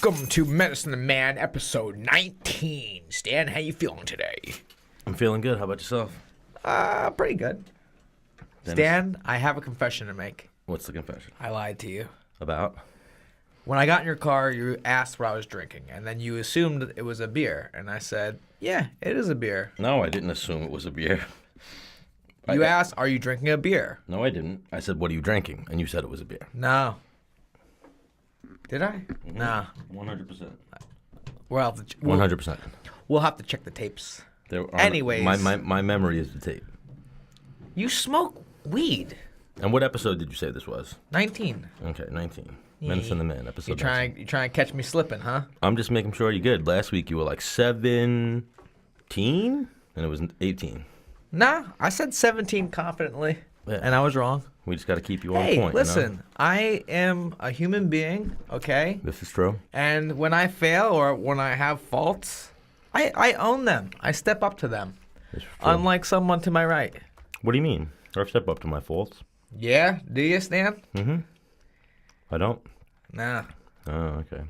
Welcome to Menace and the Man, episode 19. Stan, how you feeling today? I'm feeling good. How about yourself? Pretty good. Dennis? Stan, I have a confession to make. What's the confession? I lied to you. About? When I got in your car, you asked what I was drinking, and then you assumed it was a beer. And I said, yeah, it is a beer. No, I didn't assume it was a beer. You asked, are you drinking a beer? No, I didn't. I said, what are you drinking? And you said it was a beer. No. Did I? Mm-hmm. Nah. 100%. Well, 100%. We'll have to check the tapes. Anyways. My memory is the tape. You smoke weed. And what episode did you say this was? 19. Okay, 19. Menace and the Man, episode You trying to catch me slipping, huh? I'm just making sure you're good. Last week you were like 17, and it was 18. Nah, I said 17 confidently, and I was wrong. We just got to keep you on Hey, point. listen, You know? I am a human being, okay? This is true. And when I fail or when I have faults, I own them. I step up to them. This is true. Unlike someone to my right. What do you mean? I step up to my faults. Yeah? Do you, Stan? Mm-hmm. I don't. Nah. Oh, okay.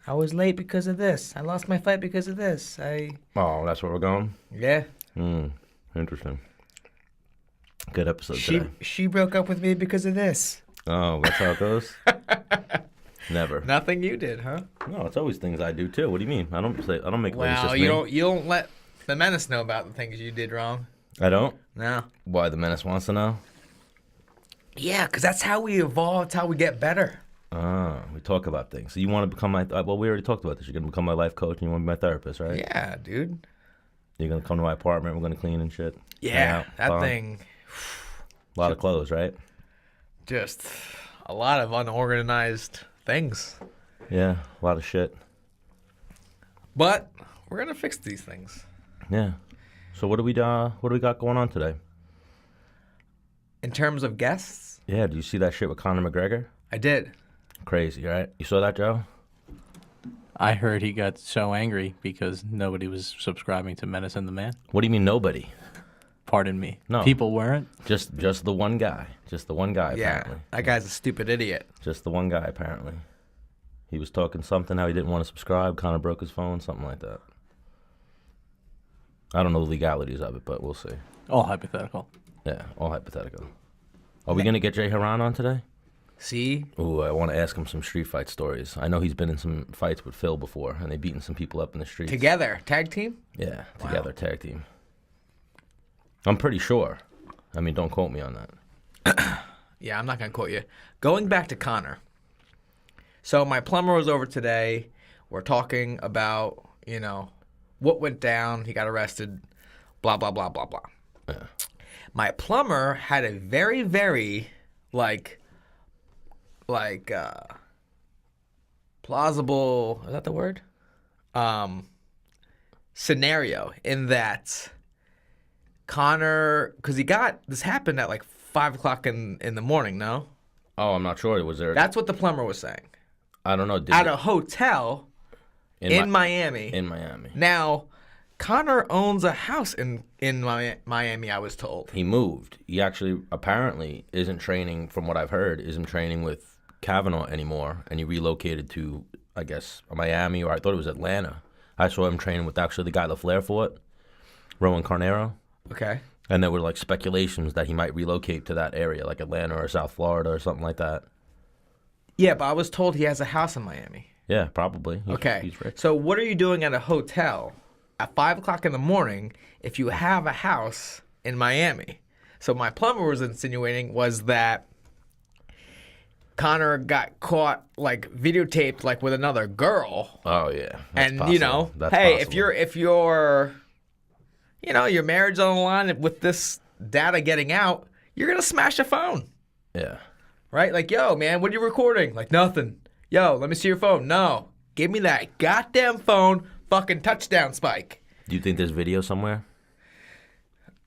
I was late because of this. I lost my fight because of this. Oh, that's where we're going? Yeah. Interesting. Good episode today. She broke up with me because of this. Oh, that's how it goes? Never. Nothing you did, huh? No, it's always things I do too. What do you mean? I don't make ladies Well, just you me. don't let the Menace know about the things you did wrong. I don't? No. Why, the Menace wants to know? Yeah, because that's how we evolve. That's how we get better. We talk about things. So you want to become my... well, we already talked about this. You're going to become my life coach and you want to be my therapist, right? Yeah, dude. You're going to come to my apartment. We're going to clean and shit. Yeah, that fun. thing. A lot of clothes, right? Just a lot of unorganized things. Yeah, a lot of shit. But we're going to fix these things. Yeah. So what do we got going on today? In terms of guests? Yeah, do you see that shit with Conor McGregor? I did. Crazy, right? You saw that, Joe? I heard he got so angry because nobody was subscribing to Menace and the Man. What do you mean nobody? Pardon me. No. People weren't? Just the one guy. Just the one guy, apparently. Yeah, that guy's a stupid idiot. Just the one guy, apparently. He was talking something, how he didn't want to subscribe. Conor broke his phone, something like that. I don't know the legalities of it, but we'll see. All hypothetical. Yeah, all hypothetical. Are we going to get Jay Hieron on today? See? Ooh, I want to ask him some street fight stories. I know he's been in some fights with Phil before, and they've beaten some people up in the streets. Together. Tag team? Yeah, together, tag team. I'm pretty sure. I mean, don't quote me on that. Yeah, I'm not going to quote you. Going back to Connor. So my plumber was over today. We're talking about, what went down. He got arrested. Blah, blah, blah, blah, blah. Yeah. My plumber had a very, very, plausible, is that the word? Scenario in that Connor, because this happened at 5 o'clock in the morning, no? Oh, I'm not sure. Was there... That's what the plumber was saying. I don't know. At a hotel in Miami. In Miami. Now, Connor owns a house in Miami, I was told. He moved. He actually apparently isn't training, from what I've heard, isn't training with Kavanaugh anymore, and he relocated to, I guess, Miami, or I thought it was Atlanta. I saw him training with actually the guy LaFleur fought, Rowan Carnero. Okay. And there were speculations that he might relocate to that area, like Atlanta or South Florida or something like that. Yeah, but I was told he has a house in Miami. Yeah, probably. Okay. He's rich. So what are you doing at a hotel at 5 o'clock in the morning if you have a house in Miami? So my plumber was insinuating was that Connor got caught videotaped with another girl. Oh yeah. That's And possible. That's hey, possible. if you're your marriage on the line with this data getting out, you're gonna smash a phone. Yeah. Right? Yo, man, what are you recording? Nothing. Yo, let me see your phone. No. Give me that goddamn phone. Fucking touchdown spike. Do you think there's video somewhere?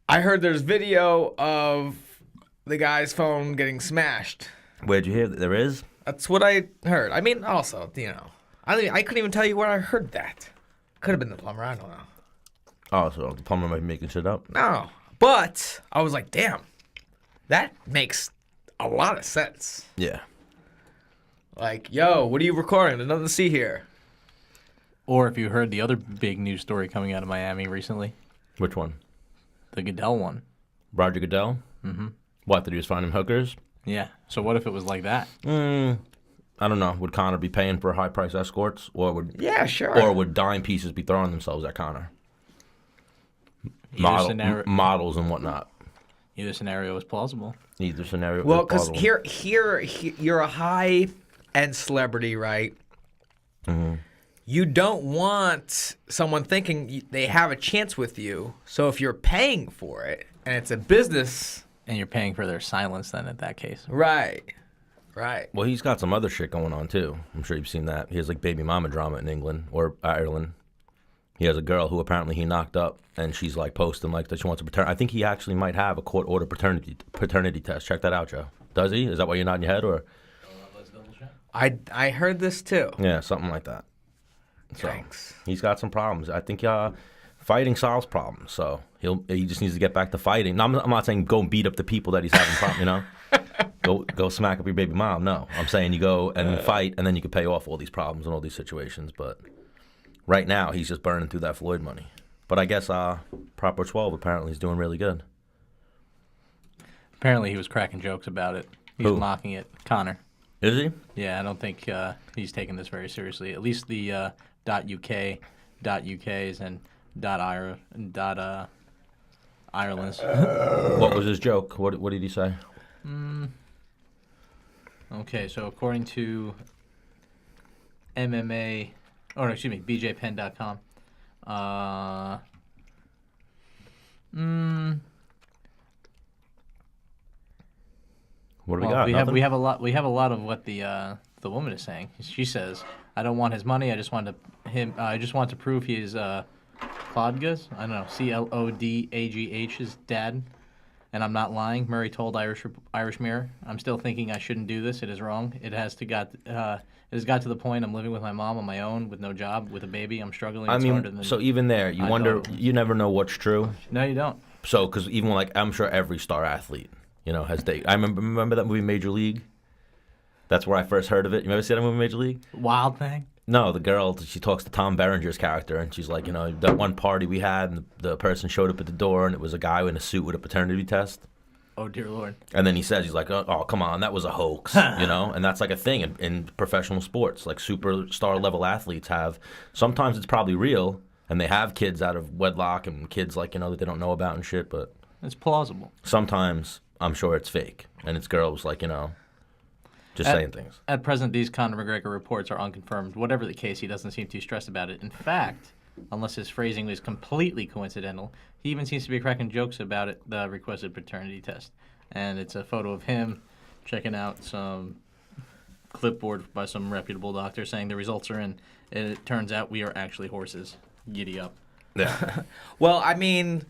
I heard there's video of the guy's phone getting smashed. Where'd you hear that there is? That's what I heard. I mean, also, I couldn't even tell you where I heard that. Could have been the plumber. I don't know. Oh, so the plumber might be making shit up? No. But I was like, damn, that makes a lot of sense. Yeah. Like, yo, what are you recording? There's nothing to see here. Or if you heard the other big news story coming out of Miami recently, Which one? the Goodell one. Roger Goodell? Mm-hmm. What, did he just find him hookers? Yeah. So what if it was like that? I don't know. Would Connor be paying for high-price escorts? Yeah, sure. Or would dime pieces be throwing themselves at Connor? Either Models and whatnot. Either scenario is plausible. Either scenario. Well, is because plausible. here, you're a high-end celebrity, right? Mm-hmm. You don't want someone thinking they have a chance with you. So if you're paying for it and it's a business, And you're paying for their silence then, in that case. right? Well, he's got some other shit going on too. I'm sure you've seen that. He has like baby mama drama in England or Ireland. He has a girl who apparently he knocked up, and she's like posting like that she wants a paternity. I think he actually might have a court order paternity test. Check that out, Joe. Does he? Is that why you're nodding your head, or? I heard this too. Yeah, something like that. So Thanks. he's got some problems. I think fighting solves problems. So he just needs to get back to fighting. No, I'm not saying go and beat up the people that he's having problems. You know, go smack up your baby mom. No, I'm saying you go and fight, and then you can pay off all these problems and all these situations. But right now, he's just burning through that Floyd money. But I guess Proper 12 apparently is doing really good. Apparently he was cracking jokes about it. He's Who? mocking it. Connor. Is he? Yeah, I don't think he's taking this very seriously. At least the .uk, .uk's, and .ira, and Ireland's. What was his joke? What did he say? Okay, so according to BJpenn.com, What do we well, got? we have Nothing? we have a lot of what the woman is saying. She says, "I don't want his money. I just want to prove he is Clodga's. I don't know, Clodagh's dad, and I'm not lying." Murray told Irish Mirror, "I'm still thinking I shouldn't do this. It is wrong. It has got to the point I'm living with my mom on my own with no job, with a baby. I'm struggling. I It's harder mean, than so even there, you I wonder, thought. you never know what's true. No, you don't. So, because even like, I'm sure every star athlete, has dated. I remember that movie Major League? That's where I first heard of it. You ever see that movie Major League? Wild Thing. No, the girl, she talks to Tom Berenger's character, and she's like, that one party we had, and the person showed up at the door, and it was a guy in a suit with a paternity test. Oh dear Lord. And then he's like, oh, come on, that was a hoax, And that's like a thing in professional sports. Like superstar level athletes sometimes it's probably real, and they have kids out of wedlock and kids like, that they don't know about and shit, but It's plausible. sometimes I'm sure it's fake, and it's girls like, just saying things. At present, these Conor McGregor reports are unconfirmed. Whatever the case, he doesn't seem too stressed about it. In fact, unless his phrasing was completely coincidental, he even seems to be cracking jokes about it, the requested paternity test. And it's a photo of him checking out some clipboard by some reputable doctor saying the results are in. And it turns out we are actually horses. Giddy up. Yeah. Well, I mean,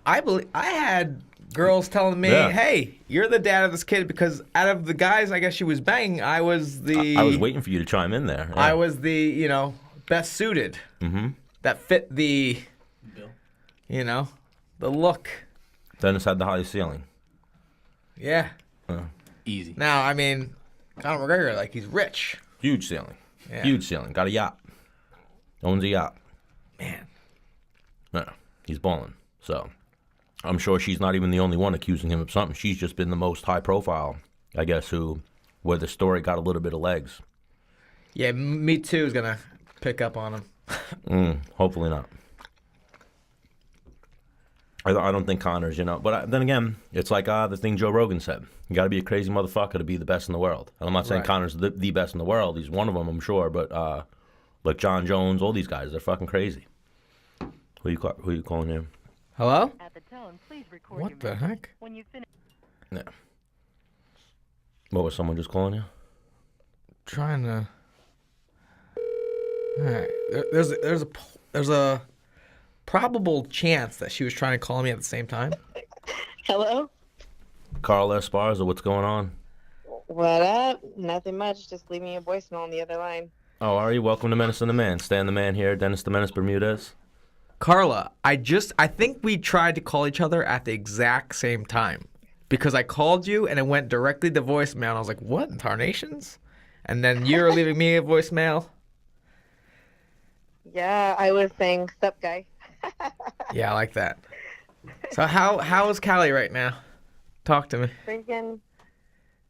I had girls telling me, Yeah. "Hey, you're the dad of this kid," because out of the guys, I guess she was banging, I was the. I was waiting for you to chime in there. Yeah. I was the best suited. Mm-hmm. That fit the. Bill. The look. Dennis had the highest ceiling. Yeah. Easy. Now, I mean, Conor McGregor, he's rich. Huge ceiling. Yeah. Huge ceiling. Got a yacht. Owns a yacht. Man. Yeah. He's balling. So, I'm sure she's not even the only one accusing him of something. She's just been the most high profile, I guess, where the story got a little bit of legs. Yeah, Me Too is gonna pick up on him. Hopefully not. I don't think Connor's, but then again, it's like the thing Joe Rogan said. You got to be a crazy motherfucker to be the best in the world. And I'm not saying Right. Connor's the best in the world. He's one of them, I'm sure. But like John Jones, all these guys, they're fucking crazy. Who you calling here? Hello? At the tone, please record What your the message. heck? When you finish. Yeah. What, was someone just calling you? Trying to. All right. There's a probable chance that she was trying to call me at the same time. Hello? Carla Esparza, what's going on? What up? Nothing much. Just leave me a voicemail on the other line. Oh, are you? Welcome to Menace and the Man. Stan the Man here, Dennis the Menace Bermudez. Carla, I think we tried to call each other at the exact same time because I called you and it went directly to voicemail. And I was like, what in tarnations? And then you're leaving me a voicemail. Yeah, I was saying, sup, guy. Yeah, I like that. So how is Callie right now? Talk to me. Freaking,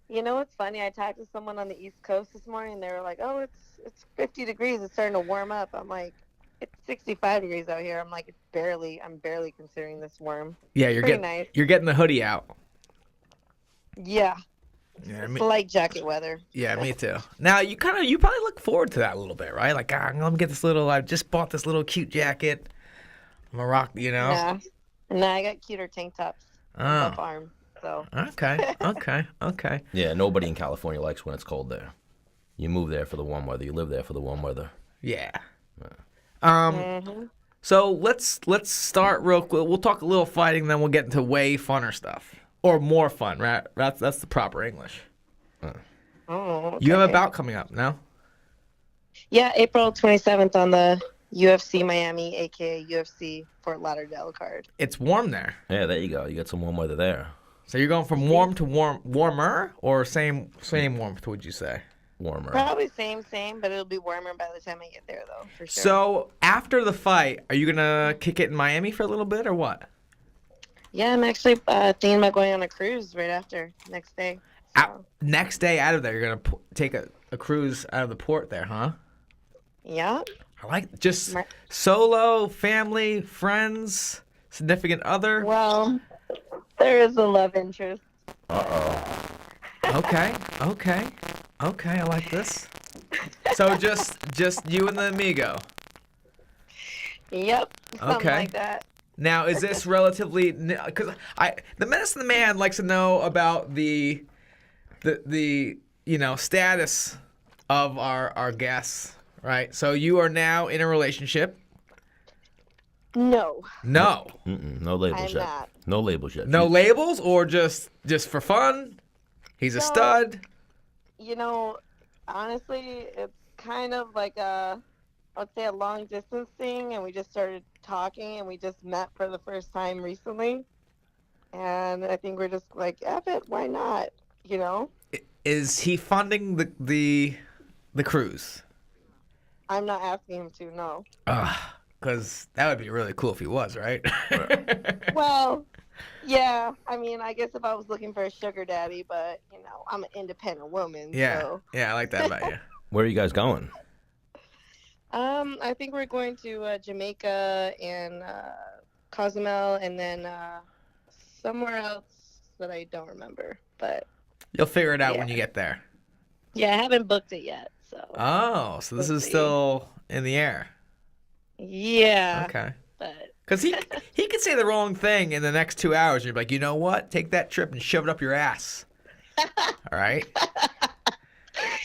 you know what's funny? I talked to someone on the East Coast this morning, and they were like, "Oh, it's 50 degrees. It's starting to warm up." I'm like, "It's 65 degrees out here." I'm like, I'm barely considering this warm. Yeah, Pretty nice. you're getting the hoodie out. Yeah, Yeah, it's light jacket weather. yeah, me too. Now you probably look forward to that a little bit, right? Like, I'm gonna get this little. I just bought this little cute jacket. I'm a rock, you know. Nah, nah, I got cuter tank tops. Oh, Up arm. So okay. Yeah, nobody in California likes when it's cold there. You move there for the warm weather. You live there for the warm weather. Yeah. mhm. So let's start real quick. We'll talk a little fighting, then we'll get into way funner stuff or more fun. Right? That's the proper English. Oh, You have a okay. bout coming up now. Yeah, April 27th on the UFC Miami, aka UFC Fort Lauderdale card. It's warm there, Yeah, there you go. You got some warm weather there. so you're going from warm to warmer, or same warmth? Would you say? Warmer. Probably same, but it'll be warmer by the time I get there, though, for sure. So after the fight, are you gonna kick it in Miami for a little bit, or what? Yeah, I'm actually thinking about going on a cruise right after, next day. So, Next day out of there, you're gonna take a cruise out of the port there, huh? yeah. I like just My- solo, family, friends, significant other. Well, there is a love interest. Okay. I like this. So just you and the amigo. Yep, something Okay. like that. Now, is this relatively? Because the Menace and the Man likes to know about the status of our guests, right? So you are now in a relationship. No, No, No labels I'm yet. not. No labels yet. no labels, or just for fun. He's a No. stud. You know, honestly, it's kind of like I'd say a long distance thing, and we just started talking, and we just met for the first time recently, and I think we're just like, F it, why not? You know, Is he funding the cruise? I'm not asking him to, no. Because that would be really cool if he was, right? Well, yeah, I mean, I guess if I was looking for a sugar daddy, but I'm an independent woman, Yeah, so. yeah, I like that about you. Where are you guys going? I think we're going to Jamaica and Cozumel, and then somewhere else that I don't remember. But You'll figure it out when Yeah. you get there. yeah, I haven't booked it yet. So Oh, so this We'll is see. still in the air. yeah, Okay. but Because he could say the wrong thing in the next 2 hours. And you're like, you know what? Take that trip and shove it up your ass. All right?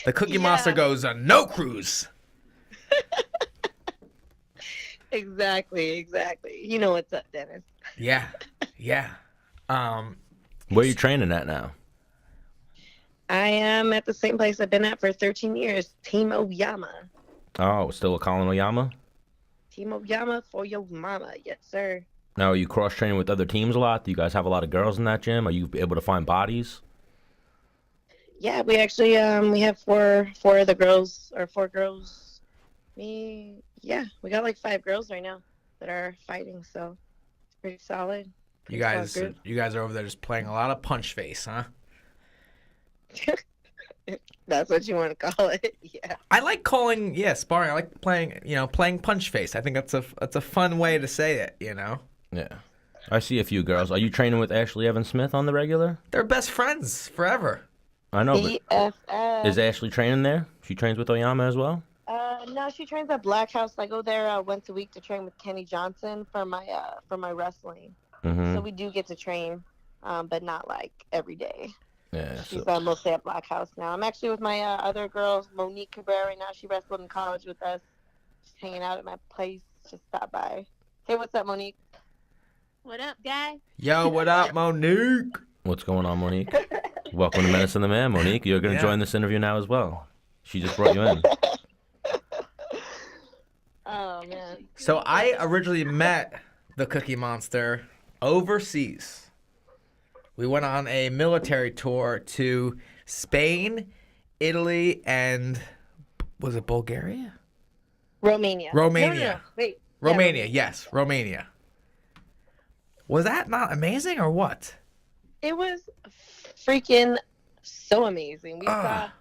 The Cookie Yeah. Monster goes, no cruise. exactly. You know what's up, Dennis? Yeah. Where are you training at now? I am at the same place I've been at for 13 years, Team Oyama. Oh, still a Colin Oyama? Team Oyama for your mama, yes sir. Now, are you cross training with other teams a lot? Do you guys have a lot of girls in that gym? Are you able to find bodies? Yeah, we actually we have four of the girls, or 4 girls. We got like 5 girls right now that are fighting, so it's pretty solid. You Pretty solid guys are over there just playing a lot of punch face, huh? group. That's what you want to call it. Yeah. I like calling, sparring. I like playing punch face. I think that's a fun way to say it, Yeah. I see a few girls. Are you training with Ashley Evans Smith on the regular? They're best friends forever. I know, but BFF. is Ashley training there? She trains with Oyama as well? No, she trains at Black House. I go there once a week to train with Kenny Johnson for my wrestling. Mm-hmm. So we do get to train, but not like every day. Yeah. She's So, mostly at Black House now. I'm actually with my other girl, Monique Cabrera, right now. She wrestled in college with us. She's hanging out at my place. Just stop by. Hey, what's up, Monique? What up, guy? Yo, what up, Monique? what's going on, Monique? Welcome to Menace and the Man, Monique. You're going to Yeah. join this interview now as well. She just brought you in. Oh, man. So I originally met the Cookie Monster overseas. We went on a military tour to Spain Italy and was it Bulgaria? Romania. Romania. No. Wait. Romania, Yeah, yes, Romania. Was that not amazing or what? It was freaking so amazing. We Ah.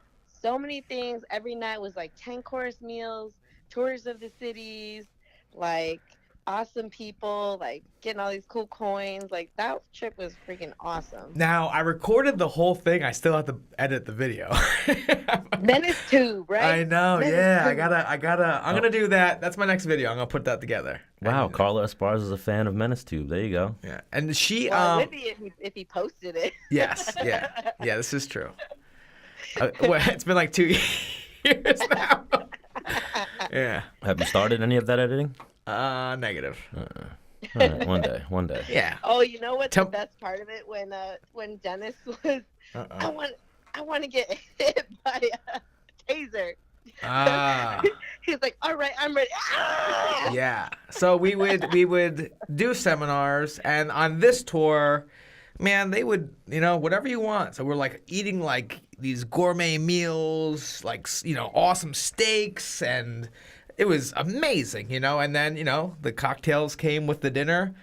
saw so many things. Every night was like 10-course meals, tours of the cities, like awesome people, like getting all these cool coins. Like that trip was freaking awesome. Now, I recorded the whole thing. I still have to edit the video. Menace tube, right? I know, Menace yeah. tube. I'm gonna do that. That's my next video. I'm gonna put that together. Wow, And, Carla Esparza is a fan of Menace Tube. There you go. yeah. And she Well, it would be if he posted it. yes, yeah. Yeah, this is true. Well, it's been like 2 years now. Yeah. Have you started any of that editing? Negative. All right, one day. Yeah. Oh, you know what? Tell- The best part of it when Dennis was, Uh-oh. I want to get hit by a taser. Ah. He's like, all right, I'm ready. Ah! Yeah. So we would do seminars, and on this tour, man, they would, whatever you want. So we're like eating like these gourmet meals, like, awesome steaks, and it was amazing, and then, the cocktails came with the dinner.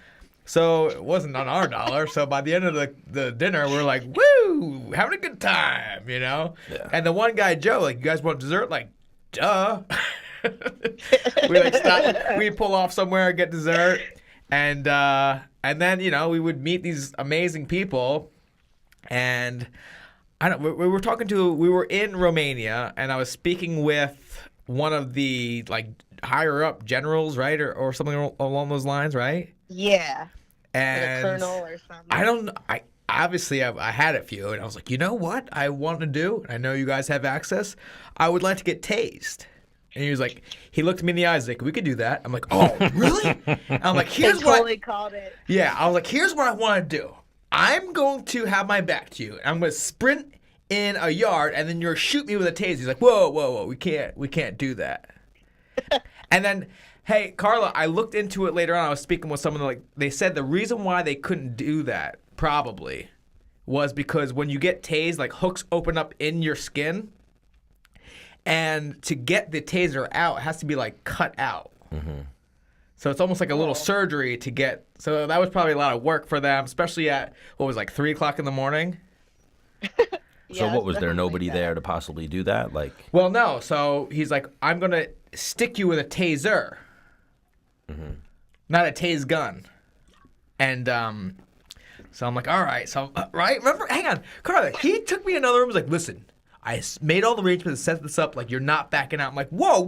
So it wasn't on our dollar. So by the end of the dinner, we're like, woo, having a good time, Yeah. And the one guy, Joe, like, you guys want dessert? Like, duh. We like stop. We pull off somewhere, get dessert, and then we would meet these amazing people, and we were in Romania, and I was speaking with one of the like higher up generals, right, or something along those lines, right? Yeah. And Like a colonel or something. I don't know. I had a few, and I was like, you know what I want to do? And I know you guys have access. I would like to get tased. And he was like, he looked me in the eyes like, we could do that. I'm like, oh, really? And I'm like, They here's what. totally called it. Yeah, I was like, here's what I want to do. I'm going to have my back to you. And I'm going to sprint in a yard, and then you're shoot me with a taser. He's like, whoa, we can't do that. And then, hey, Carla, I looked into it later on. I was speaking with someone, like, they said the reason why they couldn't do that probably was because when you get tased, like, hooks open up in your skin, and to get the taser out, it has to be, like, cut out. Mm-hmm. So it's almost like a little surgery to get. So that was probably a lot of work for them, especially at, 3 o'clock in the morning? So Yeah, what, was there something nobody like that. there to possibly do that? Like, Well, no. So he's like, I'm going to stick you with a taser, not a tase gun. And so I'm like, all right. So, right? Remember, hang on. Carla, he took me in another room. Was like, listen, I made all the arrangements to set this up. Like, you're not backing out. I'm like, whoa.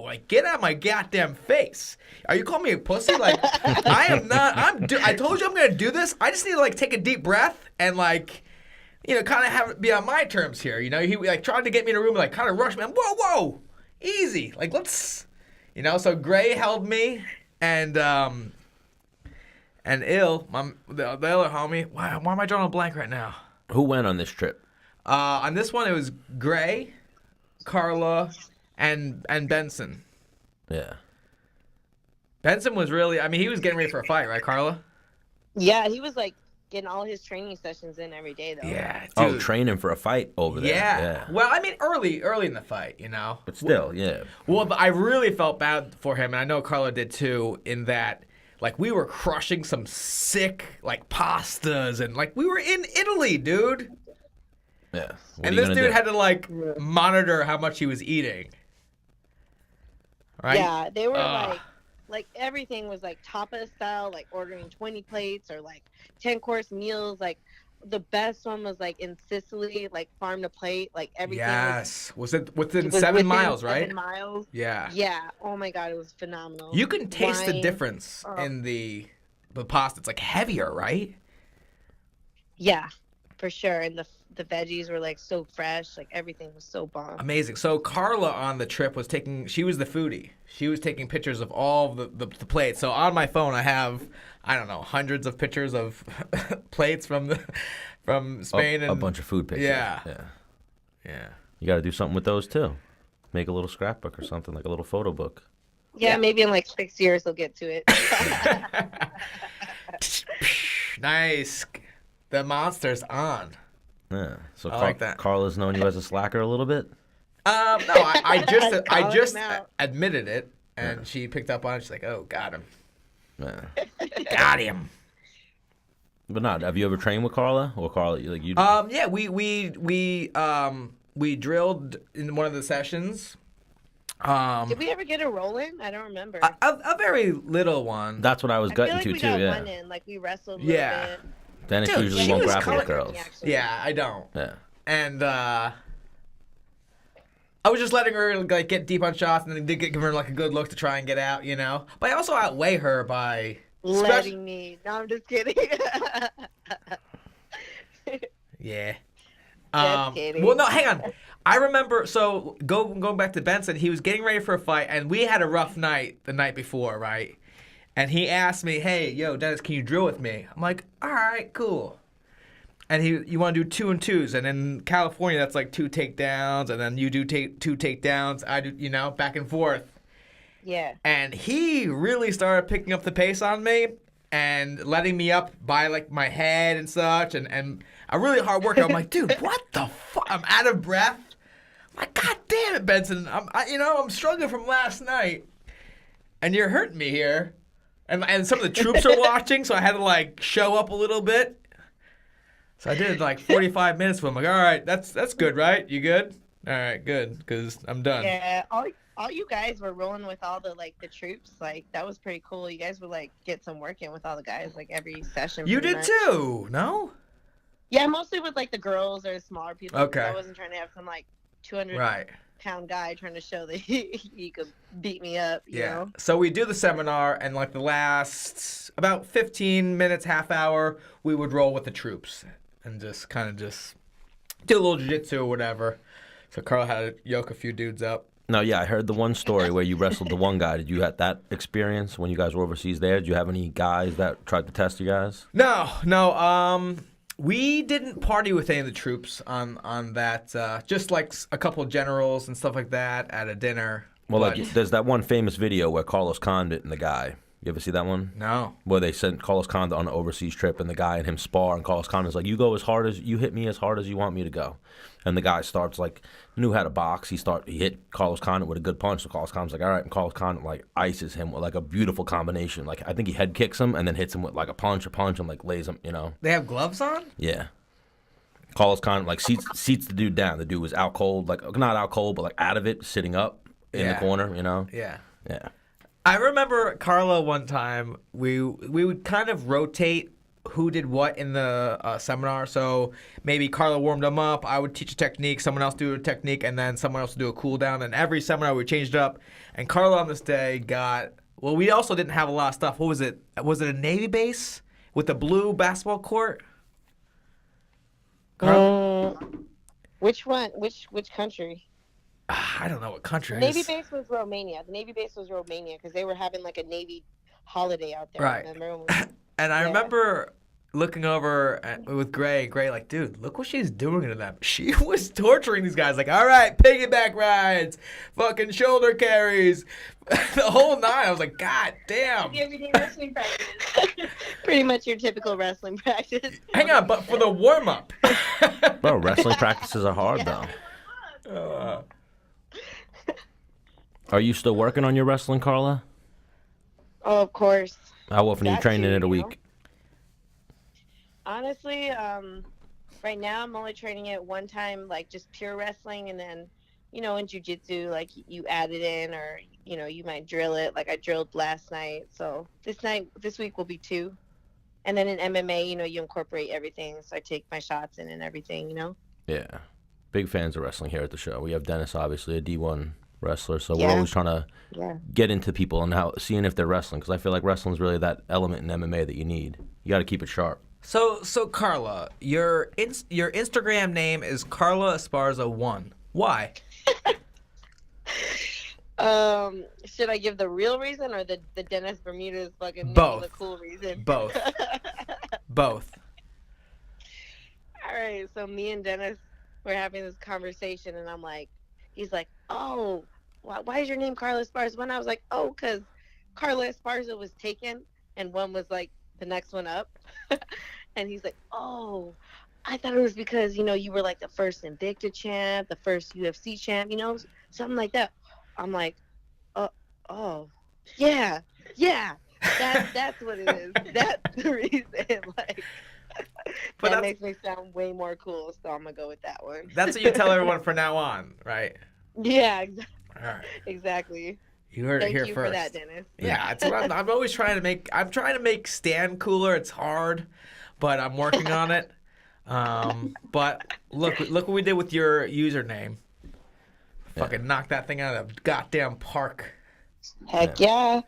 Like, get out of my goddamn face. Are you calling me a pussy? Like, I am not. I told you I'm going to do this. I just need to, like, take a deep breath and, like, kind of have it be on my terms here. He like tried to get me in a room, like kind of rushed me. Whoa, easy. Like let's, So Gray held me, and the other homie. Why am I drawing a blank right now? who went on this trip? On this one, it was Gray, Carla, and Benson. Yeah. Benson was really. I mean, he was getting ready for a fight, right, Carla? Yeah, he was like getting all his training sessions in every day though. Yeah. Oh, dude. training for a fight over there. Yeah. Well, I mean, early in the fight, But still, yeah. Well, I really felt bad for him, and I know Carla did too, in that, like, we were crushing some sick, like, pastas, and, like, we were in Italy, dude. Yeah. What And are you this gonna dude do? had to, like, monitor how much he was eating. Right? Yeah, they were like everything was like tapa style, like ordering 20 plates or like 10-course meals. Like the best one was like in Sicily, like farm to plate, like everything. Yes. Was it within was 7 within miles, right? 7 miles. Yeah. Yeah. Oh my God, it was phenomenal. You can taste the Wine. difference in the pasta. It's, like, heavier, right? Yeah, for sure. And the veggies were like so fresh. Like everything was so bomb. Amazing. So Carla on the trip she was the foodie. She was taking pictures of all the plates. So on my phone I have, I don't know, hundreds of pictures of plates from Spain. A bunch of food pictures. Yeah. Yeah. You got to do something with those too. Make a little scrapbook or something, like a little photo book. Yeah, maybe in like 6 years they'll get to it. Nice. The monster's on. Yeah. So I like that. Carla's known you as a slacker a little bit. No, I Calling just him out. admitted it, and she picked up on it. She's like, "Oh, got him, Yeah. got him." But not. Have you ever trained with Carla or Carla? Like you? Yeah, we drilled in one of the sessions. Did we ever get a roll in? I don't remember. A very little one. That's what I was I feel gutting like to we too. got Yeah. one in, like we wrestled a little Yeah. bit. Dennis Dude, usually she won't was grapple with coming- girls. Yeah, I don't. Yeah. And I was just letting her like get deep on shots, and then give her like a good look to try and get out, you know. But I also outweigh her by Letting me. No, I'm just kidding. Yeah. Just kidding. Well, no, hang on. I remember. So going back to Benson, he was getting ready for a fight, and we had a rough night the night before, right? And he asked me, "Hey, yo, Dennis, can you drill with me?" I'm like, "All right, cool." And you want to do 2 and 2s, and in California that's like 2 takedowns, and then you do 2 takedowns. I do, back and forth. Yeah. And he really started picking up the pace on me and letting me up by like my head and such, and a really hard workout. I'm like, dude, what the fuck? I'm out of breath. I'm like, God damn it, Benson. I'm struggling from last night, and you're hurting me here. And some of the troops are watching, so I had to like show up a little bit. So I did like 45 minutes with him. Like, all right, that's good, right? You good? All right, good, because I'm done. Yeah. All you guys were rolling with all the like the troops. Like that was pretty cool. You guys would like get some work in with all the guys like every session. You pretty did much. too, no? Yeah, mostly with like the girls or smaller people. 'Cause Okay. I wasn't trying to have some like 200 Right. pound guy trying to show that he could beat me up. You Yeah. know? So we do the seminar, and like the last about 15 minutes, half hour, we would roll with the troops and just kind of do a little jiu-jitsu or whatever. So Carl had to yoke a few dudes up. No, yeah, I heard the one story where you wrestled the one guy. Did you have that experience when you guys were overseas there? Did you have any guys that tried to test you guys? No. We didn't party with any of the troops on that. Just like a couple generals and stuff like that at a dinner. Well, But- like there's that one famous video where Carlos Condit and the guy. You ever see that one? No. Where they sent Carlos Condit on an overseas trip, and the guy and him spar, and Carlos Condit's like, you hit me as hard as you want me to go. And the guy starts like, knew how to box. He hit Carlos Condit with a good punch. So Carlos Condit's like, all right, and Carlos Condit like ices him with like a beautiful combination. Like I think he head kicks him and then hits him with like a punch, and like lays him, They have gloves on? Yeah. Carlos Condit like seats the dude down. The dude was out cold, like not out cold, but like out of it, sitting up in the Yeah. corner, Yeah. Yeah. I remember Carla one time. We would kind of rotate who did what in the seminar. So maybe Carla warmed them up. I would teach a technique. Someone else do a technique, and then someone else would do a cool down. And every seminar we changed up. And Carla on this day got. Well, we also didn't have a lot of stuff. What was it? Was it a Navy base with a blue basketball court? Carla? Which one? Which country? I don't know what country it Navy is. base was Romania. The Navy base was Romania because they were having like a Navy holiday out there. Right. Remember? And I Yeah. remember looking over with Gray, like, dude, look what she's doing to them. She was torturing these guys. Like, all right, piggyback rides, fucking shoulder carries, the whole nine. I was like, God damn. Everyday wrestling practice. Pretty much your typical wrestling practice. Hang on, but for the warm up. Bro, wrestling practices are hard though. Are you still working on your wrestling, Carla? Oh, of course. How often are you Got training to, it a you know? week? Honestly, right now I'm only training it one time, like just pure wrestling, and then, in jiu-jitsu, like you add it in, or you might drill it. Like I drilled last night, so this week will be 2, and then in MMA, you incorporate everything. So I take my shots in and everything. Yeah. Big fans of wrestling here at the show. We have Dennis, obviously, a D1 wrestler, so we're Yeah. always trying to Yeah. get into people and seeing if they're wrestling, because I feel like wrestling is really that element in MMA that you need. You got to keep it sharp. So Carla, your Instagram name is Carla Esparza 1. Why? Should I give the real reason or the Dennis Bermudez fucking name, Both. the cool reason? Both. Both. All right, so me and Dennis were having this conversation, and he's like, oh, why is your name Carla Esparza? When I was like, oh, because Carla Esparza was taken, and one was like the next one up. And he's like, oh, I thought it was because, you were like the first Invicta champ, the first UFC champ, something like that. I'm like, oh, yeah, yeah. That's what it is. That's the reason. Like, But that makes me sound way more cool, so I'm gonna go with that one. that's what you tell everyone from now on, right? Yeah, All right. exactly. You heard it Thank here you first. for that, Dennis. Yeah, that's what I'm always trying to make. I'm trying to make Stan cooler. It's hard, but I'm working on it. But look what we did with your username. Fucking knock that thing out of the goddamn park. Heck yeah.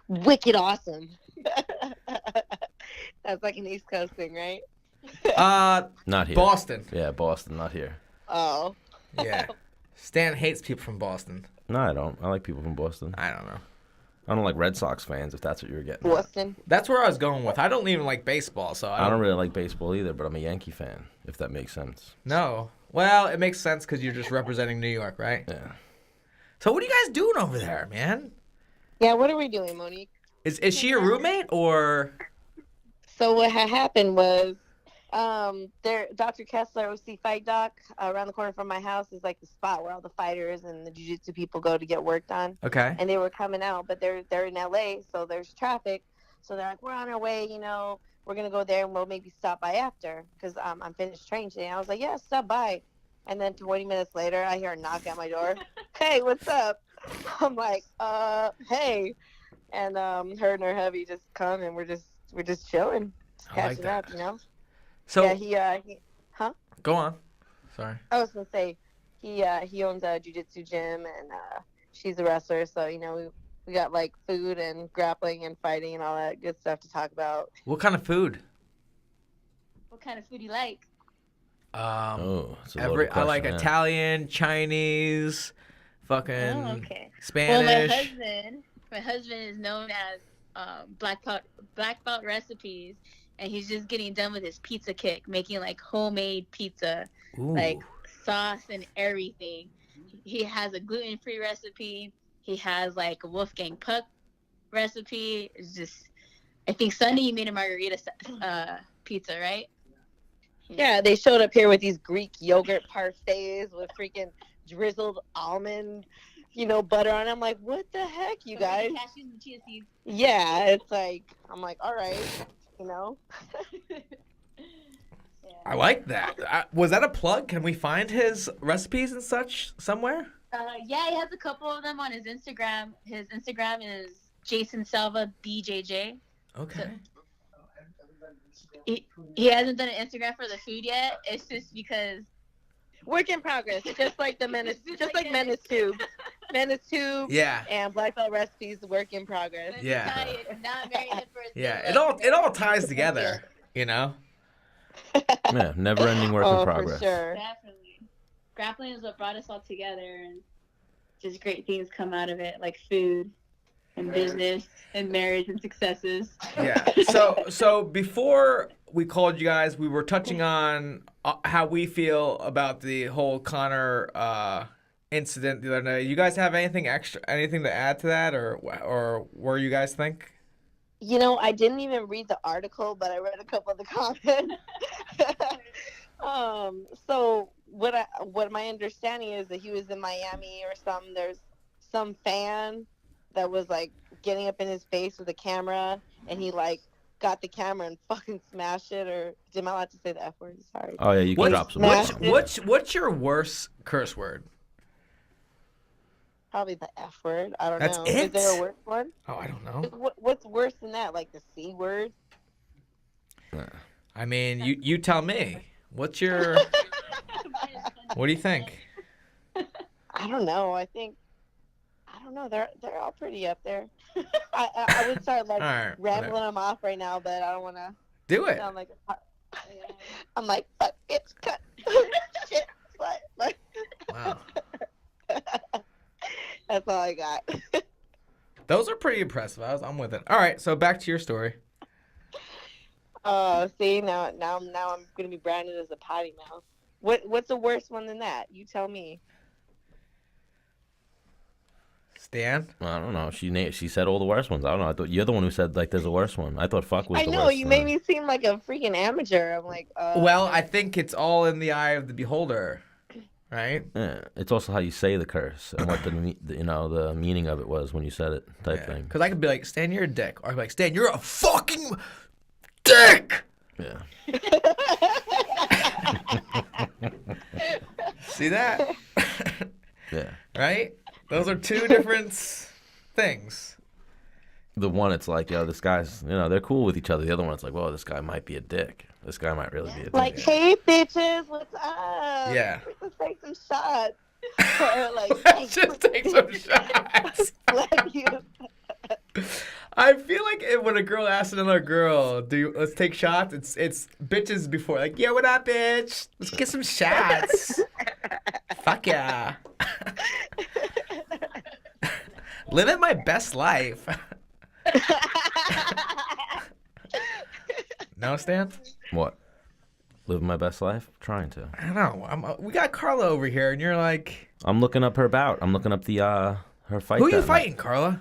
Wicked awesome. That's like an East Coast thing, right? Not here. Boston. Yeah, Boston, not here. Oh. Yeah. Stan hates people from Boston. No, I don't. I like people from Boston. I don't know. I don't like Red Sox fans, if that's what you were getting at. Boston. That's where I was going with. I don't even like baseball, so I don't really like baseball either, but I'm a Yankee fan, if that makes sense. No. Well, it makes sense because you're just representing New York, right? Yeah. So what are you guys doing over there, man? Yeah, what are we doing, Monique? Is she your roommate or? So what had happened was, Dr. Kessler, OC Fight Doc, around the corner from my house is like the spot where all the fighters and the jiu-jitsu people go to get work done. Okay. And they were coming out, but they're in LA, so there's traffic. So they're like, we're on our way, we're gonna go there and we'll maybe stop by after because I'm finished training today. And I was like, yeah, stop by. And then 20 minutes later, I hear a knock at my door. Hey, what's up? I'm like, hey. And her and her hubby just come and we're just chilling, just I like catching that. up, So Yeah, he go on. Sorry. I was gonna say he owns a jiu-jitsu gym and she's a wrestler, so we got like food and grappling and fighting and all that good stuff to talk about. What kind of food? What kind of food you like? It's a loaded I like question, yeah. Italian, Chinese, fucking Oh, okay. Spanish. Well, my husband is known as black belt recipes, and he's just getting done with his pizza kick, making like homemade pizza, Ooh. like sauce and everything. He has a gluten-free recipe. He has like a Wolfgang Puck recipe. It's just, I think Sunday you made a margarita pizza, right? Yeah, they showed up here with these Greek yogurt parfaits with freaking drizzled almond, butter on it. I'm like, what the heck, you guys? Cashews and chia seeds. Yeah, it's like, I'm like, all right, I like that. Was that a plug? Can we find his recipes and such somewhere? Yeah, he has a couple of them on his Instagram. His Instagram is Jason Selva BJJ. Okay. He hasn't done an Instagram for the food yet. It's just because work in progress, just like the Menace, just like Menace Tube. Menace Tube Yeah. and Black Belt Recipes, work in progress. Yeah. Not very good for his Yeah. build-up. It all ties together, you know? Yeah, never-ending work in progress. For sure. Definitely. Grappling is what brought us all together, and just great things come out of it, like food and business and marriage and successes. Yeah. So before we called you guys, we were touching on how we feel about the whole Connor incident the other night. You guys have anything to add to that, or where you guys think? I didn't even read the article, but I read a couple of the comments. So what my understanding is that he was in Miami or something. There's some fan that was like getting up in his face with a camera, and he like got the camera and fucking smashed it. Or am I allowed to say the F word? Sorry. Oh, yeah, you can drop some. What's your worst curse word? Probably the F word. I don't That's know. it? Is there a worse one? Oh, I don't know. What's worse than that? Like the C word? I mean, you tell me. What do you think? I don't know. I don't know. They're all pretty up there. I would start like All right, rambling whatever. them off right now, but I don't want to Do it. sound like I'm like fuck, bitch, cut, shit, slut. Like, Wow. that's all I got. Those are pretty impressive. I'm with it. All right, so back to your story. See now I'm gonna be branded as a potty mouth. What's the worst one than that? You tell me. Stan? I don't know. She said all the worst ones. I don't know. I thought you're the one who said like there's a worse one. I thought fuck was I the know worst. you made me seem like a freaking amateur. I'm like, Well, I think it's all in the eye of the beholder, right? Yeah, it's also how you say the curse and what the meaning of it was when you said it type thing. Because I could be like, Stan, you're a dick. Or I'd be like, Stan, you're a fucking dick! Yeah. See that? Yeah. Right? Those are two different things. The one, it's like, yo, this guy's, they're cool with each other. The other one, it's like, whoa, this guy might be a dick. This guy might really be a dick. like, hey, bitches, what's up? Yeah. Let's take some shots. Or like, Let's just take some shots. like you. I feel like when a girl asks another girl, let's take shots, it's bitches before. Like, yo, what up, bitch? Let's get some shots. Fuck yeah. Living my best life. No, Stan? What? Living my best life? Trying to. I don't know. We got Carla over here, and you're like... I'm looking up her bout. I'm looking up the her fight. Who are you that fighting, Carla?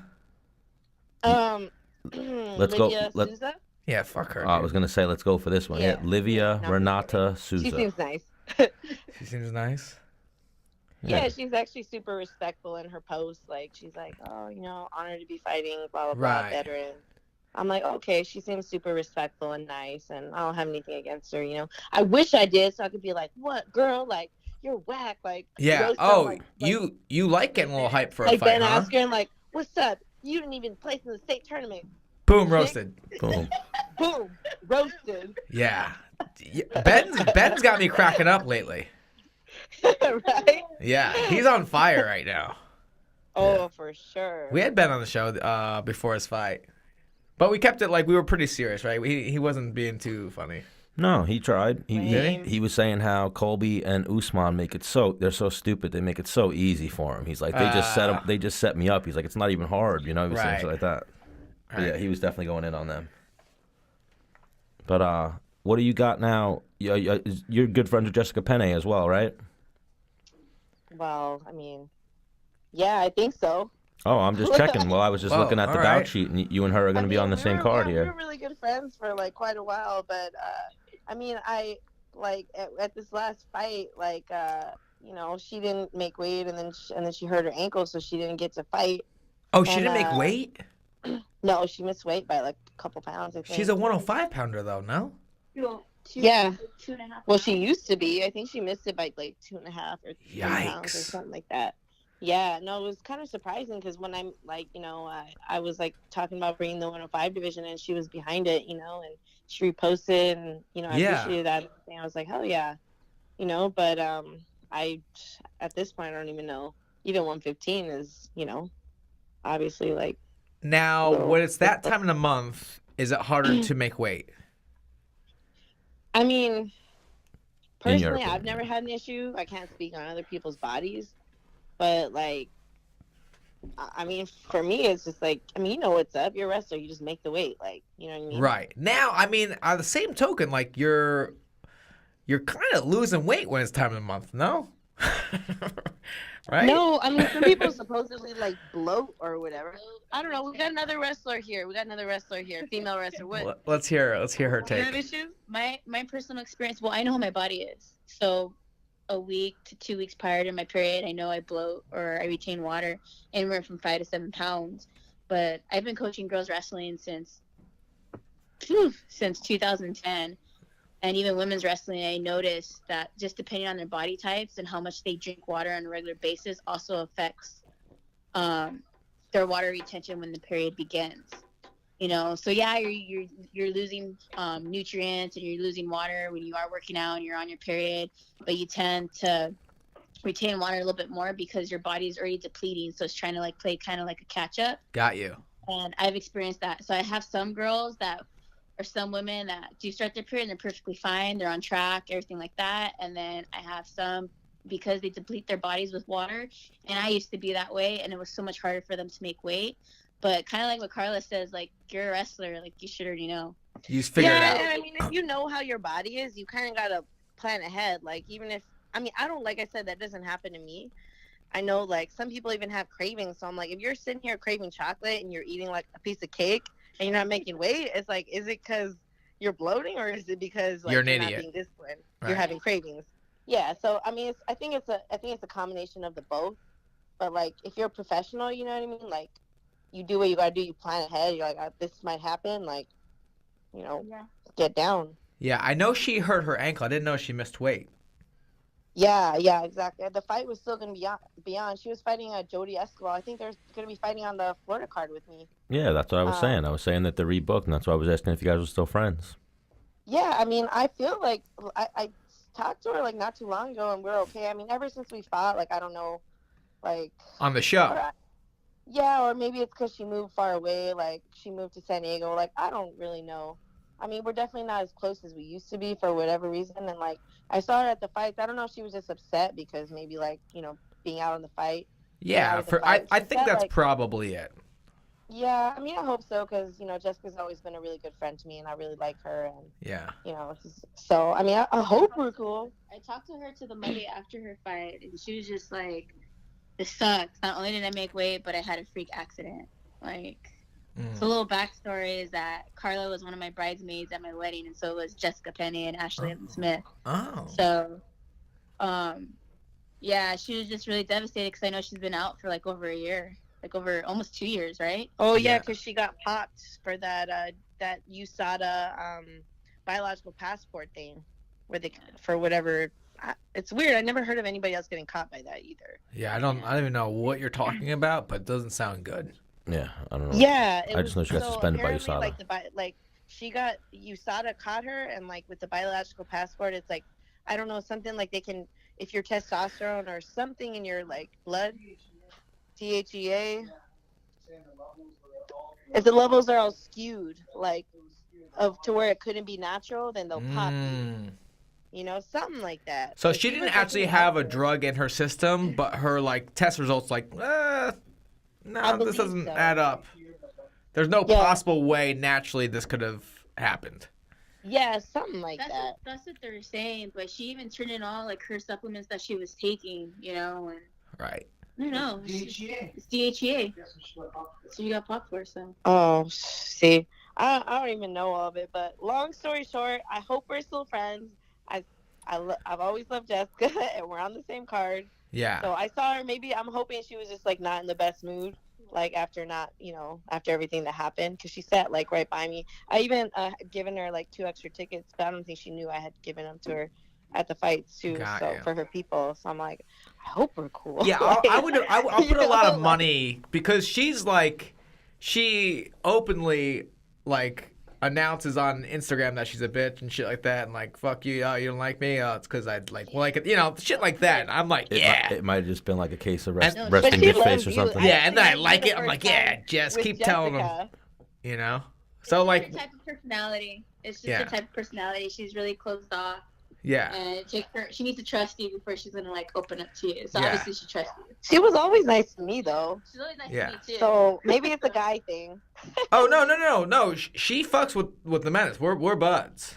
Let's go. Livia Souza? Yeah, fuck her. I was going to say, let's go for this one. Yeah, Yeah. Livia No. Renata Souza. She seems nice. She seems nice. Yeah, she's actually super respectful in her posts. Like, she's like, oh, honored to be fighting, blah, blah, blah, Right. veteran. I'm like, okay, she seems super respectful and nice, and I don't have anything against her, I wish I did, so I could be like, what, girl? Like, you're whack. Like, Yeah. roast her, Oh, like, you like getting a little hype for a like fight, Ben huh? Askren, like, what's up? You didn't even place in the state tournament. Boom, roasted. Boom. Boom, roasted. Yeah. Ben's got me cracking up lately. Right? Yeah, he's on fire right now. Oh, for sure. We had Ben on the show before his fight, but we kept it like we were pretty serious, right? He wasn't being too funny. No, he tried. Lame. He was saying how Colby and Usman they're so stupid. They make it so easy for him. He's like, they just set me up. He's like, it's not even hard, He was saying Right. shit like that. But Right. yeah, he was definitely going in on them. But what do you got now? You're good friends with Jessica Penne as well, right? Well, I mean, yeah, I think so. Oh, I'm just checking. Well, I was just Whoa, looking at the all bout right. sheet, and you and her are going to be on the we same were- card we here. were really good friends for like quite a while, but I mean, I like at this last fight, like she didn't make weight, and then she hurt her ankle, so she didn't get to fight. Oh, she And, didn't make weight? No, she missed weight by like a couple pounds. I think. She's a 105 pounder though, no? Yeah. 2.5. Well, she used to be. I think she missed it by like 2.5 or 3 pounds or Yikes. something like that. Yeah, no, it was kind of surprising because when I'm like, I was like talking about bringing the 105 division and she was behind it, and she reposted and, I Yeah. appreciated that. And I was like, hell yeah, but I, at this point, I don't even know. Even 115 is, obviously like. Now, So- when it's that time of the month, is it harder to make weight? I mean, In your personally, opinion. I've never had an issue. I can't speak on other people's bodies, but like, I mean, for me, it's just like, you know what's up. You're a wrestler. You just make the weight, like, you know what I mean? Right. Now, I mean, on the same token, like you're kind of losing weight when it's time of the month, no? Right? No, I mean, some people supposedly like bloat or whatever. I don't know. We got another wrestler here. Female wrestler. What? Let's hear her Do you have take. issues? My personal experience. Well, I know how my body is. So, a week to 2 weeks prior to my period, I know I bloat or I retain water anywhere from 5 to 7 pounds. But I've been coaching girls wrestling since 2010, and even women's wrestling. I noticed that just depending on their body types and how much they drink water on a regular basis also affects their water retention when the period begins. So yeah, you're losing nutrients and you're losing water when you are working out and you're on your period, but you tend to retain water a little bit more because your body's already depleting, so it's trying to like play kind of like a catch up. Got you. And I've experienced that. So I have some girls that, or some women that do start their period and they're perfectly fine, they're on track, everything like that. And then I have some because they deplete their bodies with water, and I used to be that way, and it was so much harder for them to make weight. But kind of like what Carla says, like, you're a wrestler, like, you should already know. You just figured it Yeah, out. and I mean, if you know how your body is, you kind of gotta plan ahead. Like, even if I don't, like I said, that doesn't happen to me. I know like some people even have cravings. So I'm like, if you're sitting here craving chocolate and you're eating like a piece of cake and you're not making weight, it's like, is it because you're bloating or is it because like You're an you're not idiot. being disciplined? Right. You're having cravings. Yeah. So I mean, I think it's a combination of the both. But like, if you're a professional, you know what I mean? Like, you do what you gotta do. You plan ahead. You're like, this might happen. Like, you know, get down. Yeah, I know she hurt her ankle. I didn't know she missed weight. Yeah, exactly. The fight was still going to be on. She was fighting Jody Escobar. I think they're going to be fighting on the Florida card with me. Yeah, that's what I was saying. I was saying that they're rebooked, and that's why I was asking if you guys were still friends. Yeah, I mean, I feel like I talked to her like not too long ago, and we're okay. I mean, ever since we fought, like I don't know, like On the show. Yeah, or maybe it's because she moved far away. Like she moved to San Diego. Like I don't really know. I mean, we're definitely not as close as we used to be for whatever reason. And like, I saw her at the fights. I don't know if she was just upset because maybe like, you know, being out on the fight. Yeah, I think that's like, probably it. Yeah, I mean, I hope so because, you know, Jessica's always been a really good friend to me and I really like her. And, yeah, you know, so, I mean, I hope we're cool. I talked to her the Monday after her fight and she was just like, this sucks. Not only did I make weight, but I had a freak accident. Like, so a little backstory is that Carla was one of my bridesmaids at my wedding, and so was Jessica Penny and Ashley Smith. Oh. So, yeah, she was just really devastated because I know she's been out for like over a year, like over almost 2 years, right? Oh yeah, because she got popped for that USADA biological passport thing, where they for whatever. It's weird. I never heard of anybody else getting caught by that either. Yeah, I don't even know what you're talking about, but it doesn't sound good. Yeah, I don't know. Yeah, I just know she got suspended by USADA. Like she got USADA caught her, and like with the biological passport, it's like I don't know, something like they can, if your testosterone or something in your like blood, DHEA, if the levels are all skewed, like to where it couldn't be natural, then they'll pop you. You know, something like that. So she didn't actually have a drug in her system, but her like test results like, no, this doesn't add up. There's no possible way naturally this could have happened. Yeah, something like that. That's what they're saying, but she even turned in all like her supplements that she was taking, you know, and right. I don't know. It's DHEA. So you got popped for, so. Oh, see, I don't even know all of it, but long story short, I hope we're still friends. I've always loved Jessica, and we're on the same card. Yeah. So I saw her. Maybe I'm hoping she was just like not in the best mood, like after everything that happened, because she sat like right by me. I even given her like 2 extra tickets, but I don't think she knew I had given them to her at the fights too. For her people. So I'm like, I hope we're cool. Yeah, I'll put a lot of money because she's like, she openly like announces on Instagram that she's a bitch and shit like that, and like, fuck you, you don't like me, it's because I'd like it, you know, shit like that. And I'm like, it might have just been like a case of resting bitch face or something. Yeah, and then I like it. I'm like, yeah, Jess, keep telling them, you know. So like, her type of personality. It's just her type of personality. She's really closed off. Yeah. And it takes her. She needs to trust you before she's gonna like open up to you. So obviously she trusts you. She was always nice to me though. She's always nice to me too. So maybe it's a guy thing. Oh no. She fucks with the Menace. We're buds.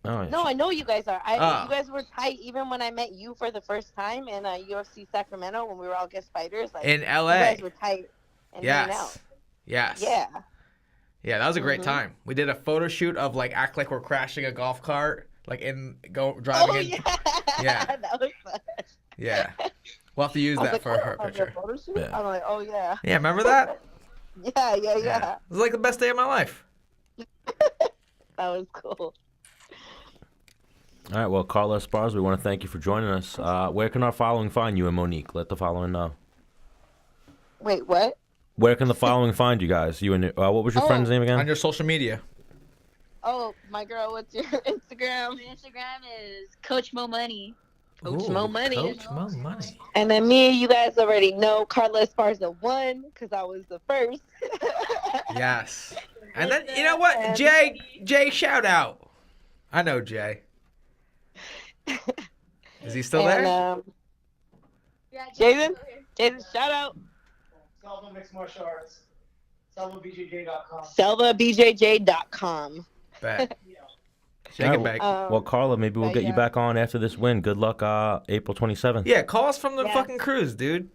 Oh, no, I know you guys are. You guys were tight even when I met you for the first time in UFC Sacramento when we were all guest fighters. Like, in LA. You guys were tight and hanging out. Yes. Yeah. Yeah, that was a great time. We did a photo shoot of like act like we're crashing a golf cart, like driving in. Yeah. That was fun. Yeah. We'll have to use that for her picture. Photo shoot? Yeah. I'm like, oh yeah. Yeah, remember that? Yeah. It was like the best day of my life. That was cool. All right, well, Carla Esparza, we want to thank you for joining us. Where can our following find you and Monique? Let the following know. Wait, what? Where can the following find you guys? You and what was your friend's name again? On your social media. Oh, my girl, what's your Instagram? My Instagram is Coach Mo Money. Coach Mo Money. Coach Mo Money. And then me, you guys already know Carla Esparza 1 because I was the first. Yes. And then, you know what? Jay, shout out. I know Jay. Is he still there? Yeah, Jason, shout out. Selva Mixed Martial Arts. SelvaBJJ.com. SelvaBJJ.com. Bet. Shake it back. Well, Carla, maybe we'll get you back on after this win. Good luck April 27th. Yeah, call us from the fucking cruise, dude.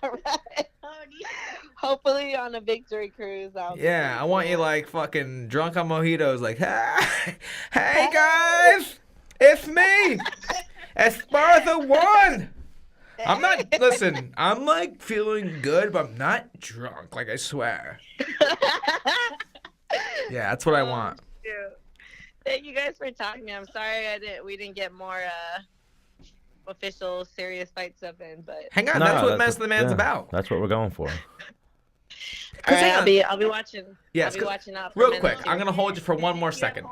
All right. Hopefully on a victory cruise. Yeah, I want you like fucking drunk on mojitos, like, hey guys, it's me, Esparza won. I'm not. Listen, I'm like feeling good, but I'm not drunk. Like I swear. Yeah, that's what I want. Shoot. Thank you guys for talking to me. I'm sorry we didn't get more official serious fight stuff in, but Hang on, that's what Menace the Man's about. That's what we're going for. all right, I'll be watching. Yes, I'll be watching out. For real Menace quick, too. I'm gonna hold you for one more second.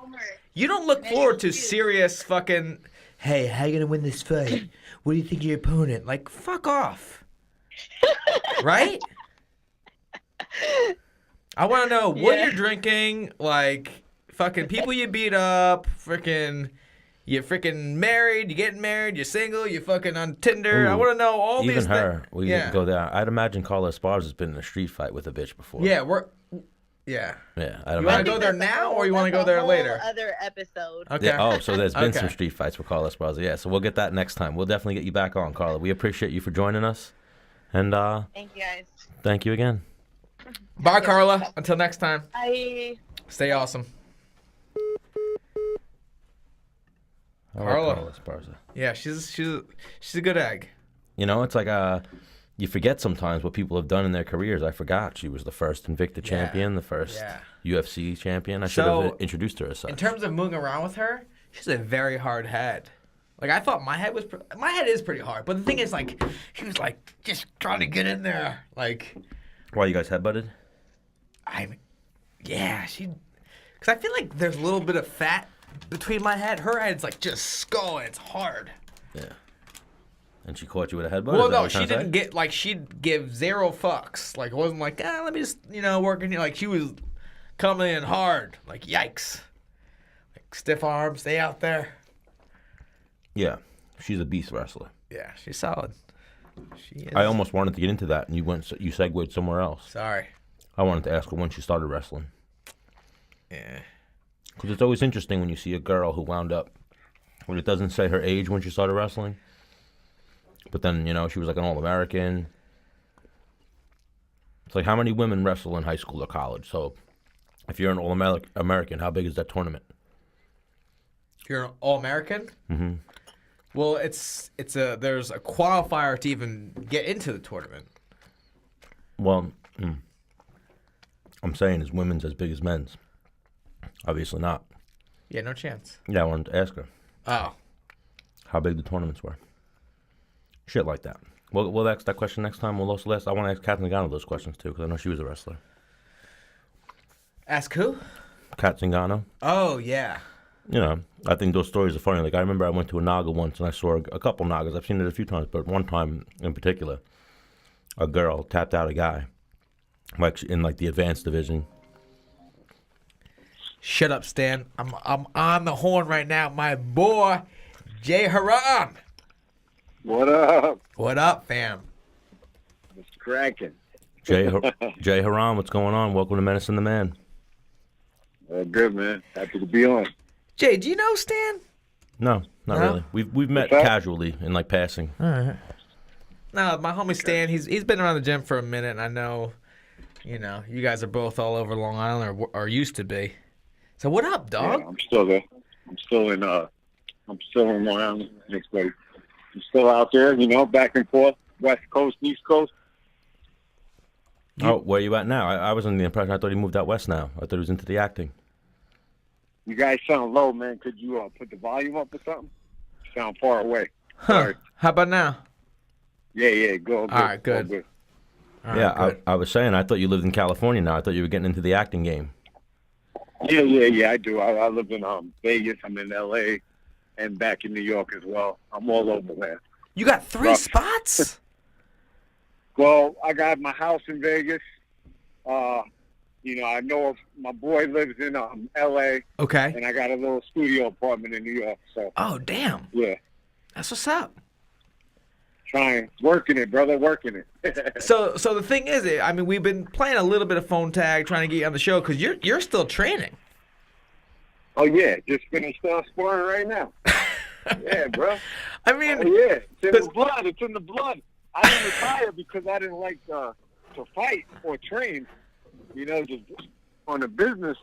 You don't look forward to serious fucking. Hey, how you gonna win this fight? What do you think of your opponent? Like, fuck off. Right? I want to know what you're drinking. Like, fucking people you beat up. You're freaking married. You getting married. You're single. You're fucking on Tinder. Ooh, I want to know all even these things. her. We didn't go there. I'd imagine Carla Esparza has been in a street fight with a bitch before. Yeah, Yeah. Yeah, I'd You want to imagine. go there now, or you want to That's go a there whole later? Other episode. Okay. Yeah, oh, so there's been Okay. some street fights with Carla Esparza. Yeah, so we'll get that next time. We'll definitely get you back on, Carla. We appreciate you for joining us. And Thank you guys. thank you again. Bye, Carla. Until next time. Bye. Stay awesome. I like Carla. Carla Esparza. Yeah, she's a good egg. You know, it's like you forget sometimes what people have done in their careers. I forgot she was the first Invicta champion, the first UFC champion. I should have introduced her as such. In terms of moving around with her, she's a very hard head. Like, I thought my head is pretty hard. But the thing is, like, she was, like, just trying to get in there. Like, Why, you guys headbutted? yeah, because I feel like there's a little bit of fat between my head. Her head's, like, just skull, and it's hard. Yeah. And she caught you with a headbutt? Well, Is that no, what she you're trying to didn't say? get, like, she'd give zero fucks. Like, it wasn't like, let me just, work in here. Like, she was coming in hard. Like, yikes. Like, stiff arms, stay out there. Yeah. She's a beast wrestler. Yeah, she's solid. She is. I almost wanted to get into that, and you segued somewhere else. Sorry. I wanted to ask her when she started wrestling. Yeah. Because it's always interesting when you see a girl who wound up, when it doesn't say her age when she started wrestling. But then, she was like an All-American. It's like, how many women wrestle in high school or college? So, if you're an All-American, how big is that tournament? You're an All-American? Mm-hmm. Well, there's a qualifier to even get into the tournament. Well, I'm saying, is women's as big as men's? Obviously not. Yeah, no chance. Yeah, I wanted to ask her Oh. how big the tournaments were. Shit like that. We'll ask that question next time. We'll also I want to ask Kat Zingano those questions too, because I know she was a wrestler. Ask who? Kat Zingano. Oh, yeah. I think those stories are funny. Like, I remember I went to a Naga once and I saw a couple Nagas. I've seen it a few times, but one time in particular, a girl tapped out a guy, like in like the advanced division. Shut up, Stan. I'm on the horn right now. My boy, Jay Hieron. What up? What up, fam? It's cracking. Jay Hieron, what's going on? Welcome to Menace and the Man. Good, man. Happy to be on. Jay, do you know Stan? No, not No? really. We've met What's that? casually in like passing. All right. No, my homie Stan, he's been around the gym for a minute, and I know, you guys are both all over Long Island, or used to be. So what up, dog? Yeah, I'm still there. I'm still in Long Island. Next place. I'm still out there, back and forth, West Coast, East Coast. Oh, where you at now? I was under the impression I thought he moved out west now. I thought he was into the acting. You guys sound low, man. Could you put the volume up or something? You sound far away. Huh. Sorry. How about now? Yeah, go. All right, good. Go All right, Yeah, good. I was saying, I thought you lived in California now. I thought you were getting into the acting game. Yeah, I do. I live in Vegas. I'm in L.A. and back in New York as well. I'm all over, man. You got 3 Rough. spots? Well, I got my house in Vegas. I know my boy lives in L.A. Okay. and I got a little studio apartment in New York. So Oh, damn. yeah, That's what's up. working it, brother, working it. So the thing is, we've been playing a little bit of phone tag, trying to get you on the show, because you're still training. Oh yeah, just finished sparring right now. Yeah, bro. I mean, Oh yeah, it's in the blood. It's in the blood. I didn't retire because I didn't like to fight or train. You know, just on a business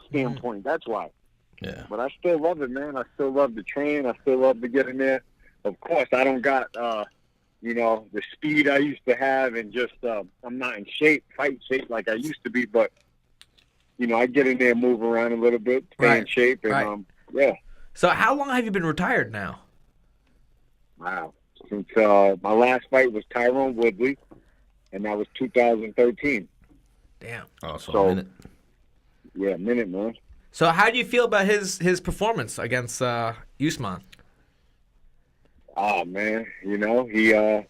standpoint. That's why. Yeah. But I still love it, man. I still love to train. I still love to get in there. Of course, I don't got, you know, the speed I used to have, and just I'm not in fight shape like I used to be. But you know, I get in there, move around a little bit, stay in shape, and yeah. So how long have you been retired now? Wow. Since my last fight was Tyrone Woodley, and that was 2013. Damn. Oh, so So- a minute. Yeah, a minute, man. So how do you feel about his performance against Usman? Oh man, you know he, you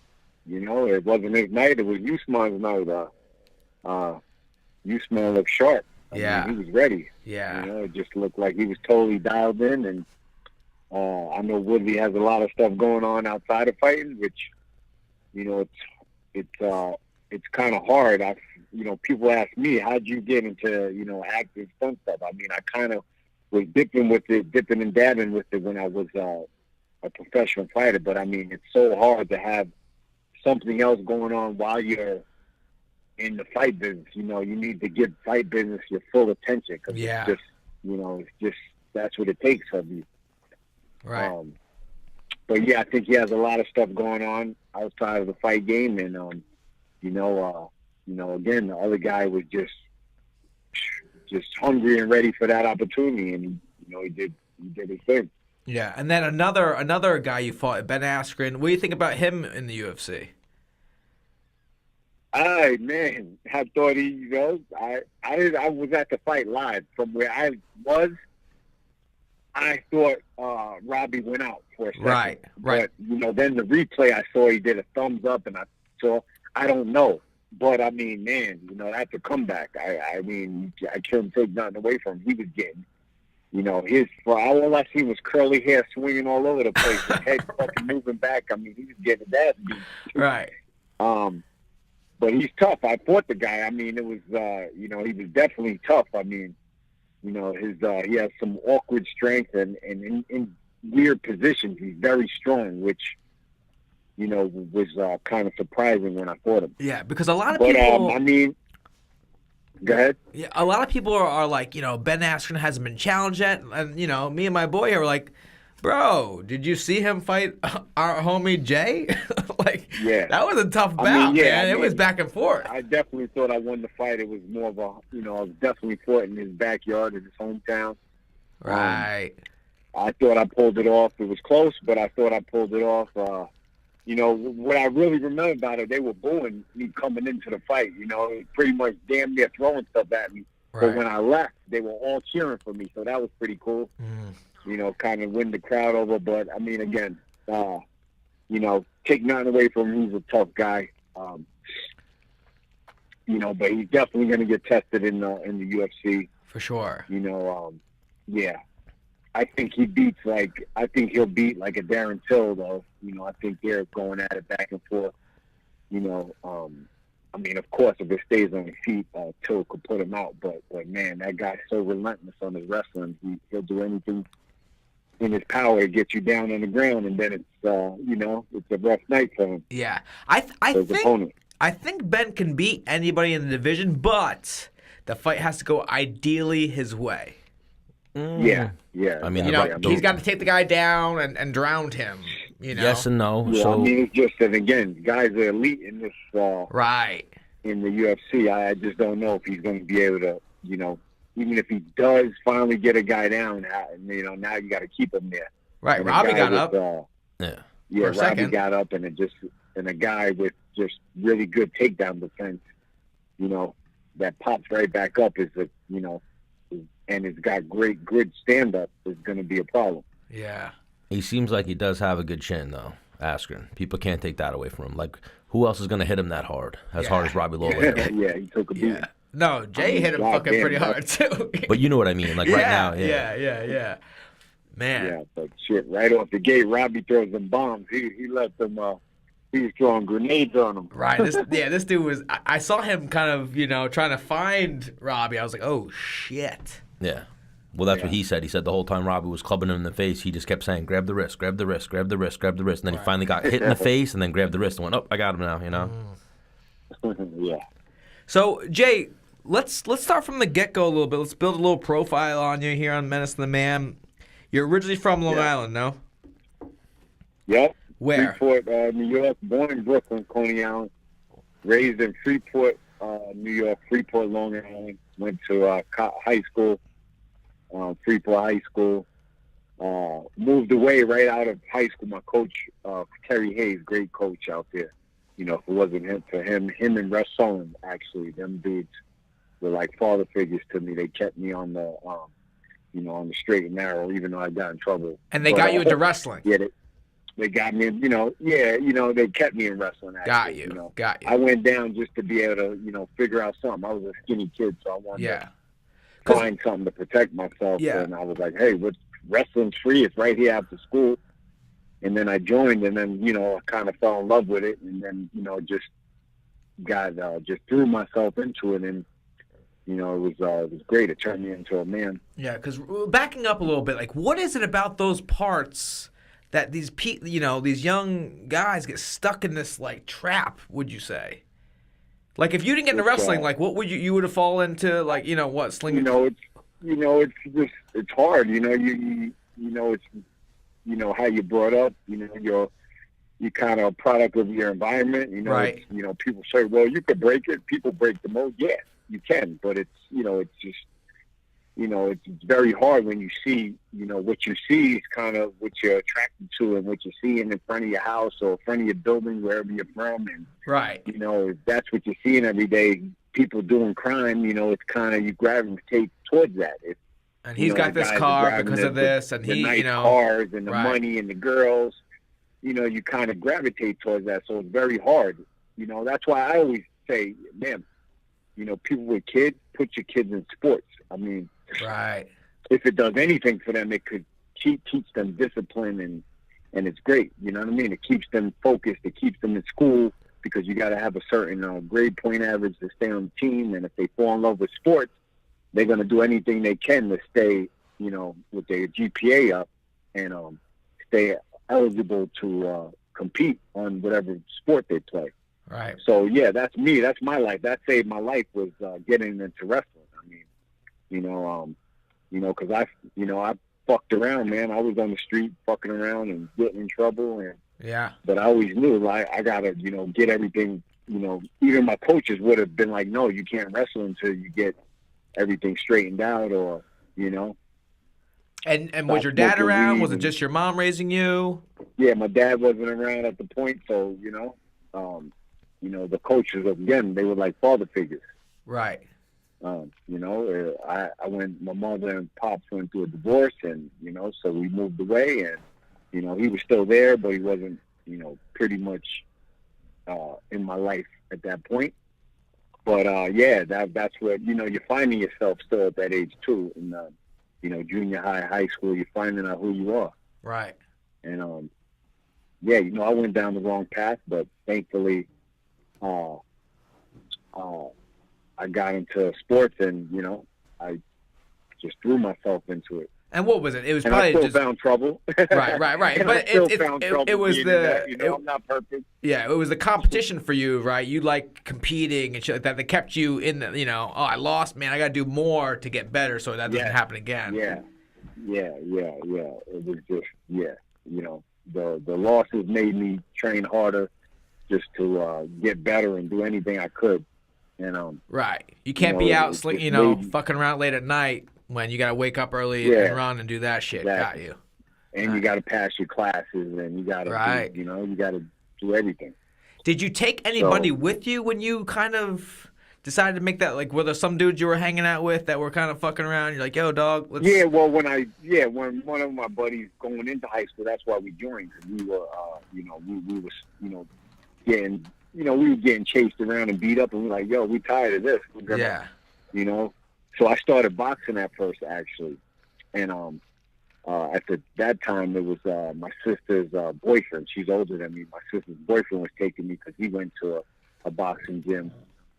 know, it wasn't his night. It was Usman's night. Usman looked sharp. I mean, he was ready. Yeah. You know, it just looked like he was totally dialed in. And I know Woodley has a lot of stuff going on outside of fighting, which, you know, it's kind of hard. You know, people ask me, how'd you get into, you know, acting stunt stuff? I mean, I kind of was dipping and dabbing with it when I was a professional fighter. But I mean, it's so hard to have something else going on while you're in the fight business. You know, you need to give fight business your full attention, because it's just, you know, it's just, that's what it takes of you. Right. But yeah, I think he has a lot of stuff going on outside of the fight game, and you know, again, the other guy was just hungry and ready for that opportunity, and you know, he did his thing. Yeah, and then another guy you fought, Ben Askren. What do you think about him in the UFC? Man, I thought he, you know, I was at the fight live from where I was. I thought Robbie went out for a second. Right. But, you know, then the replay I saw, he did a thumbs up, and I don't know. But, I mean, man, you know, that's a comeback. I mean, I couldn't take nothing away from him. He was getting, you know, all I seen was curly hair swinging all over the place, his head fucking moving back. I mean, he was getting that beat. Right. But he's tough. I fought the guy. I mean, it was, you know, he was definitely tough. I mean, you know, he has some awkward strength, and in weird positions, he's very strong, which, you know, was kind of surprising when I fought him. Yeah, because a lot of But, people. I mean, go ahead. Yeah, a lot of people are like, you know, Ben Askren hasn't been challenged yet, and you know, me and my boy here were like, bro, did you see him fight our homie Jay? Like, Yeah. that was a tough bout, I mean, yeah, man. I It mean, was back and forth. I definitely thought I won the fight. It was more of a, you know, I was definitely fought in his backyard, in his hometown. Right. I thought I pulled it off. It was close, but I thought I pulled it off. You know, what I really remember about it, they were booing me coming into the fight. You know, pretty much damn near throwing stuff at me. Right. But when I left, they were all cheering for me, so that was pretty cool. You know, kind of win the crowd over. But, I mean, again, you know, take nothing away from him. He's a tough guy. You know, but he's definitely going to get tested in the UFC. For sure. You know, yeah. I think he'll beat like a Darren Till, though. You know, I think they're going at it back and forth. You know, I mean, of course, if it stays on his feet, Till could put him out. But man, that guy's so relentless on his wrestling. He'll do anything in his power to get you down on the ground, and then it's you know, it's a rough night for him. Yeah. I His opponent. think Ben can beat anybody in the division, but the fight has to go ideally his way. Yeah. I mean, You know, right, he's got to take the guy down and drown him. You know. yes and no. Yeah, So I mean, it's just that, again, guys are elite in this Right. in the UFC. I just don't know if he's going to be able to, you know, even if he does finally get a guy down, you know, now you got to keep him there. Right. And a Robbie guy got with, up. Yeah, For a Robbie second. got up, and a guy with just really good takedown defense, you know, that pops right back up you know, and has got great good stand up is going to be a problem. Yeah. he seems like he does have a good chin, though. Askren. People can't take that away from him. Like, who else is going to hit him that hard? As hard as Robbie Lawler hit him. Yeah, he took a beat. Yeah. No, Jay hit him fucking goddamn, pretty bro. hard too. But you know what I mean. Like, right now, yeah. Yeah. Man. Yeah, but shit, right off the gate, Robbie throws them bombs. He let them. He was throwing grenades on them. Right. This dude was. I saw him kind of, you know, trying to find Robbie. I was like, oh shit. Yeah. Well, that's what he said. He said the whole time Robbie was clubbing him in the face, he just kept saying, grab the wrist, grab the wrist, grab the wrist, grab the wrist. And then he finally got hit in the face and then grabbed the wrist and went, oh, I got him now, you know? Yeah. So, Jay, let's start from the get-go a little bit. Let's build a little profile on you here on Menace and the Man. You're originally from Long Island, no? Yep. Where? Freeport, New York. Born in Brooklyn, Coney Island. Raised in Freeport, New York. Freeport, Long Island. Went to high school, Freeport High School. Moved away right out of high school. My coach, Terry Hayes, great coach out there. You know, if it wasn't him and Russ Sullivan, actually, them dudes were like father figures to me. They kept me on the, on the straight and narrow, even though I got in trouble. And they got you into wrestling. Yeah, they got me, they kept me in wrestling. Actually, Got you. I went down just to be able to, figure out something. I was a skinny kid, so I wanted to find something to protect myself. Yeah. And I was like, hey, wrestling's free. It's right here after school. And then I joined, and then, I kind of fell in love with it. And then, just threw myself into it. And, it was great. It turned me into a man. Yeah, because backing up a little bit, like, what is it about those parts that these young guys get stuck in this, like, trap, would you say? Like, if you didn't get into wrestling, like, what would you would have fallen into, like, slinging? It's hard. It's, how you brought up, you're kind of a product of your environment. Right. People say, well, you could break it. People break the mold. Yeah, you can, but it's just, it's very hard when you see, what you see is kind of what you're attracted to and what you're seeing in front of your house or in front of your building, wherever you're from. And, right. If that's what you're seeing every day, people doing crime, it's kind of, you gravitate towards that. And he's got this car because of this, and the nice cars and the money and the girls, you kind of gravitate towards that. So it's very hard. That's why I always say, man, people with kids, put your kids in sports. I mean, right. If it does anything for them, it could teach them discipline, and it's great. You know what I mean? It keeps them focused. It keeps them in school because you got to have a certain grade point average to stay on the team. And if they fall in love with sports, they're going to do anything they can to stay, with their GPA up and stay eligible to compete on whatever sport they play. Right. So, yeah, that's me. That's my life. That saved my life was getting into wrestling. I mean, because I fucked around, man. I was on the street fucking around and getting in trouble. And yeah. But I always knew, like, I got to, get everything, even my coaches would have been like, no, you can't wrestle until you get everything straightened out or, And was your dad around? Was it just your mom raising you? Yeah, my dad wasn't around at the point, so, the coaches, again, they were like father figures. Right. I went, my mother and pops went through a divorce and, so we moved away and, he was still there, but he wasn't, pretty much in my life at that point. But, that's what, you're finding yourself still at that age too. In, junior high school, you're finding out who you are. Right. And, I went down the wrong path, but thankfully, I got into sports and, I just threw myself into it. And what was it? It was and probably I still just found trouble. Right. And But I still found trouble it was I'm not perfect. Yeah, it was the competition for you, right? You like competing and shit like that. That kept you in the, I lost, man. I got to do more to get better so that doesn't happen again. Yeah. It was just, the losses made me train harder just to get better and do anything I could. And right. You can't be out, fucking around late at night when you got to wake up early and run and do that shit. Exactly. Got you. And you got to pass your classes and you got to, you got to do everything. Did you take anybody with you when you kind of decided to make that, like, were there some dudes you were hanging out with that were kind of fucking around? You're like, yo, dog, let's... Yeah, well, when one of my buddies going into high school, that's why we joined. We were, we was, getting, we were getting chased around and beat up, and we're like, yo, we tired of this. We're gonna, So I started boxing at first, actually. And at that time, it was my sister's boyfriend. She's older than me. My sister's boyfriend was taking me because he went to a boxing gym.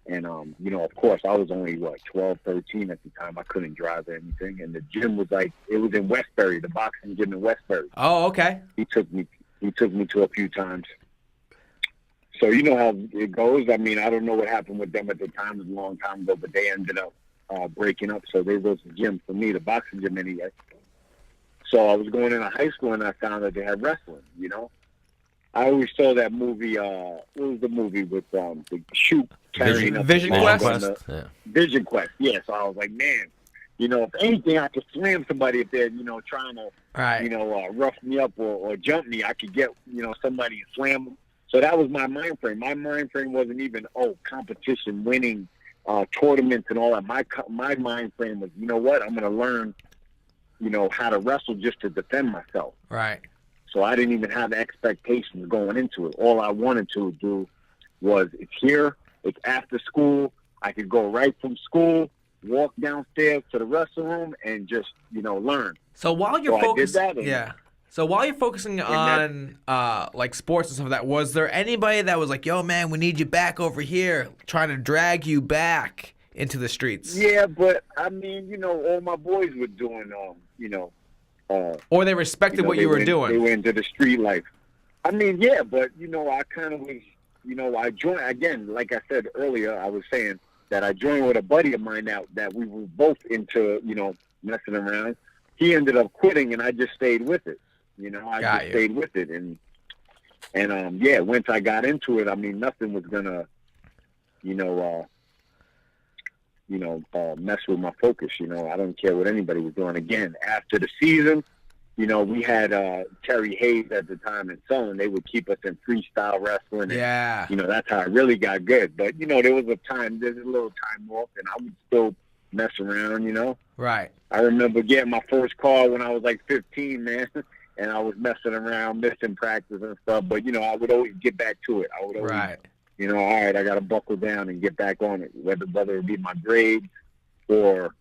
And, of course, I was only, 12, 13 at the time. I couldn't drive or anything. And the gym was it was in Westbury, the boxing gym in Westbury. Oh, okay. He took me to a few times. So you know how it goes. I mean, I don't know what happened with them at the time. It was a long time ago, but they ended up breaking up. So they was the gym for me, the boxing gym anyway. So I was going into high school, and I found that they had wrestling, I always saw that movie. What was the movie with the shoot carrying up Vision the Quest? on the- Yeah. Vision Quest, yeah. So I was like, man, if anything, I could slam somebody if they're, trying to, Right. rough me up or jump me. I could get, somebody and slam them. So that was my mind frame. My mind frame wasn't even, competition, winning, tournaments and all that. My mind frame was, you know what, I'm going to learn, how to wrestle just to defend myself. Right. So I didn't even have expectations going into it. All I wanted to do was, it's here, it's after school. I could go right from school, walk downstairs to the wrestling room, and just, learn. So while you're So I did focusing, that, and- yeah. So while you're focusing on like sports and stuff like that, was there anybody that was like, "Yo, man, we need you back over here," trying to drag you back into the streets? Yeah, but I mean, all my boys were doing, Or they respected what they you were went, doing? They went into the street life. I mean, yeah, but I kind of was, I joined again. Like I said earlier, I was saying that I joined with a buddy of mine that we were both into, messing around. He ended up quitting, and I just stayed with it. I stayed with it, and yeah. Once I got into it, I mean, nothing was gonna, mess with my focus. I don't care what anybody was doing. Again, after the season, we had Terry Hayes at the time and so on. They would keep us in freestyle wrestling. And, Yeah. that's how I really got good. But, there was there's a little time off, and I would still mess around, Right. I remember getting my first call when I was like 15, man, and I was messing around, missing practice and stuff. But, I would always get back to it. I would always, Right. all right, I got to buckle down and get back on it, whether it be my grades or,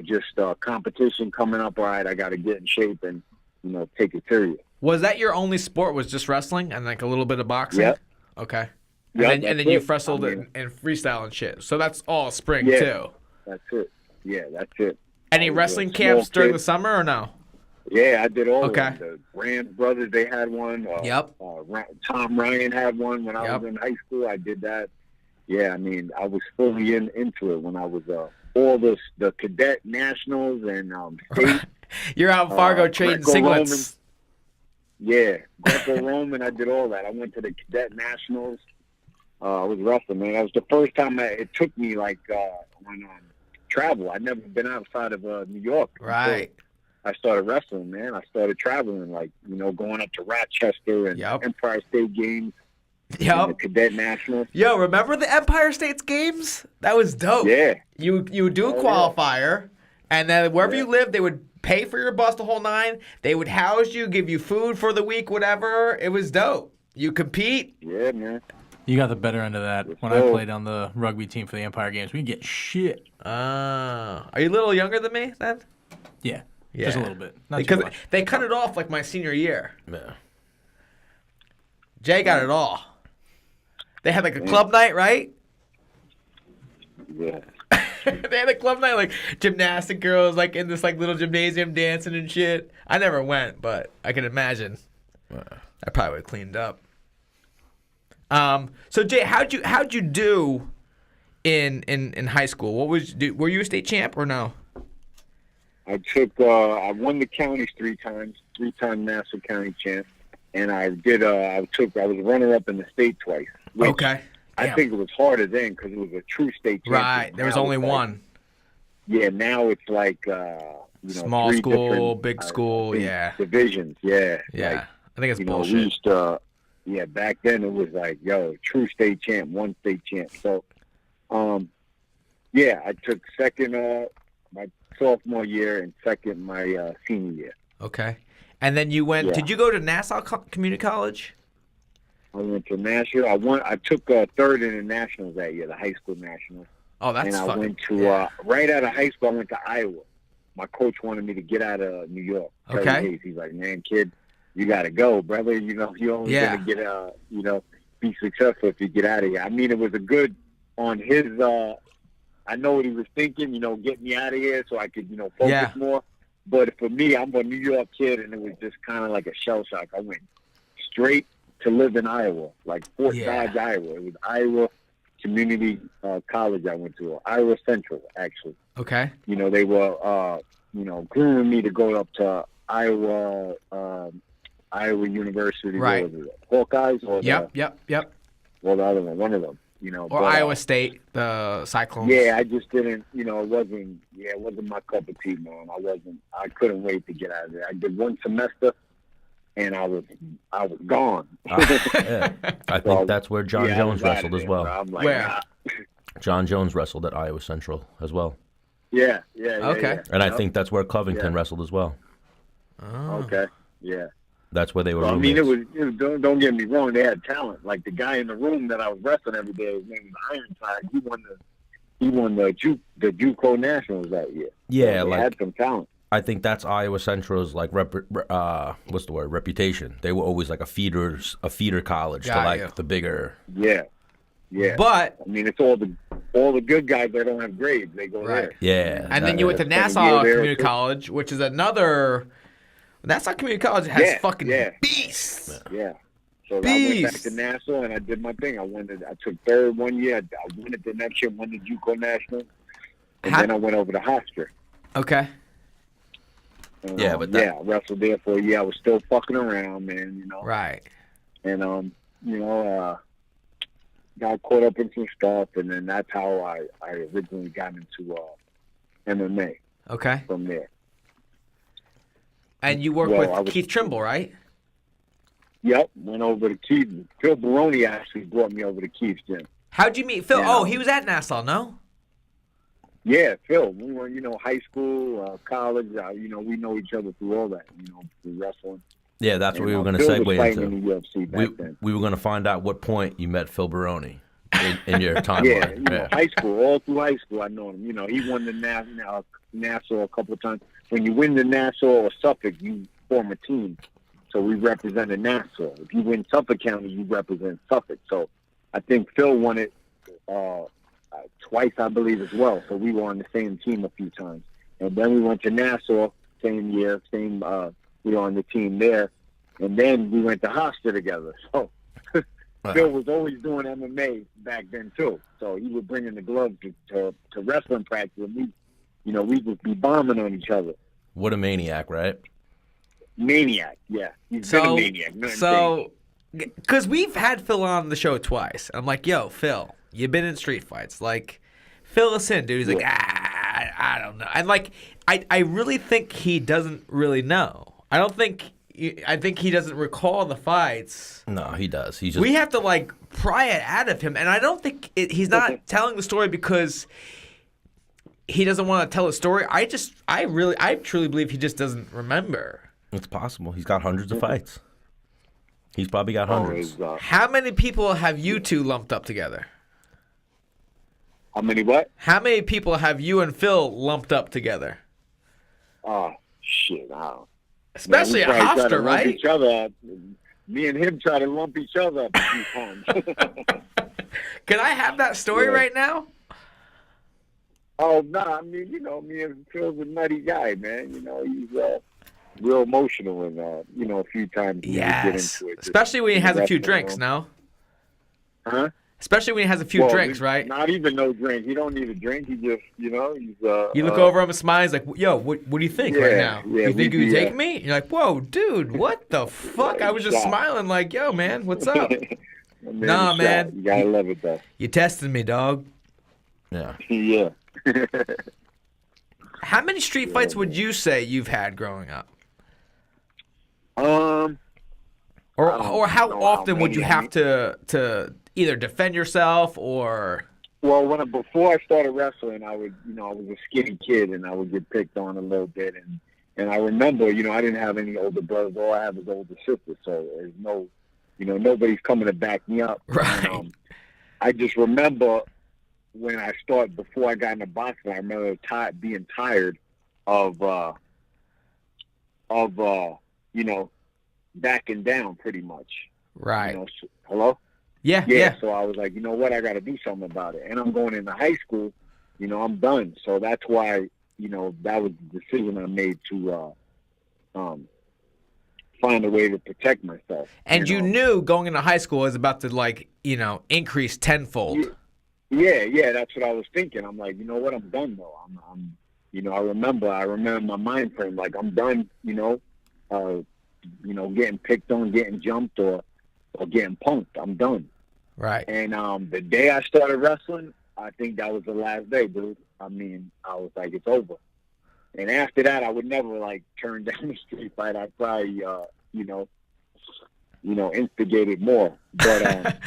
just competition coming up. All right, I got to get in shape and, take it serious. Was that your only sport? Was just wrestling and like a little bit of boxing? Yep. Okay. Yep, And then that's you it. wrestled I mean, and freestyle and shit. So that's all spring Yeah. too. That's it. Yeah, that's it. Any I was a wrestling small camps during kid. the summer or no? Yeah, I did all Okay. of them. The Rand brothers, they had one. Yep. Tom Ryan had one when I Yep. was in high school. I did that. Yeah, I mean, I was fully into it when I was all the cadet nationals and state. You're out in Fargo trading Greco-Roman. singlets. Yeah, Greco-Roman. I did all that. I went to the cadet nationals. I was wrestling, man. That was the first time it took me on travel. I'd never been outside of New York. until Right. I started wrestling, man. I started traveling, going up to Rochester and Yep. Empire State Games and the Yep. Cadet Nationals. Yo, remember the Empire States games? That was dope. Yeah, You would do a Oh, yeah. qualifier, and then wherever Yeah. you lived, they would pay for your bus the whole nine. They would house you, give you food for the week, whatever. It was dope. You compete. yeah, man. You got the better end of that. When I So- played on the rugby team for the Empire Games, we get shit. Are you a little younger than me then? Yeah, Yeah. just a little bit. Not Because too much. they cut it off like my senior year. Yeah. Jay got it all. They had like a club night, right? Yeah. They had a club night, like gymnastic girls, like in this like little gymnasium dancing and shit. I never went, but I can imagine. I probably would have cleaned up. So Jay, how'd you do in high school? Were you a state champ or no? I won the counties 3 times, 3-time Nassau County champ, and I was runner-up in the state twice. Which Okay. I Damn. think it was harder then because it was a true state championship. Right. There was Now only it's like- one. Yeah, now it's like Small 3 school, different, big school, think yeah. divisions. Yeah, Yeah. Like, I think it's we bullshit. used to, back then it was like, true state champ, 1 state champ. So, I took second my sophomore year and second my senior year. Okay. And then you went. Yeah. Did you go to Nassau Community College? I went to Nashville. I took third in the nationals that year, the high school nationals. Oh, that's and I fucking. went to yeah. right out of high school. I went to Iowa. My coach wanted me to get out of New York. Terry Okay. Hayes. He's like, man, kid, you got to go, brother. You only Yeah. gonna get be successful if you get out of here. I mean, it was a good on his. I know what he was thinking. Get me out of here so I could focus more. But for me, I'm a New York kid, and it was just kind of like a shell shock. I went straight to live in Iowa, like Fort Dodge, Iowa. It was Iowa Community College I went to, Iowa Central, actually. Okay. They were, grooming me to go up to Iowa University. Right. Hawkeyes or Yep. Well, the other one of them. Or Iowa State, the Cyclones. Yeah, I just didn't. It wasn't my cup of tea, man. I couldn't wait to get out of there. I did one semester, and I was gone. Yeah. I think that's where John Jones wrestled as well. I'm like, where? John Jones wrestled at Iowa Central as well. Yeah. Okay. Yeah. And I think that's where Covington wrestled as well. Oh. Okay. Yeah. That's where they were. Well, I roommates. mean, it was. Don't get me wrong. They had talent. Like the guy in the room that I was wrestling every day, his name was Ironside. He won the JUCO Nationals that year. Yeah, so they had some talent. I think that's Iowa Central's like what's the word? Reputation. They were always like a feeder college to like the bigger. Yeah. But I mean, it's all the good guys that don't have grades. They go there. Yeah. And then you went to Nassau Community College, which is another. Nassau Community College has fucking beasts. Yeah. So I went back to Nassau and I did my thing. I took third one year. I won it the next year. Won the JUCO National, and then I went over to Hofstra. Okay. I wrestled there for a year. I was still fucking around, man. Right. And got caught up in some stuff, and then that's how I originally got into MMA. Okay. From there. And you work with Keith Trimble, right? Yep. Went over to Keith. Phil Baroni actually brought me over to Keith's gym. How'd you meet Phil? Oh, he was at Nassau, no? Yeah, Phil. We were, high school, college. We know each other through all that, through wrestling. Yeah, that's what we were going to segue into. We were going to find out what point you met Phil Baroni in your timeline. High school, all through high school, I know him. He won the Nassau a couple of times. When you win the Nassau or Suffolk, you form a team. So we represented Nassau. If you win Suffolk County, you represent Suffolk. So I think Phil won it twice, I believe, as well. So we were on the same team a few times. And then we went to Nassau, same year, we were on the team there. And then we went to Hofstra together. So Phil was always doing MMA back then, too. So he would bring in the gloves to wrestling practice. And we would be bombing on each other. What a maniac, right? Maniac, yeah. He's been a maniac. So, because we've had Phil on the show twice. I'm like, yo, Phil, you've been in street fights. Like, fill us in, dude. He's like, I don't know. And, like, I really think he doesn't really know. I think he doesn't recall the fights. No, he does. We have to, like, pry it out of him. And I don't think he's not telling the story because he doesn't want to tell a story. I truly believe he just doesn't remember. It's possible. He's got hundreds of fights. He's probably got hundreds. How many people have you two lumped up together? How many what? How many people have you and Phil lumped up together? Oh, shit. Especially at Hofstra, right? Each other. Me and him try to lump each other up a few times. Can I have that story right now? Oh, no. I mean, me and Phil's a nutty guy, man. He's real emotional and, a few times we get into it. Especially when he has a few drinks, no? Huh? Especially when he has a few drinks, right? Not even no drink. He don't need a drink. He just, he's... you look over him and smile. He's like, yo, what do you think right now? Yeah, you think you can take me? You're like, whoa, dude, what the fuck? I was just smiling like, yo, man, what's up? Nah, man. You gotta love it, though. You tested me, dog. Yeah. Yeah. How many street fights would you say you've had growing up? Or how often would you have to either defend yourself or? Well, before I started wrestling, I was a skinny kid and I would get picked on a little bit, and I remember, I didn't have any older brothers. All I have is older sisters, so there's no, nobody's coming to back me up. Right. And, I just remember when I started, before I got into boxing, I remember being tired of backing down pretty much. Right. Hello? Yeah. So I was like, you know what, I got to do something about it. And I'm going into high school, you know, I'm done. So that's why, you know, that was the decision I made to find a way to protect myself. And you know? knew going into high school was about to, like, you know, increase tenfold. Yeah, that's what I was thinking. I'm like, you know what, I'm done though. I'm you know, I remember my mind frame, like I'm done, you know, getting picked on, getting jumped, or getting punked. I'm done. Right. And the day I started wrestling, I think that was the last day, dude. I mean, I was like, it's over. And after that, I would never like turn down the street fight. I probably, instigated more. But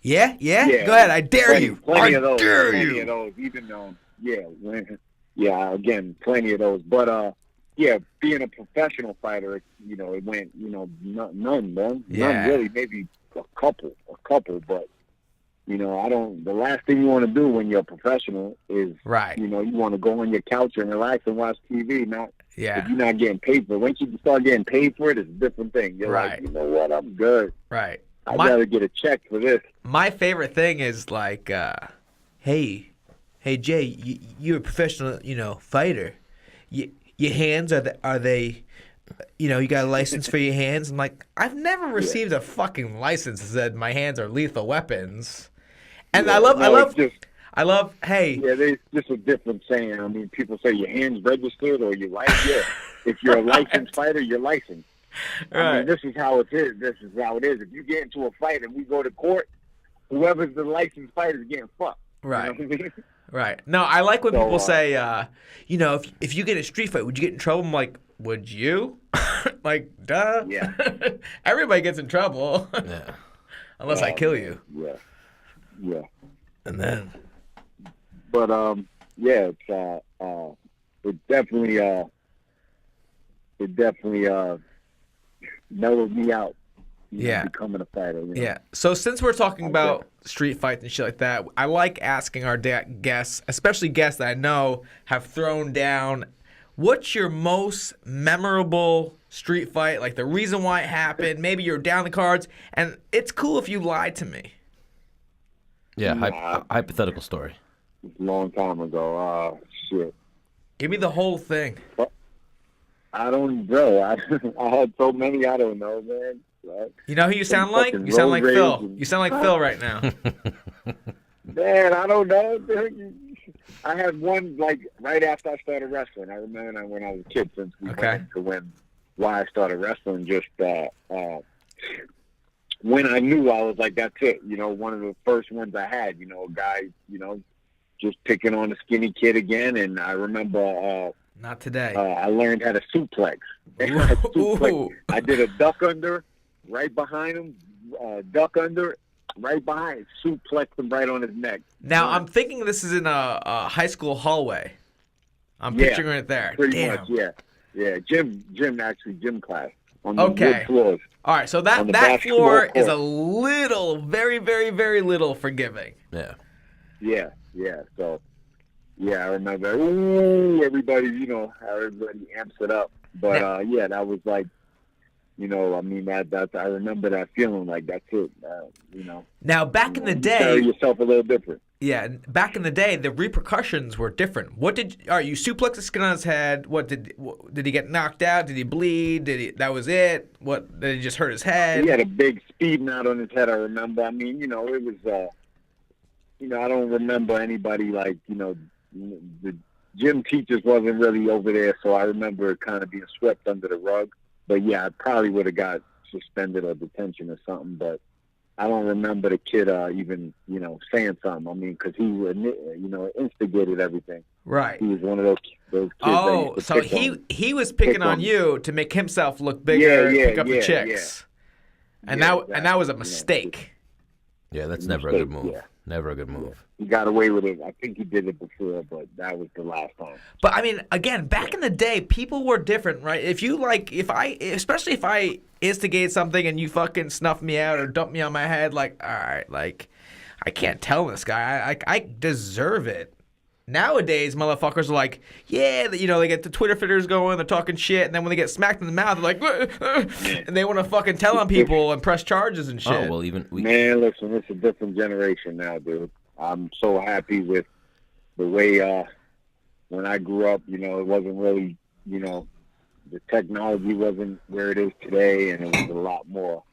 yeah. Go ahead. I dare you. Plenty of those. Plenty of those. Even though, again, plenty of those. But being a professional fighter, you know, it went, you know, none, man. Yeah. None really. Maybe a couple. But you know, the last thing you want to do when you're a professional is, right. you know, you want to go on your couch and relax and watch TV, if you're not getting paid for it. Once you start getting paid for it, it's a different thing. You're right. like, you know what, I'm good. Right. I'd rather get a check for this. My favorite thing is like, hey Jay, you're a professional, you know, fighter. Your hands, are they, you know, you got a license for your hands? I'm like, I've never received a fucking license that said my hands are lethal weapons. And I love, hey. Yeah, there's just a different saying. I mean, people say your hands registered or your license. Yeah. If you're a licensed fighter, you're licensed. Right. I mean, this is how it is. If you get into a fight and we go to court, whoever's the licensed fighter is getting fucked. Right. You know what I mean? Right. No, I like when people say, you know, if you get in a street fight, would you get in trouble? I'm like, would you? Like, duh. Yeah. Everybody gets in trouble. Yeah. Unless I kill you. Yeah. And then. But it definitely mellowed me out. Becoming a fighter. You know? Yeah. So since we're talking about street fights and shit like that, I like asking our guests, especially guests that I know have thrown down, what's your most memorable street fight? Like the reason why it happened. Maybe you're down the cards, and it's cool if you lied to me. Yeah, hypothetical story. A long time ago. Shit. Give me the whole thing. I don't know. I had so many. I don't know, man. Like, you know who you sound like? You sound like Phil. You sound like Phil right now. Man, I don't know. I had one like right after I started wrestling. I remember when I was a kid, since we went into why I started wrestling. Just when I knew, I was like, that's it. You know, one of the first ones I had. You know, a guy, you know, just picking on a skinny kid again. And I remember. Not today. I learned how to suplex. I did a duck under right behind him, duck under right behind, suplex him right on his neck. Now, I'm thinking this is in a high school hallway. I'm picturing it there. Pretty much, yeah. Gym class. On the wood floors. All right, so that floor is a little, very, very, very little forgiving. Yeah. So, I remember, everybody, you know, how everybody amps it up. But, that was like, you know, I mean, I remember that feeling like that's it, you know. Now, back in the day. You carry yourself a little different. Yeah, back in the day, the repercussions were different. You suplexed the skin on his head. What did he get knocked out? Did he bleed? That was it? What, did he just hurt his head? He had a big speed knot on his head, I remember. I mean, you know, it was, you know, I don't remember anybody like, you know, the gym teachers wasn't really over there, so I remember it kind of being swept under the rug. But yeah, I probably would have got suspended or detention or something. But I don't remember the kid even, you know, saying something. I mean, because he, you know, instigated everything. Right. He was one of those kids. Oh, so he was picking on you to make himself look bigger, pick up the chicks, and that was a mistake. Yeah, that's never a good move. Yeah. Never a good move. He got away with it. I think he did it before, but that was the last time. But I mean, again, back in the day, people were different, right? Especially if I instigate something and you fucking snuff me out or dump me on my head, like, all right, like, I can't tell this guy. I deserve it. Nowadays, motherfuckers are like, yeah, you know, they get the Twitter fitters going, they're talking shit, and then when they get smacked in the mouth, they're like, and they want to fucking tell on people and press charges and shit. Oh, well, Man, listen, it's a different generation now, dude. I'm so happy with the way when I grew up, you know, it wasn't really, you know, the technology wasn't where it is today, and it was a lot more.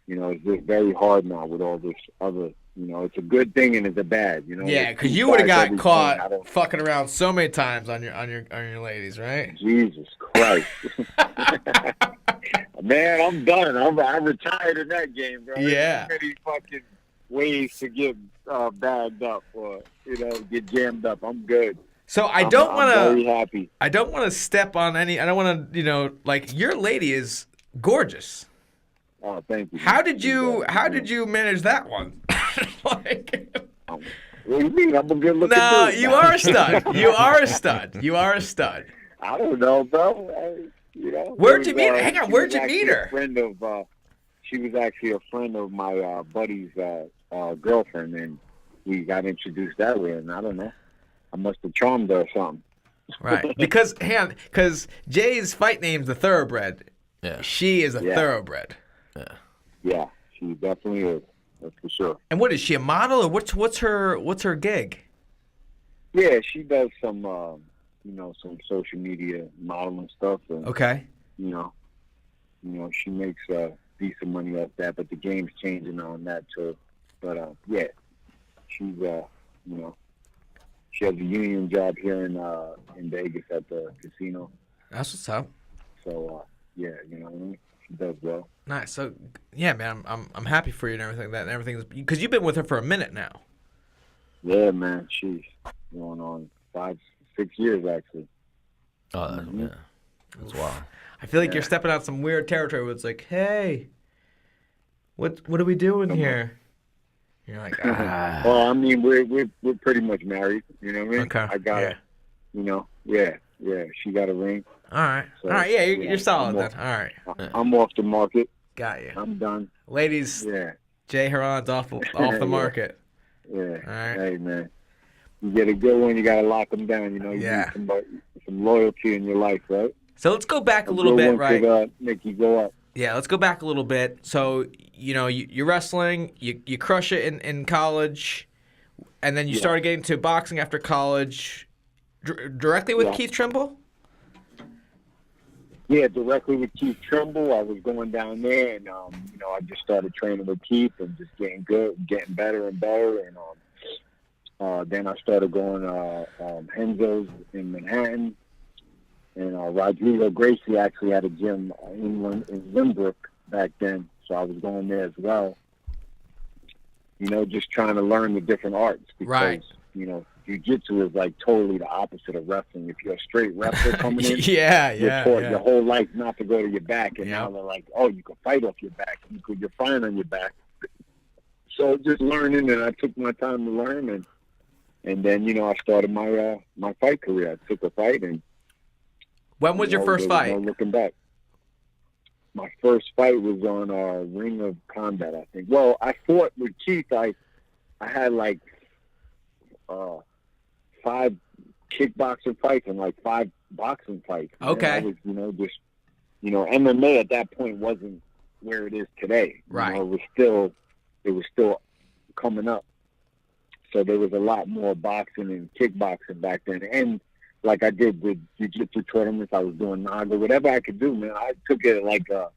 You know, it's just very hard now with all this other. You know, it's a good thing and it's a bad. You know. Yeah, because you would have got caught fucking around so many times on your ladies, right? Jesus Christ. Man, I'm done. I retired in that game, bro. Yeah. There's many fucking ways to get bagged up or, you know, get jammed up. I'm good. So I'm very happy. I don't want to step on any. I don't want to, you know, like your lady is gorgeous. Oh, thank you. How did you manage that one? Like, what do you mean? I'm a good looking no, dude. you are a stud. You are a stud. You are a stud. I don't know, bro. You know. Where'd you meet her? Hang on, where'd you meet her? She was actually a friend of my buddy's girlfriend, and we got introduced that way. And I don't know, I must have charmed her or something. Right, because Jay's fight name's the Thoroughbred. Yeah. She is a thoroughbred. Yeah. Yeah, she definitely is. That's for sure. And what is she, a model, or what's her gig? Yeah, she does some you know, some social media modeling stuff. And, Okay. You know, she makes decent money off that, but the game's changing on that too. But yeah, she's you know, she has a union job here in Vegas at the casino. That's what's up. So yeah, you know what I mean? She does well. Nice. So yeah, man, I'm happy for you and everything because you've been with her for a minute now. Yeah, man, she's going on 5-6 years actually. Oh, yeah. That's wild. I feel like you're stepping out some weird territory where it's like, hey, what are we doing here? You're like, ah. Well, I mean, we're pretty much married. You know what I mean? Okay. I got her. You know, yeah. She got a ring. All right. So, All right. Yeah, you're solid then. All right. I'm off the market. Got you. I'm done. Ladies, Yeah. Jay Hieron's off the market. Yeah. All right. Hey, man. You get a good one, you got to lock them down. You know, you need some loyalty in your life, right? So let's go back a little bit, right? Could, make you go up. Yeah, let's go back a little bit. So, you know, you're wrestling, you crush it in college, and then you started getting to boxing after college, directly with Keith Trimble? Yeah, directly with Keith Trimble. I was going down there, and, you know, I just started training with Keith and just getting good, getting better and better. And then I started going Henzo's in Manhattan. And Rodrigo Gracie actually had a gym in Lynbrook back then, so I was going there as well. You know, just trying to learn the different arts because, you know, jiu-jitsu is like totally the opposite of wrestling. If you're a straight wrestler coming in, you're taught your whole life not to go to your back, and now they're like, oh, you can fight off your back. You're fine on your back. So just learning, and I took my time to learn, and then, you know, I started my my fight career. I took a fight, and when was your first fight? No looking back. My first fight was on Ring of Combat, I think. Well, I fought with Keith. I had like 5 kickboxing fights and like 5 boxing fights. Okay. I was, you know, just, you know, MMA at that point wasn't where it is today. Right. You know, it was still coming up. So there was a lot more boxing and kickboxing back then. And like I did with jiu-jitsu tournaments, I was doing Naga, whatever I could do, man. I took it like a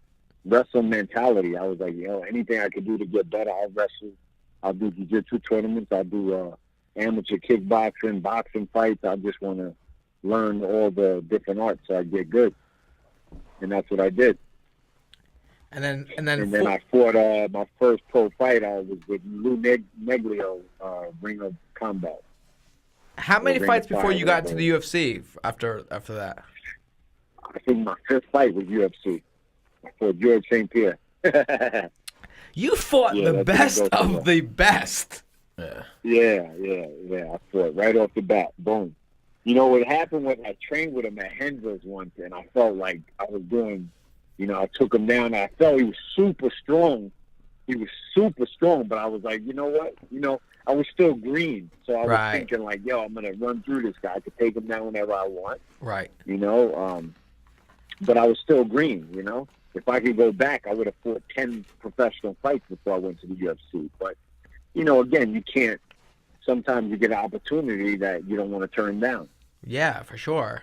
wrestle mentality. I was like, you know, anything I could do to get better, I'll wrestle. I'll do jiu-jitsu tournaments. I'll do amateur kickboxing, boxing fights. I just want to learn all the different arts so I get good. And that's what I did. And then I fought my first pro fight. I was with Lou Neglio, Ring of Combat. How many fights before you got into the UFC after that? I think my 5th fight was UFC. I fought George St. Pierre. You fought the best of the best. Yeah. I fought right off the bat. Boom. You know what happened was I trained with him at Henzo's once, and I felt like I was doing, you know, I took him down. And I felt he was super strong, he was super strong, but I was like, you know what? I was still green. So I was Right. thinking like, yo, I'm going to run through this guy. I could take him down whenever I want, Right. But I was still green, If I could go back, I would have fought 10 professional fights before I went to the UFC. But, again, you can't. Sometimes you get an opportunity that you don't want to turn down. Yeah, for sure.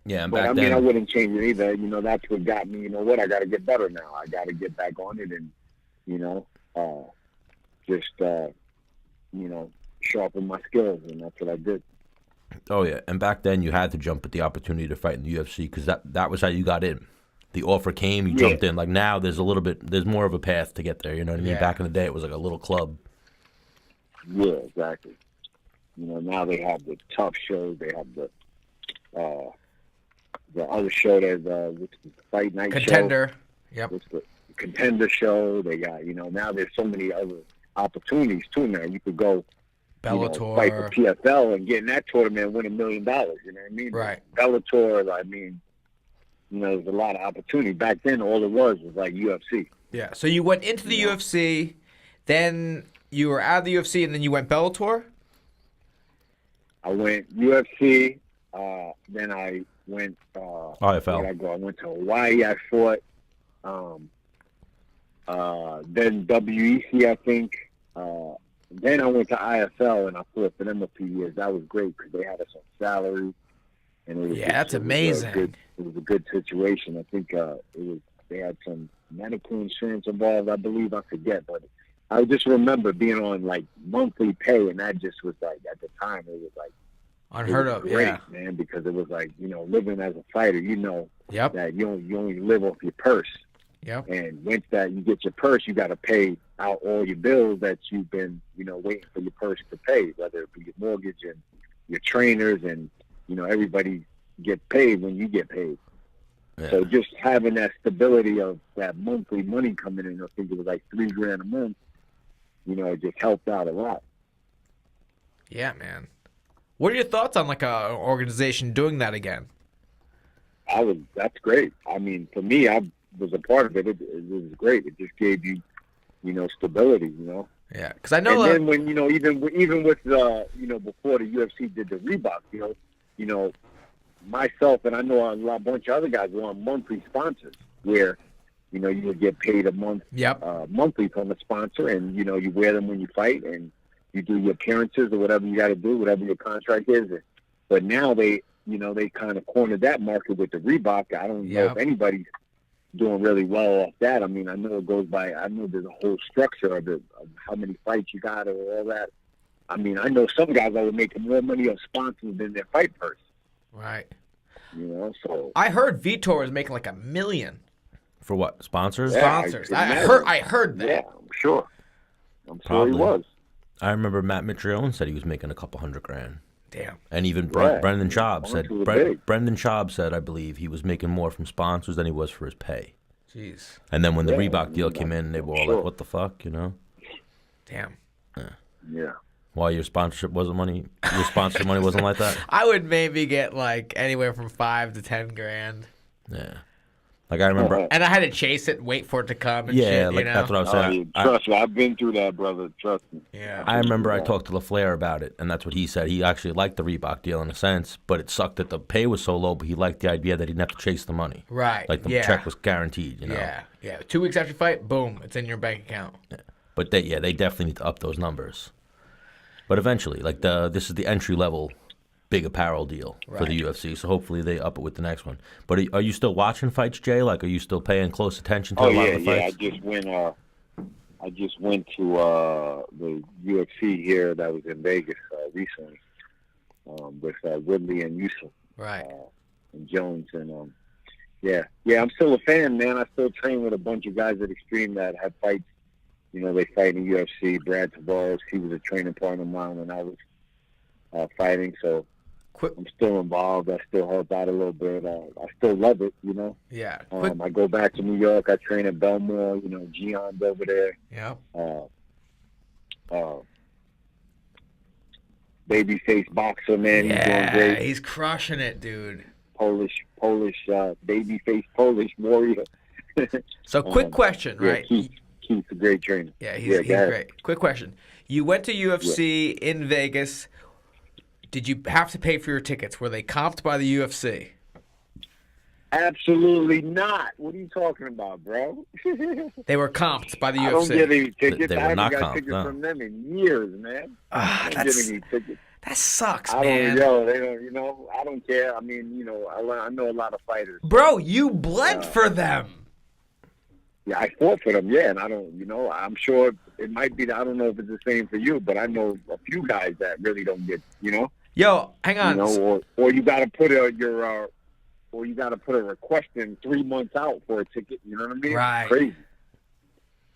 Yeah, and But, back I mean, then, I wouldn't change it either. That's what got me, I got to get better now. I got to get back on it and, sharpen my skills, and that's what I did. oh yeah, and back then you had to jump at the opportunity to fight in the UFC because that was how you got in. The offer came, you jumped in. Like now, there's more of a path to get there. You know what I mean? Yeah. Back in the day, it was like a little club. Yeah, exactly. Now they have the tough shows. They have the other show, there's the Fight Night Contender. show. Yep. It's the Contender show. They got, now there's so many other opportunities too now. You could go Bellator. fight for PFL and get in that tournament and win $1 million. You know what I mean? Right. Bellator, I mean, there's a lot of opportunity. Back then, all it was like UFC. Yeah. So you went into the UFC, then you were out of the UFC, and then you went Bellator? I went UFC, then I went IFL. where'd I go? I went to Hawaii. I fought. Then WEC, I think. Then I went to IFL and I fought for them a few years. That was great because they had us on salary, and it was That's it was amazing. it was a good situation. I think they had some medical insurance involved. I believe, I forget, but I just remember being on like monthly pay, and that just was like at the time it was like Unheard it of. was great, Yeah. man, because it was like living as a fighter, Yep. that you only live off your purse. Yep. And once that you get your purse, you got to pay out all your bills that you've been, waiting for your purse to pay, whether it be your mortgage and your trainers, and everybody get paid when you get paid. Yeah. So just having that stability of that monthly money coming in, I think it was like $3,000 a month. It just helped out a lot. Yeah, man. What are your thoughts on like a organization doing that again? That's great. I mean, for me, I was a part of it. It was great. It just gave you, stability. Yeah, because I know. And then when even with before the UFC did the Reebok deal, myself and I know a bunch of other guys were on monthly sponsors where, you would get paid a month, Yep. monthly from a sponsor, and you wear them when you fight, and you do your appearances or whatever you got to do, whatever your contract is. But now they kind of cornered that market with the Reebok. I don't know if anybody's doing really well off that. I mean, I know it goes by. I know there's a whole structure of how many fights you got or all that. I mean, I know some guys that were making more money on sponsors than their fight purse. Right. So I heard Vitor was making like $1 million. For what? Sponsors? Yeah, Sponsors. I I heard that. yeah, I'm sure Probably. he was. I remember Matt Mitrione said he was making a couple $100,000. Damn. And even Yeah. Brendan Schaub said Sponsors are big. Brendan Schaub said, I believe, he was making more from sponsors than he was for his pay. Jeez. And then when the Yeah, Reebok deal came in, they were all sure. like, "What the fuck?" Damn. Yeah. Why your sponsorship wasn't money? Your sponsorship money wasn't like that. I would maybe get like anywhere from $5,000 to $10,000, Yeah. Like I remember. and I had to chase it and wait for it to come. And Yeah, shit, like that's what I was Oh, saying. trust me, I've been through that, brother. Trust me. Yeah. I remember I talked to LaFleur about it, and that's what he said. He actually liked the Reebok deal in a sense, but it sucked that the pay was so low. But he liked the idea that he didn't have to chase the money. Right. Like the yeah. check was guaranteed. Yeah. Yeah. 2 weeks after you fight, boom, it's in your bank account. But they definitely need to up those numbers. But eventually, like this is the entry level big apparel deal for the UFC. So hopefully they up it with the next one. But are you still watching fights, Jay? Like, are you still paying close attention to a lot of the fights? I just went to the UFC here that was in Vegas recently with Woodley and Yusuf Right. and Jones, and I'm still a fan, man. I still train with a bunch of guys at Extreme that have fights. They fight in the UFC. Brad Tavares, he was a training partner of mine when I was fighting, so I'm still involved. I still help out a little bit. I still love it, Yeah. I go back to New York. I train at Belmore. Gion's over there. Yeah. Babyface boxer, man. He's doing great. He's crushing it, dude. Polish, babyface Polish warrior. So quick question, Yeah, right? Keith's a great trainer. Yeah, he's go ahead. great. Quick question. You went to UFC in Vegas. Did you have to pay for your tickets? Were they comped by the UFC? Absolutely not. What are you talking about, bro? They were comped by the UFC. I don't get any tickets. They I were haven't not got comped, tickets no. from them in years, man. I don't get any tickets. That sucks, I man. don't, yo, they don't, you know, I don't care. I mean, you know, I know a lot of fighters. Bro, you bled for them. Yeah, I fought for them, yeah, and I don't, you know, I'm sure it might be, I don't know if it's the same for you, but I know a few guys that really don't get, you know. Yo, hang on. You know, or you got to put or you got to put a request in 3 months out for a ticket, you know what I mean? Right. Crazy.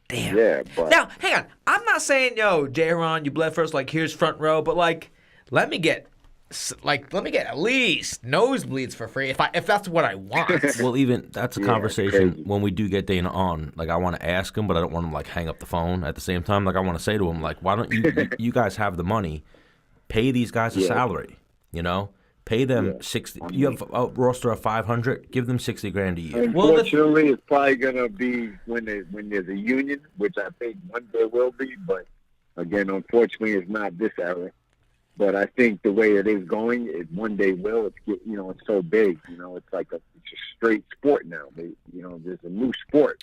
Damn. Yeah, but. Now, hang on. I'm not saying, yo, Hieron, you bled first, like, here's front row, but, like, let me get at least nosebleeds for free if that's what I want. Well, even that's a Yeah, conversation crazy. when we do get Dana on. Like, I want to ask him, but I don't want him like hang up the phone at the same time. Like, I want to say to him, like, why don't you guys have the money? Pay these guys a salary. You know, pay them 60. You have a roster of 500. Give them 60 grand a year. Unfortunately, it's probably gonna be when there's a union, which I think one day will be. But again, unfortunately, it's not this era. But I think the way it is going, it one day will. It's it's so big. You know, it's like it's a straight sport now. There's a new sport.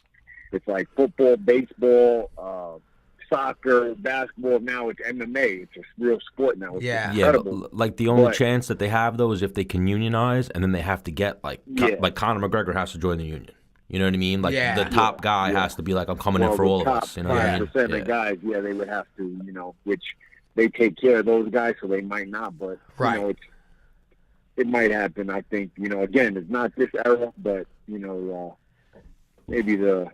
It's like football, baseball, soccer, basketball. Now it's MMA. It's a real sport now. It's Yeah. Yeah, incredible. but, like the only chance that they have though is if they can unionize, and then they have to get like Conor McGregor has to join the union. You know what I mean? Like the top guy has to be like, I'm coming in for all of us. You know what I mean? 5% of guys, they would have to, which they take care of those guys, so they might not. But it might happen. I think again, it's not this era, but maybe the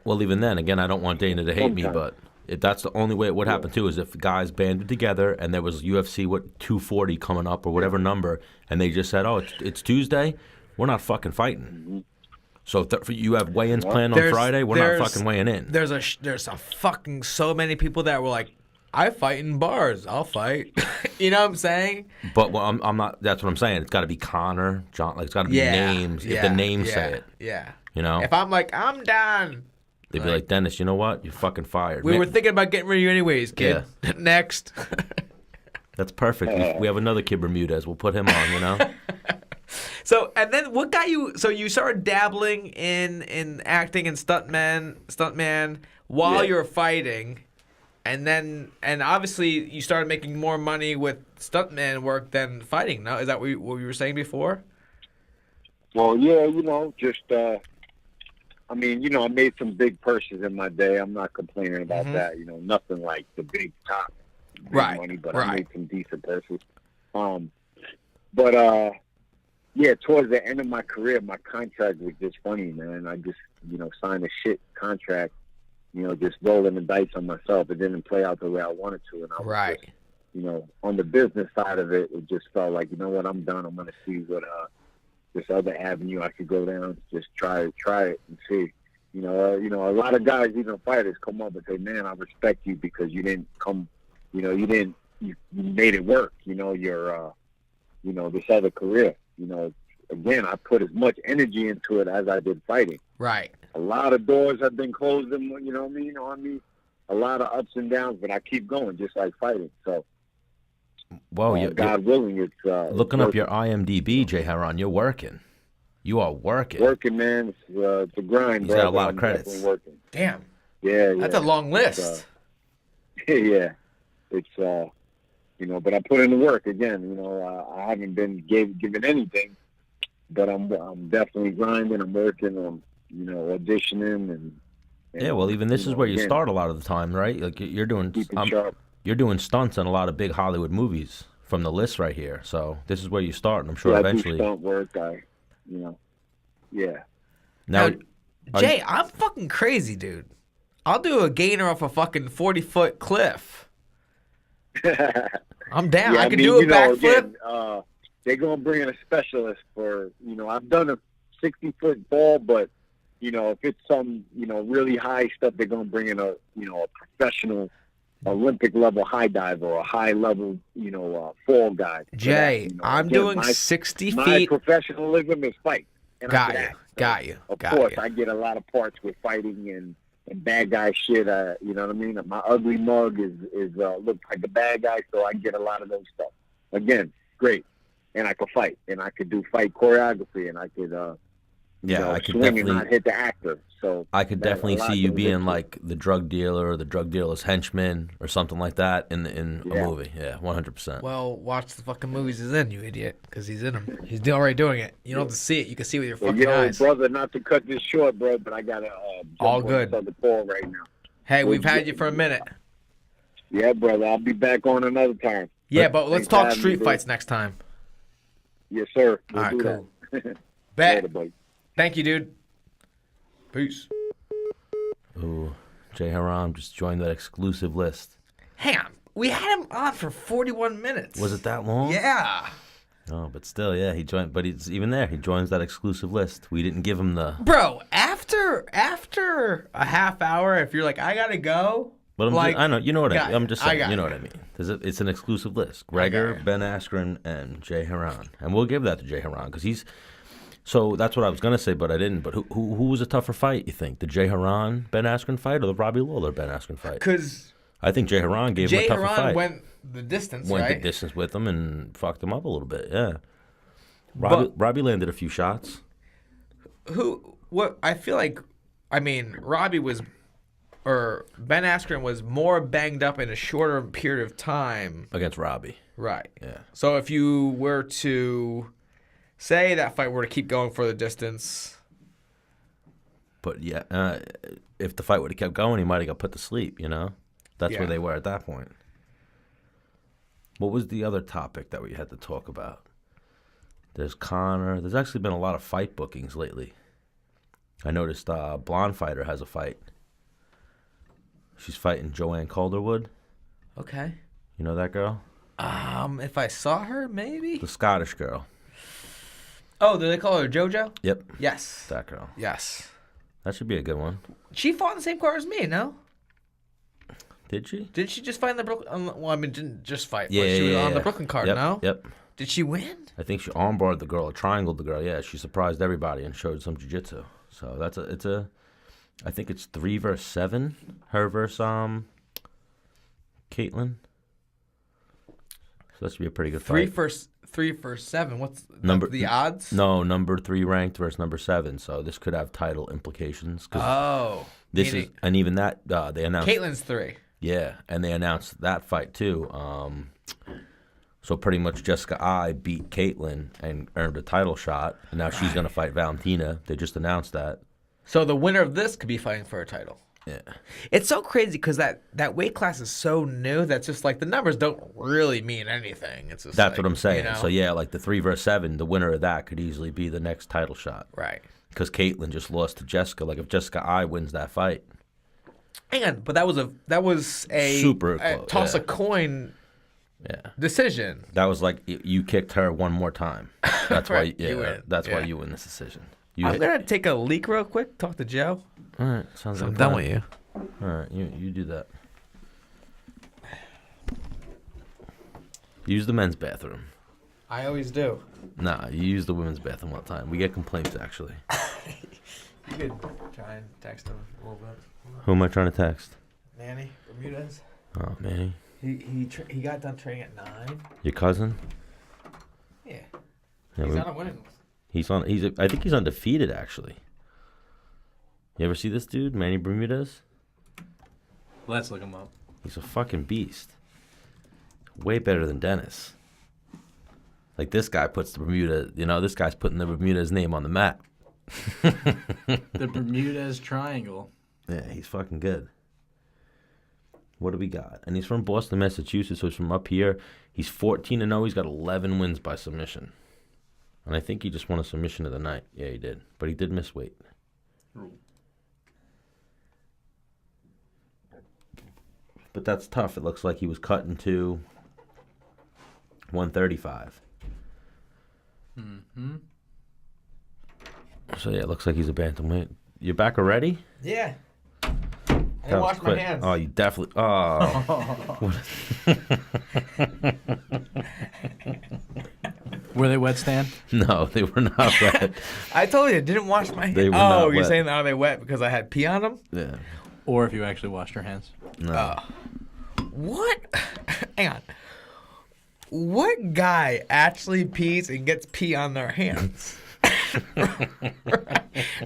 Well, even then, again, I don't want Dana to hate me, but if that's the only way it would happen too is if guys banded together and there was UFC 240 coming up or whatever number, and they just said, "Oh, it's Tuesday, we're not fucking fighting." Mm-hmm. So if you have weigh-ins planned on Friday, we're not fucking weighing in. There's a fucking so many people that were like, I fight in bars. I'll fight. You know what I'm saying? But I'm not. That's what I'm saying. It's got to be Connor, John. Like it's got to be names. If the names say it, Yeah. you know. If I'm like, I'm done. They'd be like, Dennis, you know what? You're fucking fired. We were thinking about getting rid of you anyways, kid. Yeah. Next. That's perfect. We have another kid, Bermudez. We'll put him on. You know. So, and then what got you? So you started dabbling in acting and stuntman while you were fighting. And obviously you started making more money with stuntman work than fighting. No, is that what you were saying before? Well, yeah, just I made some big purses in my day. I'm not complaining about that. Nothing like the big top money, but I made some decent purses. Towards the end of my career, my contract was just funny, man. I just signed a shit contract. Just rolling the dice on myself. It didn't play out the way I wanted to. And I was just, on the business side of it, it just felt like, you know what, I'm done. I'm going to see what this other avenue I could go down. Just try it and see. A lot of guys, even fighters, come up and say, man, I respect you because you didn't come, you made it work, your, this other career. Again, I put as much energy into it as I did fighting. Right. A lot of doors have been closed, on me. A lot of ups and downs, but I keep going, just like fighting. So, God willing, it's looking up your IMDb, Hieron. You're working. You are working. Working, man. It's a grind, bro. Got a lot of I'm credits. definitely working. Damn. Yeah. That's a long list. Yeah. It's but I put in the work again. I haven't been given anything, but I'm definitely grinding. I'm working. I'm auditioning and yeah. Well, even this is where you start a lot of the time, right? Like you're doing you're doing stunts in a lot of big Hollywood movies from the list right here. So this is where you start, and I'm sure eventually. I do stunt work. Yeah. Now, Jay, I'm fucking crazy, dude. I'll do a gainer off a fucking 40-foot cliff. I'm down. I can do a backflip. They're gonna bring in a specialist for I've done a 60-foot ball, but if it's some really high stuff, they're gonna bring in a professional Olympic level high diver or a high level fall guy. Jay, I'm doing 60 feet. My professionalism is fight. And Got you. Of course, I get a lot of parts with fighting and bad guy shit. You know what I mean? My ugly mug is looks like a bad guy, so I get a lot of those stuff. Again, great, and I could fight, and I could do fight choreography, and I could I could swing and definitely. not hit the actor. So I could that a definitely lot see you goes being into it. like the drug dealer or the drug dealer's henchman or something like that in a Yeah. movie. Yeah, 100%. Well, watch the fucking movies he's in, you idiot, because he's in them. He's already doing it. You don't have to see it. You can see it with your Well, fucking yo, eyes. brother, not to cut this short, bro, but I gotta jump All on good. this other call right now. Hey, we've had you for a minute. Yeah, brother, I'll be back on another time. Yeah, but let's Thanks for talk having me, street dude. fights next time. Yes, sir. We'll All right, do cool. that. Bet. Later, buddy. Thank you, dude. Peace. Ooh, Jay Hieron just joined that exclusive list. Hang on. We had him on for 41 minutes. Was it that long? Yeah. No, but still, yeah, he joined. But he's even there. He joins that exclusive list. We didn't give him the. Bro, after a half hour, if you're like, I gotta go. But I know, you know what I mean. I'm just saying, you know got what I mean. It's an exclusive list. Gregor, Ben Askren, and Jay Hieron. And we'll give that to Jay Hieron because he's. So that's what I was going to say, but I didn't. But who was a tougher fight, you think? The Jay Hieron, Ben Askren fight or the Robbie Lawler, Ben Askren fight? Because I think Jay Hieron gave Jay him a tougher Hieron fight. went the distance, Went right? the distance with him and fucked him up a little bit, yeah. But- Robbie landed a few shots. I feel like, Robbie was, or Ben Askren was more banged up in a shorter period of time. Against Robbie. Right. Yeah. So if you were to say that fight were to keep going for the distance. But yeah, if the fight would have kept going, he might have got put to sleep, you know? That's Yeah. where they were at that point. What was the other topic that we had to talk about? There's Connor. There's actually been a lot of fight bookings lately. I noticed Blonde Fighter has a fight. She's fighting Joanne Calderwood. Okay. You know that girl? If I saw her, maybe. The Scottish girl. Oh, do they call her JoJo? Yep. Yes. That girl. Yes. That should be a good one. She fought in the same card as me, no? Did she? Did she just fight in the Brooklyn? Well, didn't just fight. Yeah, but she was yeah, on the yeah. Brooklyn card, Yep, no? Yep. Did she win? I think she armbarred the girl, or triangled the girl. Yeah, she surprised everybody and showed some jiu-jitsu. So I think it's 3 versus 7. Her versus Caitlin. So that should be a pretty good fight. 3 for 7. What's the odds? No, number 3 ranked versus number 7. So this could have title implications. 'Cause Oh. this is, and even that they announced. Caitlin's 3. Yeah, and they announced that fight too. So pretty much Jessica I beat Caitlin and earned a title shot, and now she's gonna fight Valentina. They just announced that. So the winner of this could be fighting for a title. Yeah. It's so crazy because that weight class is so new that's just like the numbers don't really mean anything. It's just That's like, what I'm saying. you know? So yeah, like the 3 versus 7, the winner of that could easily be the next title shot. Right. Because Caitlin just lost to Jessica. Like if Jessica I wins that fight, Hang on, but that was a Super close, toss yeah. a coin yeah, decision. that was like you kicked her one more time. That's why. Right, Yeah, you win. that's why Yeah. you win this decision. You I'm hit- gonna take a leak real quick. Talk to Joe. All right, sounds like I'm a done plan. with you. All right, you do that. Use the men's bathroom. I always do. Nah, you use the women's bathroom all the time. We get complaints actually. You could try and text him a little bit. Who am I trying to text? Manny Bermudez. Oh, Manny. He got done training at 9. Your cousin? Yeah. Yeah, He's we- on a winning. I think he's undefeated actually. You ever see this dude, Manny Bermudez? Let's look him up. He's a fucking beast. Way better than Dennis. Like this guy puts the Bermuda, this guy's putting the Bermudez name on the map. The Bermudez Triangle. Yeah, he's fucking good. What do we got? And he's from Boston, Massachusetts, so he's from up here. He's 14-0. He's got 11 wins by submission. And I think he just won a submission of the night. Yeah, he did. But he did miss weight. But that's tough. It looks like he was cut into 135. Mm-hmm. So, yeah, it looks like he's a bantamweight. You're back already? Yeah. I That didn't was wash my quick. hands. Oh, you definitely... Oh. Were they wet, Stan? No, they were not wet. I told you, I didn't wash my hands. They were oh, not you're wet. saying, are they wet because I had pee on them? Yeah. Or if you actually washed your hands. No. What? Hang on. What guy actually pees and gets pee on their hands?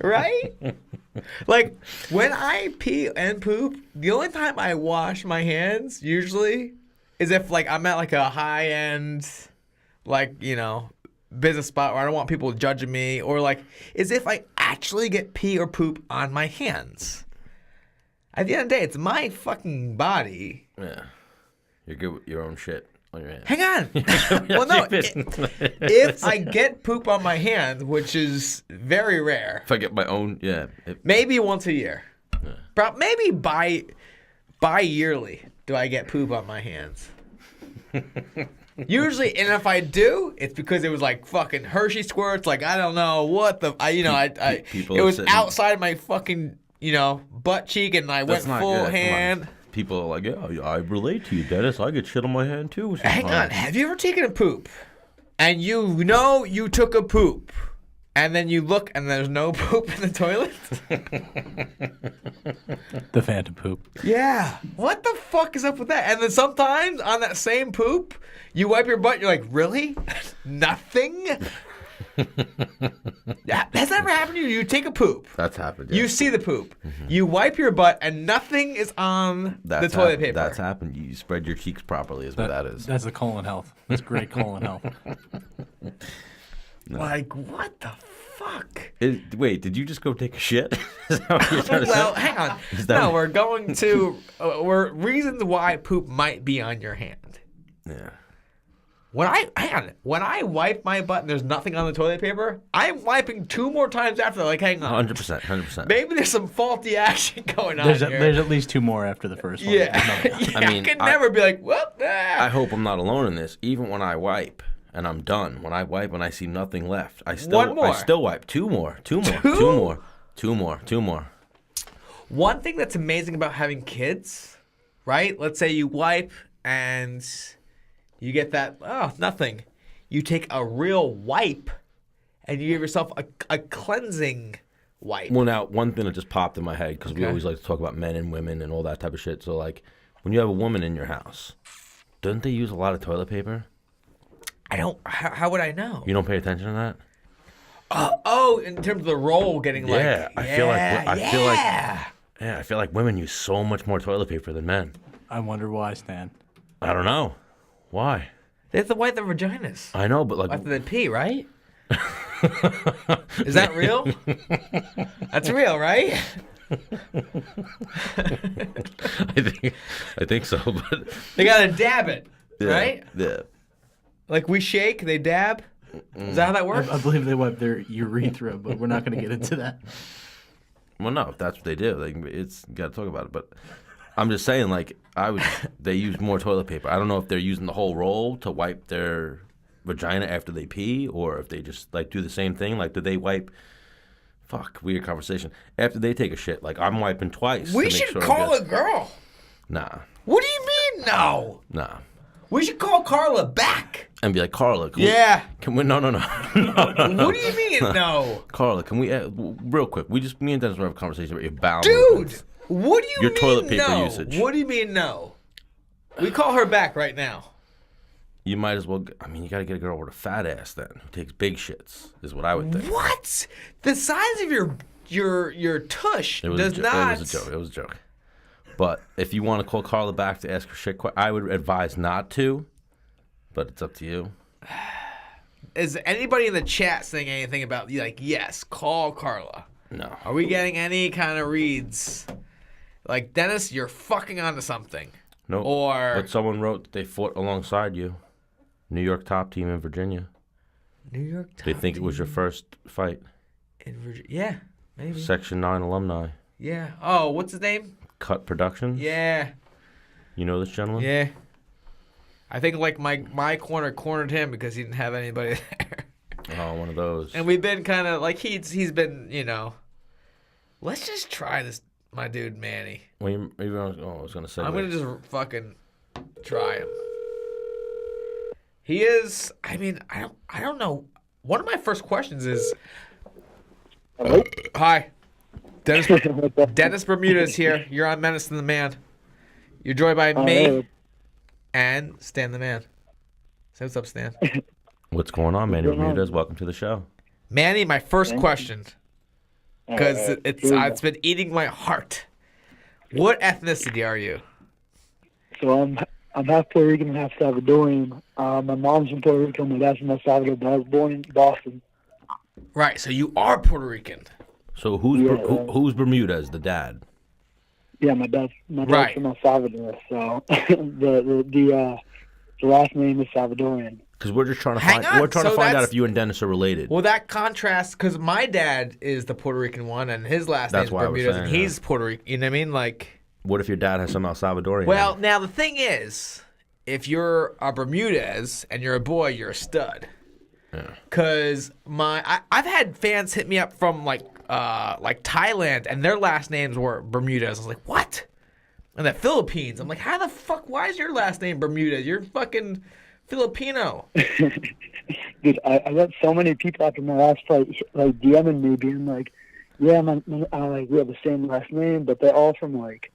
Right? Like, when I pee and poop, the only time I wash my hands, usually, is if, like, I'm at, like, a high-end, like, you know, business spot where I don't want people judging me, or, like, is if I actually get pee or poop on my hands. At the end of the day, it's my fucking body. Yeah. You're good with your own shit on your hands. Hang on. Well, no. If I get poop on my hands, which is very rare, If I get my own, yeah. maybe once a year, maybe bi-yearly do I get poop on my hands. Usually, and if I do, it's because it was like fucking Hershey squirts. Like, I don't know what the, People it are was sitting- outside my fucking, butt cheek, and I went That's not full good. Come hand. on. People are like, yeah, I relate to you, Dennis. I get shit on my hand too. Hang on. sometimes." Have you ever taken a poop and you know you took a poop and then you look and there's no poop in the toilet? The phantom poop. Yeah. What the fuck is up with that? And then sometimes on that same poop, you wipe your butt and you're like, really? Nothing? Has that ever happened to you? You take a poop. That's happened. Yeah. You see the poop. You wipe your butt and nothing is on the toilet paper. That's happened. You spread your cheeks properly is what that is. That's the colon health. That's great colon health. Like, what the fuck? Wait, did you just go take a shit? Is that what you're trying to Well, say? hang on. Is that No, what- we're going to reasons why poop might be on your hand. Yeah. When I wipe my butt and there's nothing on the toilet paper, I'm wiping 2 more times after. Like, hang on. 100%. Maybe there's some faulty action going on There's here. there's at least 2 more after the first one. Yeah. There's no- Yeah, I mean, can I- never be like, well, I hope I'm not alone in this. Even when I wipe and I'm done, when I wipe and I see nothing left, I still One more. I still wipe. 2 more. 2 more. Two? 2 more. 2 more. 2 more. One thing that's amazing about having kids, right? Let's say you wipe and you get that, nothing. You take a real wipe and you give yourself a cleansing wipe. Well, now, one thing that just popped in my head, because we Okay. always like to talk about men and women and all that type of shit. So, like, when you have a woman in your house, doesn't they use a lot of toilet paper? How would I know? You don't pay attention to that? In terms of the roll getting like. Yeah, I feel like yeah. I feel like women use so much more toilet paper than men. I wonder why, Stan. I don't know. Why? They have to wipe their vaginas I know, but like, after they pee, right? Is that real? That's real, right? I think so, but They gotta dab it, yeah, right? Yeah. Like we shake, they dab. Is that how that works? I believe they wipe their urethra, but we're not going to get into that. Well, no, if that's what they do, it's you got to talk about it. But I'm just saying, like, they use more toilet paper. I don't know if they're using the whole roll to wipe their vagina after they pee, or if they just like do the same thing. Like, do they wipe? Fuck, weird conversation. After they take a shit, like I'm wiping twice. We to make should sure call it a girl. Nah, What do you mean no? nah. We should call Carla back. And be like, Carla, can Yeah. we? No. No. What do you mean no? Carla, can we? Real quick, me and Dennis will have a conversation about your bowel Dude, movements. what do you Your mean toilet paper no? usage. What do you mean no? We call her back right now. You might as well. I mean, you got to get a girl with a fat ass then, who takes big shits. Is what I would think. What? The size of your tush It was does a not. It was a joke. It was a joke. But if you want to call Carla back to ask her shit, I would advise not to. But it's up to you. Is anybody in the chat saying anything about like yes, call Carla? No. Are we getting any kind of reads? Like Dennis, you're fucking onto something. No. Or But someone wrote that they fought alongside you. New York top team in Virginia. New York. They think it was your first fight. in Virginia. Yeah, maybe. Section 9 alumni. Yeah. Oh, what's his name? Cut Productions. Yeah. You know this gentleman? Yeah. I think like my corner cornered him because he didn't have anybody there. Oh, one of those. And we've been kind of like he's been, let's just try this, my dude Manny. I was going to say. I'm gonna just fucking try him. He is. I mean, I don't know. One of my first questions is, Hello? hi. Dennis Bermudez here. You're on Menace and the Man. You're joined by me and Stan the Man. Say what's up, Stan. What's going on, Manny Bermudez? Welcome to the show. Manny, my first question, because it's been eating my heart. What ethnicity are you? So I'm half Puerto Rican and half Salvadorian. My mom's from Puerto Rico, my dad's from El Salvador, but I was born in Boston. Right, so you are Puerto Rican. So who's Bermudez, the dad? Yeah, my dad's Right. from El Salvador, so the last name is Salvadorian. Because we're just trying to Hang find on, we're trying so to find out that's- if you and Dennis are related. Well, that contrasts because my dad is the Puerto Rican one, and his last name That's is why I was Bermudez, and saying, he's Puerto Rican. You know what I mean? Like, What if your dad has some El Salvadorian? well, now the thing is, if you're a Bermudez and you're a boy, you're a stud. Because I've had fans hit me up from like Thailand, and their last names were Bermudez. I was like, what? And the Philippines. I'm like, how the fuck? Why is your last name Bermudez? You're fucking Filipino. Dude, I got so many people after my last fight, like DMing me, being like, "Yeah, like we have the same last name, but they're all from like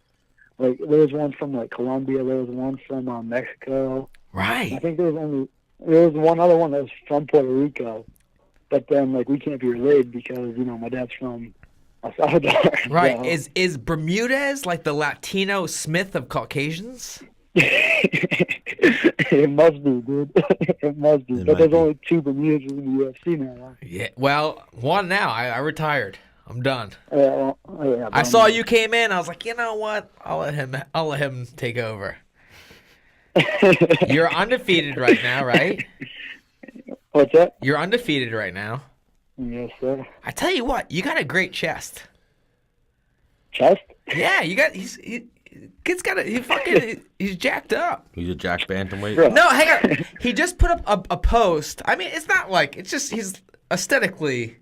there was one from like Colombia, there was one from Mexico. Right. I think there was one other one that was from Puerto Rico, but then like we can't be related because my dad's from El Salvador. Right. So. Is Bermudez like the Latino Smith of Caucasians? It must be, dude. It must be. It But might there's be. only 2 Bermudez in the UFC now. Yeah. Well, one now. I retired. I'm done. Yeah, I saw you came in. I was like, you know what? I'll let him take over. You're undefeated right now, right? What's that? You're undefeated right now. Yes, sir. I tell you what, you got a great chest. Chest? Yeah, you got. He's jacked up. He's a Jack Bantamweight. Bro. No, hang on. He just put up a post. I mean, it's not like it's just he's aesthetically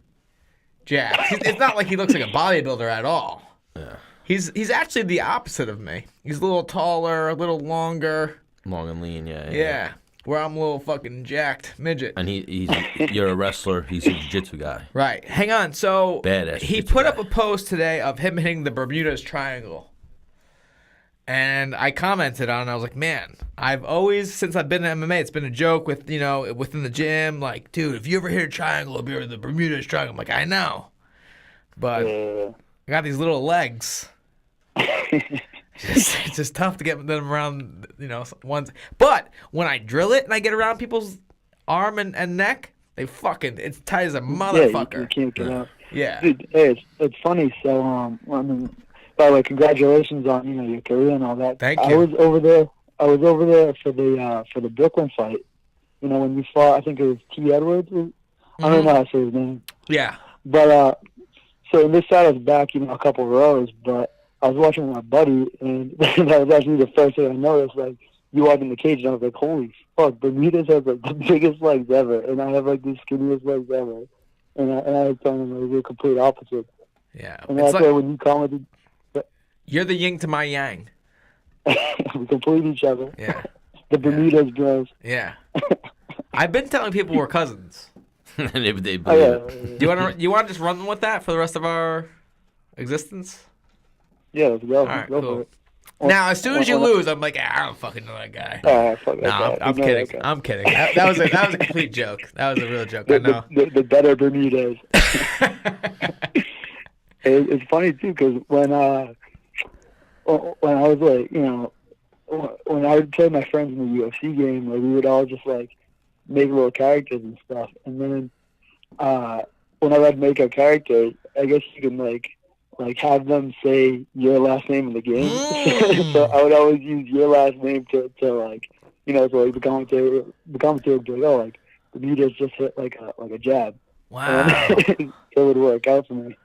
jacked. It's not like he looks like a bodybuilder at all. Yeah. He's actually the opposite of me. He's a little taller, a little longer. Long and lean, yeah. Yeah. Where I'm a little fucking jacked midget. And you're a wrestler. He's a jiu-jitsu guy. Right. Hang on. So Badass he jiu-jitsu put up guy. a post today of him hitting the Bermudez Triangle. And I commented on it. I was like, man, I've always, since I've been in MMA, it's been a joke with, within the gym. Like, dude, if you ever hit a triangle, it'll be the Bermudez Triangle. I'm like, I know. But I got these little legs. It's just tough to get them around, ones. But when I drill it and I get around people's arm and neck, it's tight as a motherfucker. Yeah, you can't get out. Yeah. Dude, hey, it's funny. So, I mean, by the way, congratulations on your career and all that. Thank I you. was over there for the Brooklyn fight. When you fought, I think it was T. Edwards. I don't know how to say his name. Yeah. But so in this side I was back, a couple rows, but I was watching with my buddy, and that was actually the first thing I noticed. Like, you walk in the cage, and I was like, "Holy fuck, Bermudez has like the biggest legs ever, and I have like the skinniest legs ever." And I was telling him we're the complete opposite. Yeah. And It's that's like, why when you commented, you're the yin to my yang. we complete each other. Yeah. The Bermudez bros. Yeah. I've been telling people we're cousins. And they believe Oh yeah, it. Do you want to just run with that for the rest of our existence? yeah. Let's go. All right, Let's go cool. for it. Now, as soon as you Well, lose, I'm like, I don't fucking know that guy. fuck that No, guy. I'm You know kidding. that guy. I'm kidding. That was a complete joke. That was a real joke. I know. The better Bermudez. It's funny too because when I was like, when I would play my friends in the UFC game, like we would all just like make little characters and stuff, and then whenever I'd make a character, I guess you can like have them say your last name in the game. So I would always use your last name to like, so like the commentator would be like, oh, like Bermudez just hit like a jab. Wow. It would work out for me.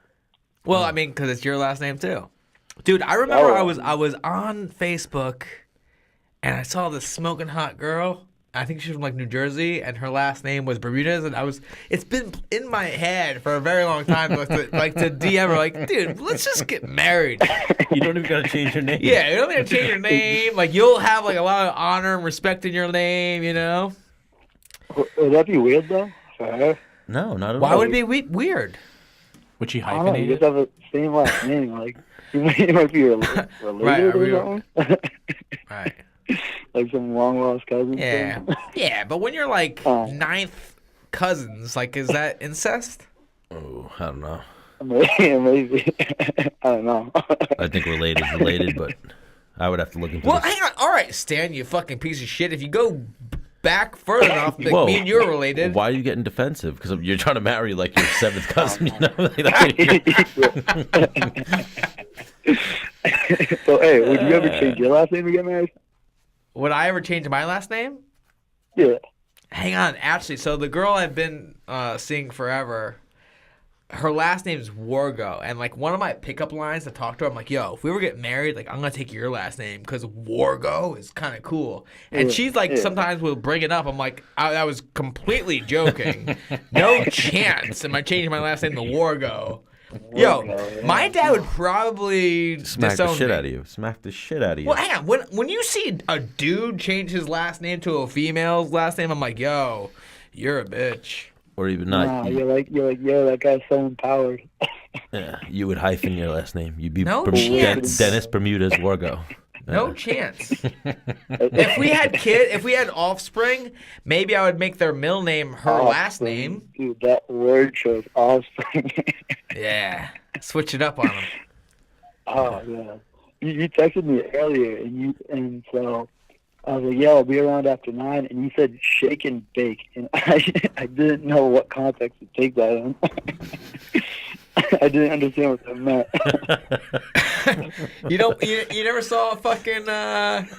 Well, I mean, because it's your last name too, dude. I remember Oh. I was on Facebook, and I saw this smoking hot girl. I think she's from like New Jersey, and her last name was Bermudez. And it's been in my head for a very long time, to DM her, like, dude, let's just get married. You don't even gotta change your name. Yeah, you don't need to change your name. Like, you'll have like a lot of honor and respect in your name, Would that be weird though for her? No, not at all. Why would it be weird? Which he I don't know. You hyphenated. just have the same last name. Like you might be related Right, or something. Right. Like some long lost cousin. Yeah. thing. Yeah, but when you're like Oh. ninth cousins, like, is that incest? Oh, I don't know. Maybe. I don't know. I think related, but I would have to look into Well, this. hang on. All right, Stan, you fucking piece of shit. If you go back further enough, like, Whoa. me and you're related. Why are you getting defensive? Because you're trying to marry like your seventh cousin. You know? So hey, would you ever change your last name to get married? Would I ever change my last name? Yeah. Hang on. Actually, so the girl I've been seeing forever, her last name's Wargo. And, like, one of my pickup lines to talk to her, I'm like, yo, if we ever get married, like, I'm going to take your last name because Wargo is kind of cool. And Yeah, she's like, yeah. sometimes will bring it up. I'm like, I was completely joking. No chance am I changing my last name to Wargo. Yo, Wargo, yeah. my dad would probably Smack the disown shit me. out of you. Smack the shit out of you. Well, hang on. When you see a dude change his last name to a female's last name, I'm like, yo, you're a bitch. Or even not. Nah, you're like, yo, that guy's so empowered. Yeah, you would hyphen your last name. You'd be No chance. Dennis Bermudez Wargo. No chance. If we had offspring, maybe I would make their middle name her last name. Dude, that word shows offspring. Yeah. Switch it up on them. Oh yeah. You texted me earlier, and so I was like, yeah, I'll be around after 9, and you said shake and bake, and I didn't know what context to take that in. I didn't understand what that meant. You never saw a fucking that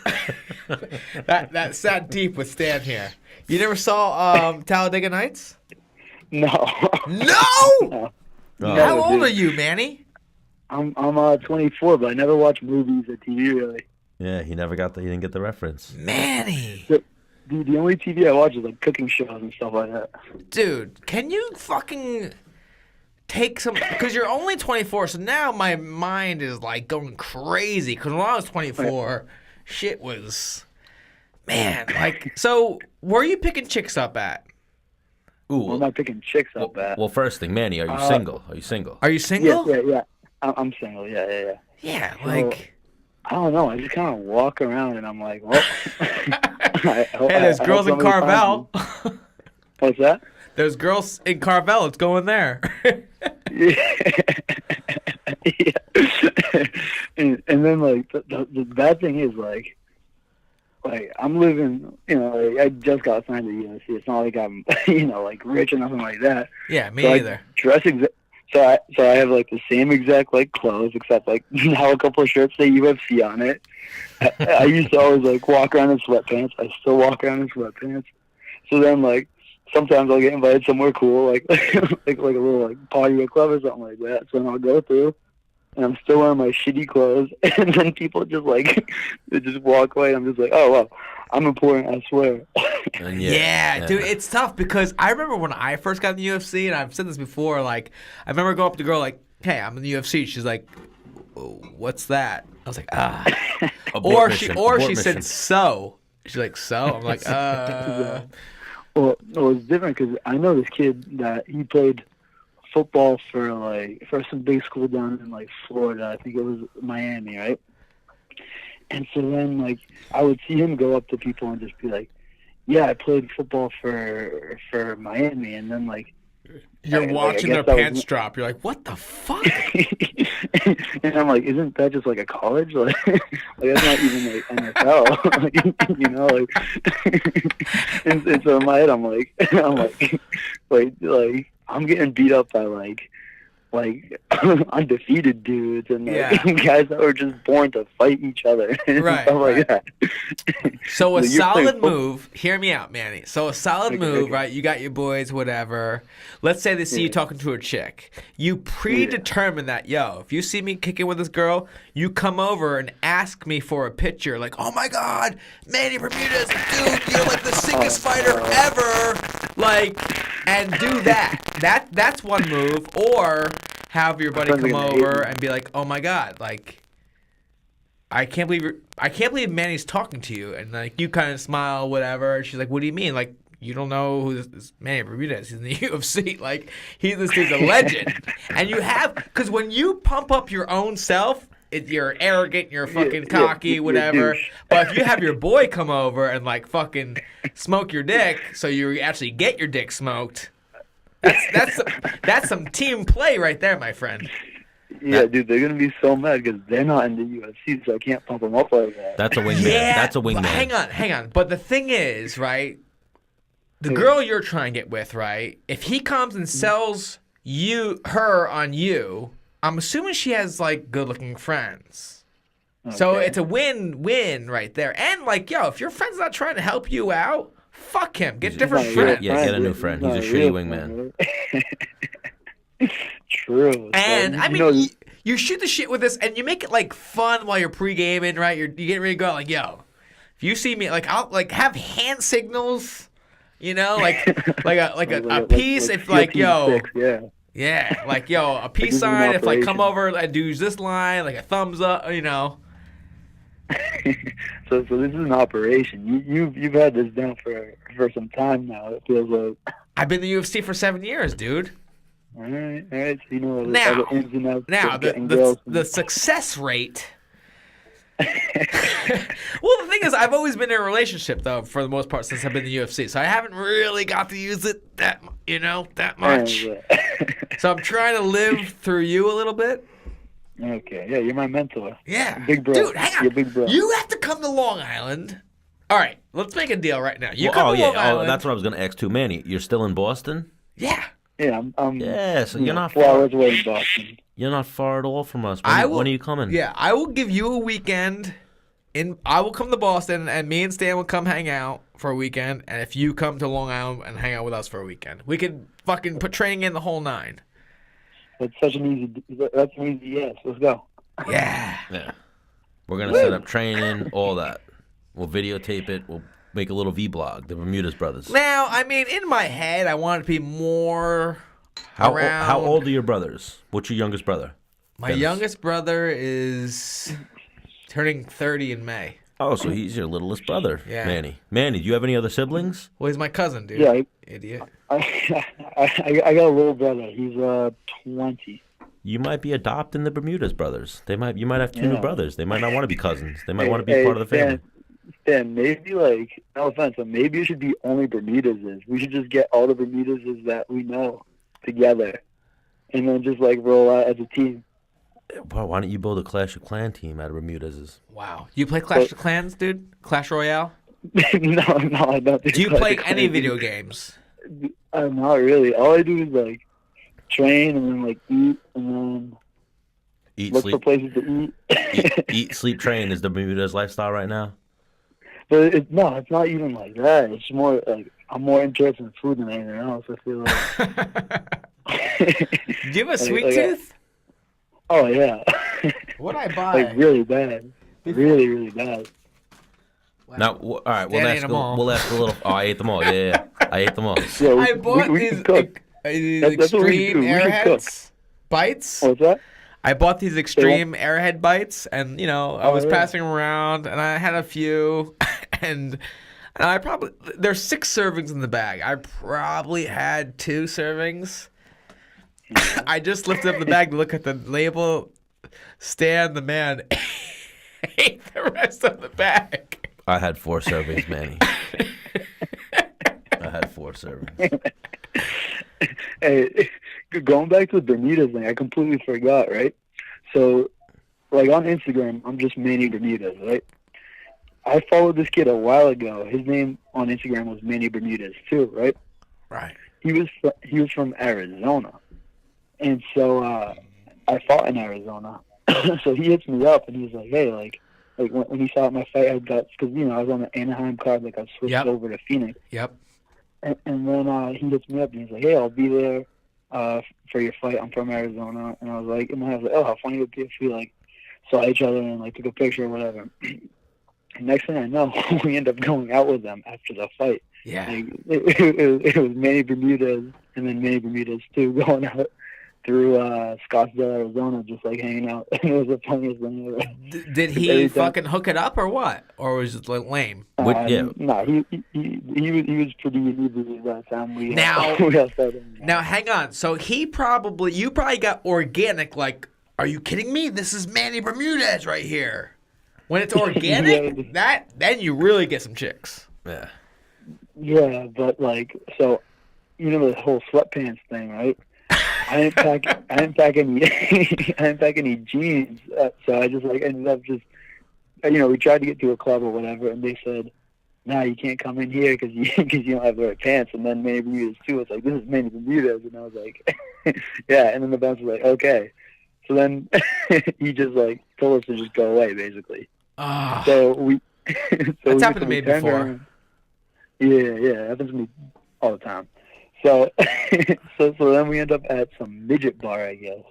sat deep with Stan here. You never saw Talladega Nights? No. No! No. Oh. How old dude. are you, Manny? I'm 24, but I never watch movies or TV really. Yeah, he didn't get the reference. Manny. Dude, the only TV I watch is like cooking shows and stuff like that. Dude, can you fucking take some... Because you're only 24, so now my mind is, like, going crazy. Because when I was 24, shit was... Man, like... So, where are you picking chicks up at? Where am I picking chicks up at? Well, first thing, Manny, are you single? Are you single? Are you single? Yeah. I'm single. Yeah. Yeah, So, like... I don't know. I just kind of walk around and I'm like, well. Hey, there's girls in Carvel. What's that? There's girls in Carvel. It's going there. Yeah. and then like the bad thing is like I'm living, like, I just got signed to UNC. It's not like I'm like rich or nothing like that. Yeah, me So neither. So I have like the same exact like clothes, except like now a couple of shirts say UFC on it. I used to always like walk around in sweatpants. I still walk around in sweatpants. So then like sometimes I'll get invited somewhere cool, like like a little like party or club or something like that. So then I'll go through, and I'm still wearing my shitty clothes, and then people just like they just walk away. And I'm just like, oh well, I'm important, I swear. And Yeah, dude, it's tough because I remember when I first got in the UFC, and I've said this before, like, I remember going up to the girl, like, hey, I'm in the UFC. She's like, what's that? I was like, Abort she mission. said, so. She's like, so? I'm like, Well, it's different because I know this kid that he played football for some big school down in like Florida. I think it was Miami, right? And so then like I would see him go up to people and just be like, "Yeah, I played football for Miami," and then like you're watching their pants drop. You're like, what the fuck? and I'm like, isn't that just like a college? Like that's not even like NFL, and so in my head, I'm like, I'm getting beat up by like undefeated dudes and guys that were just born to fight each other and stuff like that. So a So you're solid playing move. Hear me out, Manny. So a solid move, right? You got your boys, whatever. Let's say they see you talking to a chick. You predetermine that, yo, if you see me kicking with this girl, you come over and ask me for a picture. Like, oh my God, Manny Bermudez, dude, you're like the sickest fighter ever. Like, and do that. That's one move. Or have your buddy come over and be like, oh my God, like, I can't believe Manny's talking to you, and like you kind of smile, whatever. She's like, "What do you mean?" Like, you don't know who this Manny Bermudez. He's in the UFC. Like, this dude's a legend. And you have, because when you pump up your own self, you're arrogant, you're fucking cocky, whatever. But if you have your boy come over and like fucking smoke your dick, so you actually get your dick smoked, that's some team play right there, my friend. Yeah, dude, they're gonna be so mad because they're not in the UFC, so I can't pump them up like that. That's a wingman. Yeah, That's a wingman. Hang on. But the thing is, right? The girl you're trying to get with, right? If he comes and sells her on you, I'm assuming she has like good-looking friends. Okay. So it's a win-win right there. And like, yo, if your friend's not trying to help you out, fuck him. Get different friends. Yeah, get a new friend. He's a shitty wingman. True. And so, I mean, you shoot the shit with this, and you make it like fun while you're pre-gaming, right? You're getting ready to go out, like, yo, if you see me, like, I'll like have hand signals, you know, like a peace, if like, yo, yeah, like, yo, a peace sign if like come over and do this line, like a thumbs up, you know. So this is an operation. You've had this down for some time now. It feels like. I've been in the UFC for 7 years, dude. All right. So you know now, the ins and outs the success rate. Well, the thing is, I've always been in a relationship, though, for the most part, since I've been in the UFC. So I haven't really got to use it that much. So I'm trying to live through you a little bit. Okay. Yeah, you're my mentor. Yeah. Big bro. Dude, hang on. You're big bro. You have to come to Long Island. All right, let's make a deal right now. You come to Long Island. That's what I was going to ask too. Manny, you're still in Boston? Yeah. Yeah, I'm so you're not 4 far. hours away in Boston. You're not far at all from us. When are you coming? Yeah, I will give you a weekend. I will come to Boston, and me and Stan will come hang out for a weekend. And if you come to Long Island and hang out with us for a weekend, we could fucking put training in the whole 9. That's an easy yes. Let's go. Yeah. We're gonna set up training, all that. We'll videotape it. We'll make a little vlog, the Bermudez brothers. Now, I mean, in my head, I want it to be more around. How old are your brothers? What's your youngest brother? My youngest brother is turning 30 in May. Oh, so he's your littlest brother, Yeah. Manny. Manny, do you have any other siblings? Well, he's my cousin, dude. Yeah. Idiot. I got a little brother. He's 20. You might be adopting the Bermudez brothers. You might have 2 new brothers. They might not want to be cousins. They might want to be part of the family. Stan, maybe, like, no offense, but maybe it should be only Bermudez's. We should just get all the Bermudez's that we know together and then just, like, roll out as a team. Well, why don't you build a Clash of Clan team out of Bermudez's? Wow. You play Clash of Clans, dude? Clash Royale? No, I don't. Do you play any video games? Not really. All I do is, like, train and then, like, eat and then look for places to eat. Eat, sleep, train is the Bermudez lifestyle right now? But it's not even like that. It's more like I'm more interested in food than anything else. I feel like. Do you have a sweet tooth? Oh yeah. What'd I buy? Like really bad, really bad. Wow. Now, all right, we'll ask a little. Oh, I ate them all. Yeah. I ate them all. Yeah, I bought these extreme airheads bites. What's that? I bought these extreme airhead bites, and I was passing them around, and I had a few, and I probably there's 6 servings in the bag. I probably had 2 servings. I just lifted up the bag to look at the label. Stan, the man, ate the rest of the bag. I had 4 servings, Manny. I had 4 servings. Hey, going back to the Bermudez thing, I completely forgot, right? So, like on Instagram, I'm just Manny Bermudez, right? I followed this kid a while ago. His name on Instagram was Manny Bermudez too, right? Right. He was from Arizona, and so I fought in Arizona. So he hits me up and he's like, "Hey, like when he saw my fight, I got because I was on the Anaheim card, like I switched over to Phoenix." Yep. And then he hits me up and he's like, "Hey, I'll be there for your fight. I'm from Arizona." And I was like, "Oh, how funny it would be if we like saw each other and like took a picture or whatever." And next thing I know, we end up going out with them after the fight. Yeah. Like, it was Manny Bermudez and then Manny Bermudez too going out through Scottsdale, Arizona, just like hanging out. And it was the funniest thing ever. Did he Every time- fucking hook it up or what? Or was it like lame? Yeah. No, he was pretty inebriated by the time we Now- we got started. Now hang on. So you probably got organic. Like, are you kidding me? This is Manny Bermudez right here. When it's organic, then you really get some chicks. Yeah. Yeah, but like, so you know the whole sweatpants thing, right? I didn't pack any jeans, so I just like ended up just, we tried to get to a club or whatever, and they said, "No, you can't come in here because you don't have the right pants." And then Manny Bermudez too was like, "This is Manny Bermudez," and I was like, "Yeah." And then the bouncer was like, "Okay." So then he just like told us to just go away, basically. Ah, So we. that's happened to me turned before. around. Yeah, it happens to me all the time. So, so then we end up at some midget bar, I guess.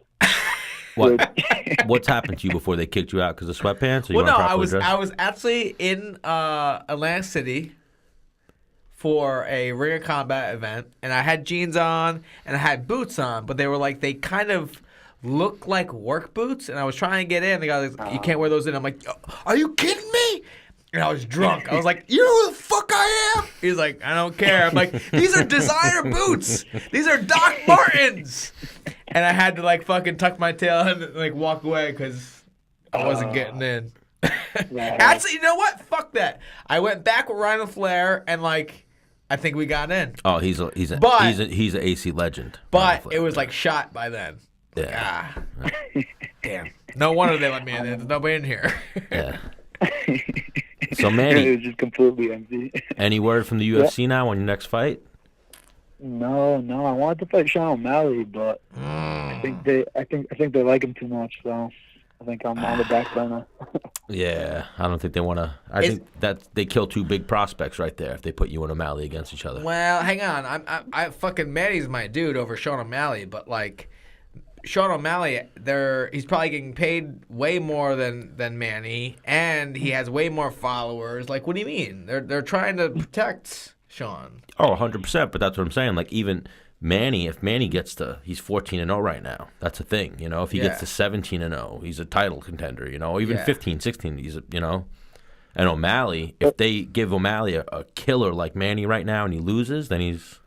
What? What's happened to you before they kicked you out because of sweatpants? Or you Well, no, weren't I properly was dressed? actually in Atlantic City for a Ring of Combat event, and I had jeans on and I had boots on, but they kind of look like work boots, and I was trying to get in. The guy was like, "You can't wear those in." I'm like, "Are you kidding me?" And I was drunk. I was like, "You know who the fuck I am?" He's like, "I don't care." I'm like, "These are designer boots. These are Doc Martens." And I had to like fucking tuck my tail and like walk away because I wasn't getting in. Actually, you know what? Fuck that. I went back with Ryan Flair and like I think we got in. Oh, he's an AC legend. But it was like shot by then. Yeah. Damn. No wonder they let me in. There's nobody in here. Yeah. So It Manny, was just completely empty. any word from the UFC now on your next fight? No, I wanted to fight Sean O'Malley, but I think they like him too much, so I think I'm on the back burner. Yeah, I don't think they want to. I think that they kill two big prospects right there if they put you and O'Malley against each other. Well, hang on. I fucking Manny's my dude over Sean O'Malley, but like Sean O'Malley, he's probably getting paid way more than Manny, and he has way more followers. Like, what do you mean? They're trying to protect Sean. Oh, 100%. But that's what I'm saying. Like even Manny, if Manny gets to, he's 14-0 right now. That's a thing. If he gets to 17-0, he's a title contender. Even 15, 16, he's And O'Malley, if they give O'Malley a killer like Manny right now and he loses, then his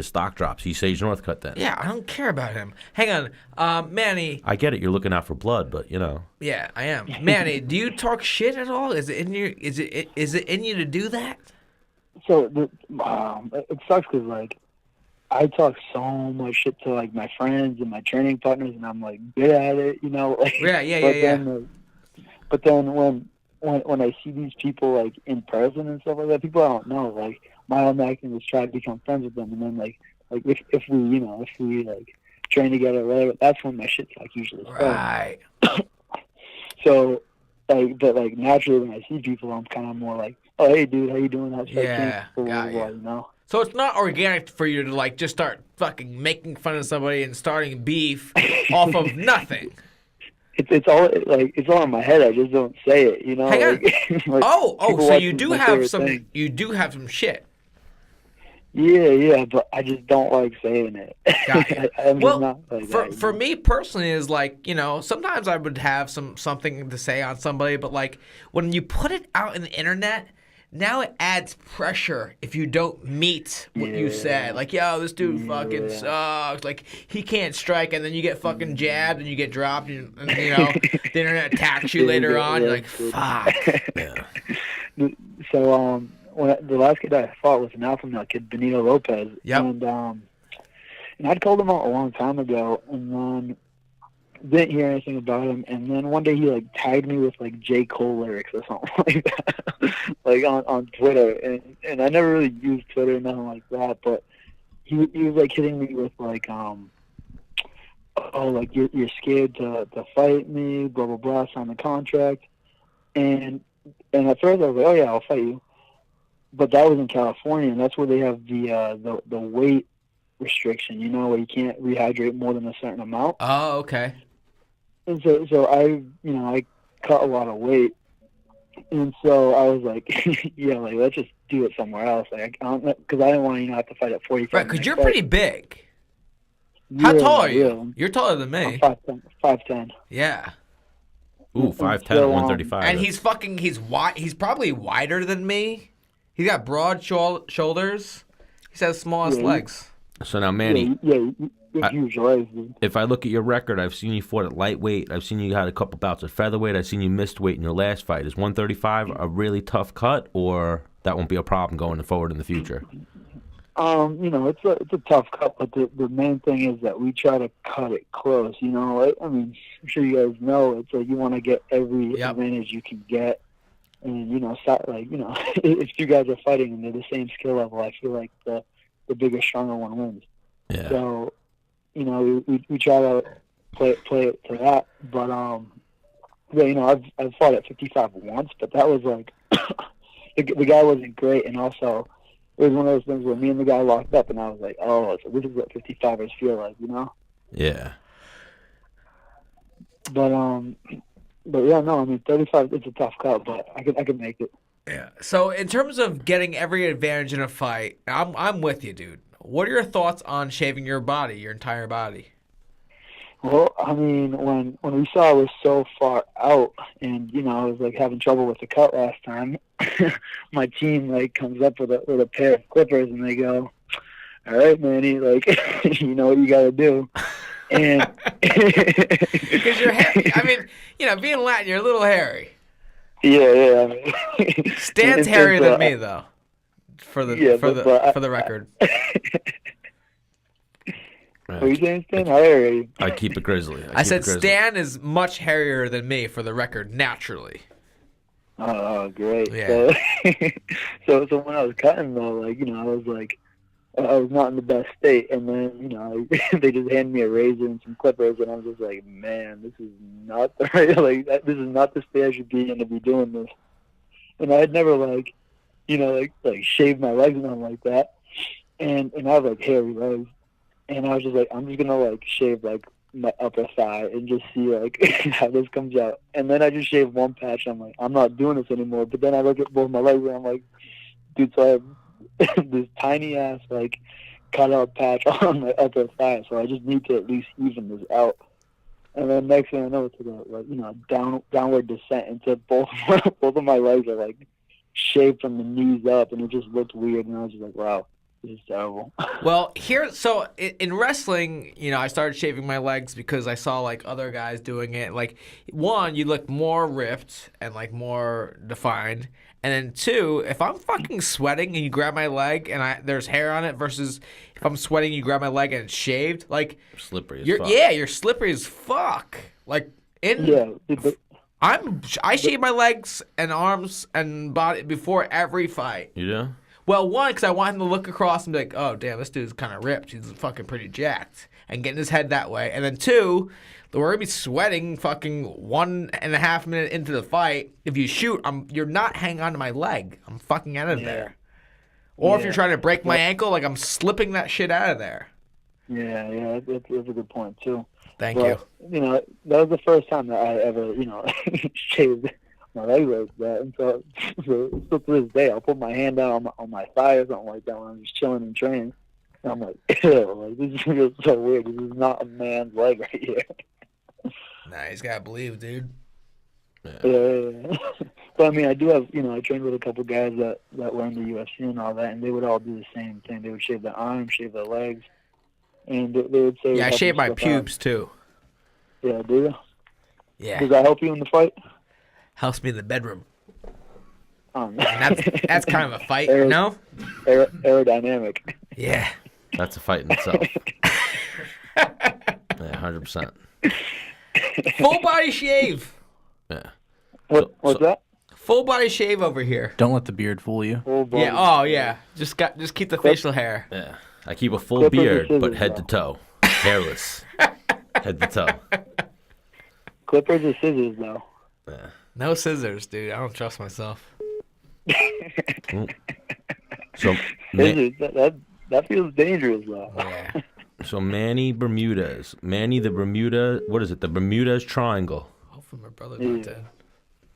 stock drops. He's Sage Northcutt then. Yeah, I don't care about him. Hang on, Manny. I get it. You're looking out for blood, but Yeah, I am. Manny, do you talk shit at all? Is it in you to do that? So it sucks because like I talk so much shit to like my friends and my training partners, and I'm like good at it, Like, Yeah. But then when I see these people like in person and stuff like that, people I don't know, like my automatic thing is try to become friends with them, and then like if we like train together or whatever, that's when my shit talk usually starts. Right. So but like naturally when I see people, I'm kind of more like, "Oh, hey dude, how you doing?" How's Yeah, got you. So it's not organic for you to like just start fucking making fun of somebody and starting beef off of nothing. It's all in my head. I just don't say it, Hang on. Like, So you do my have favorite some. thing. You do have some shit. Yeah, but I just don't like saying it. Got you. I'm Well, just not like that, for me personally, is like sometimes I would have something to say on somebody, but like when you put it out in the internet, now it adds pressure if you don't meet what you said. Like, yo, this dude fucking sucks. Like, he can't strike, and then you get fucking jabbed and you get dropped, and the internet attacks you later on. You're like, fuck. yeah. So the last kid I fought was an alpha male kid, Benito Lopez. Yep. And I'd called him out a long time ago, and then didn't hear anything about him. And then one day he like tagged me with like J. Cole lyrics or something like that, like on Twitter. And I never really used Twitter or nothing like that, but he was like hitting me with like like you're scared to fight me, blah blah blah, sign the contract. And at first I was like, oh yeah, I'll fight you. But that was in California, and that's where they have the weight restriction, where you can't rehydrate more than a certain amount. Oh, okay. And so I cut a lot of weight, and so I was like, yeah, like let's just do it somewhere else, like because I didn't want to have to fight at 45. Right, because you're pretty big. How Yeah, tall are you? yeah. You're taller than I'm me. 5'10". Yeah. Ooh, And 5'10", so, 135. And he's wide. He's probably wider than me. He's got broad shoulders. He has smallest Yeah, legs. So now, Manny, you're huge legs, dude. if I look at your record, I've seen you fought at lightweight. I've seen you had a couple bouts at featherweight. I've seen you missed weight in your last fight. Is 135 a really tough cut, or that won't be a problem going forward in the future? It's a tough cut, but the main thing is that we try to cut it close. I mean, I'm sure you guys know it's like you want to get every advantage you can get, and if two guys are fighting and they're the same skill level, I feel like the bigger, stronger one wins. Yeah. So, we try to play it to that, but I've fought at 55 once, but that was like the guy wasn't great, and also it was one of those things where me and the guy locked up, and I was like, oh, so this is what 55ers feel like, Yeah. But yeah, no, I mean 35. It's a tough cut, but I could make it. Yeah. So in terms of getting every advantage in a fight, I'm with you, dude. What are your thoughts on shaving your entire body? Well, I mean, when we saw I was so far out, and I was like having trouble with the cut last time, my team like comes up with a pair of clippers, and they go, "All right, Manny, like you know what you got to do." And because you're hairy. I mean, being Latin, you're a little hairy. Yeah. I mean, Stan's hairier than me, though. For the record. What are you saying, Stan? How hairy are you? I keep it grizzly. I said Stan is much hairier than me, for the record, naturally. Oh, great. Yeah. So when I was cutting, though, like, I was like, I was not in the best state, and then, they just handed me a razor and some clippers, and I was just like, man, this is not the right, this is not the state I should be in to be doing this. And I had never, like shaved my legs and nothing like that, and I have, like, hairy legs, and I was just like, I'm just gonna, like, shave, like, my upper thigh and just see, like, how this comes out. And then I just shaved one patch, and I'm like, I'm not doing this anymore. But then I look at both my legs, and I'm like, dude, so I have this tiny ass like cut out patch on my upper thigh, so I just need to at least even this out. And then next thing I know, it's downward descent into both of my legs are like shaved from the knees up, and it just looked weird. And I was just like, wow, this is terrible. Well, so in wrestling, I started shaving my legs because I saw like other guys doing it. Like, one, you look more ripped and like more defined. And then two, if I'm fucking sweating and you grab my leg and there's hair on it versus if I'm sweating and you grab my leg and it's shaved, like slippery as fuck. Yeah, you're slippery as fuck. Like I shave my legs and arms and body before every fight. You do? Well, one, because I want him to look across and be like, oh, damn, this dude's kind of ripped. He's fucking pretty jacked. And getting his head that way. And then two, we're going to be sweating fucking 1.5 minutes into the fight. If you shoot, you're not hanging on to my leg. I'm fucking out of there. Or if you're trying to break my ankle, like I'm slipping that shit out of there. Yeah, that's a good point, too. Thank you. That was the first time that I ever, shaved my leg like that. And so to this day, I'll put my hand down on my thigh or something like that when I'm just chilling and training. And I'm like, ew, like, this feels so weird. This is not a man's leg right here. Nah, he's got to believe, dude. Yeah. But I mean, I do have, I trained with a couple guys that were in the UFC and all that, and they would all do the same thing. They would shave their arms, shave their legs, and they would say... Yeah, I shave my pubes, too. Yeah, do you? Yeah. Does that help you in the fight? Helps me in the bedroom. And that's kind of a fight, no? Aerodynamic. Yeah. That's a fight in itself. Yeah, 100%. Full body shave. Yeah. What's that? Full body shave over here. Don't let the beard fool you. Yeah. Oh yeah. Just keep the facial hair. Yeah. I keep a full beard, but head to toe, hairless, head to toe. Clippers or scissors, though? Yeah. No scissors, dude. I don't trust myself. So scissors, that feels dangerous, though. Yeah. So Manny Bermudez. Manny the Bermuda, what is it? The Bermudez Triangle. Hopefully my brother's not dead.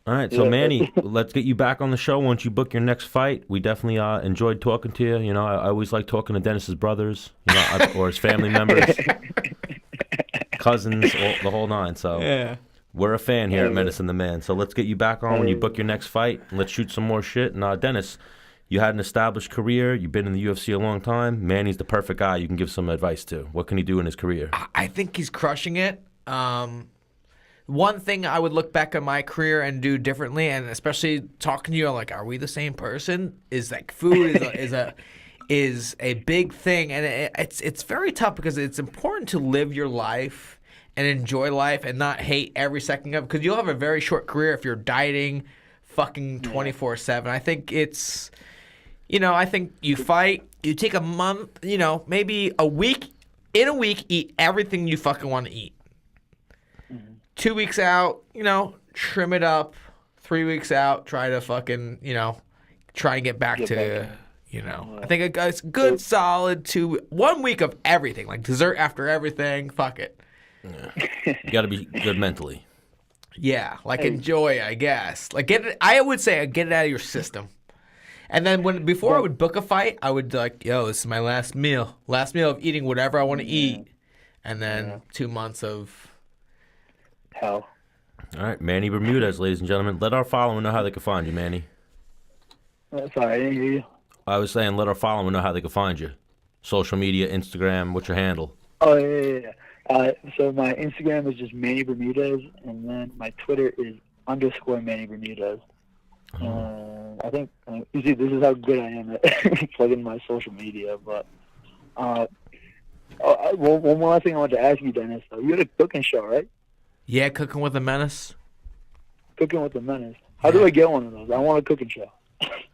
All right, so Manny, let's get you back on the show once you book your next fight. We definitely enjoyed talking to you. I always like talking to Dennis's brothers, or his family members. cousins, the whole nine. So Yeah. we're a fan here at Menace and the Man. So let's get you back on when you book your next fight. Let's shoot some more shit. And Dennis, you had an established career. You've been in the UFC a long time. Manny's the perfect guy you can give some advice to. What can he do in his career? I think he's crushing it. One thing I would look back on my career and do differently, and especially talking to you, like, are we the same person? Is like food is a big thing, and it's very tough because it's important to live your life and enjoy life and not hate every second of it, because you'll have a very short career if you're dieting fucking 24/7. I think it's, I think you fight, you take a month, maybe a week. In a week, eat everything you fucking want to eat. 2 weeks out, trim it up. 3 weeks out, try to fucking, try and get back to, I think a good solid 1 week of everything, like dessert after everything. Fuck it. Yeah. You got to be good mentally. Yeah, like enjoy, I guess. Like I would say get it out of your system. And then before I would book a fight, I would like, this is my last meal of eating whatever I want to eat, and then 2 months of hell. All right, Manny Bermudez, ladies and gentlemen. Let our followers know how they can find you, Manny. Sorry, I didn't hear you. I was saying let our followers know how they can find you. Social media, Instagram, what's your handle? Oh, yeah. So my Instagram is just Manny Bermudez, and then my Twitter is _Manny Bermudez. I think, you see, this is how good I am at plugging my social media, but one more thing I wanted to ask you, Dennis. You had a cooking show, right? Yeah, Cooking with the Menace. Cooking with the Menace. How do I get one of those? I want a cooking show.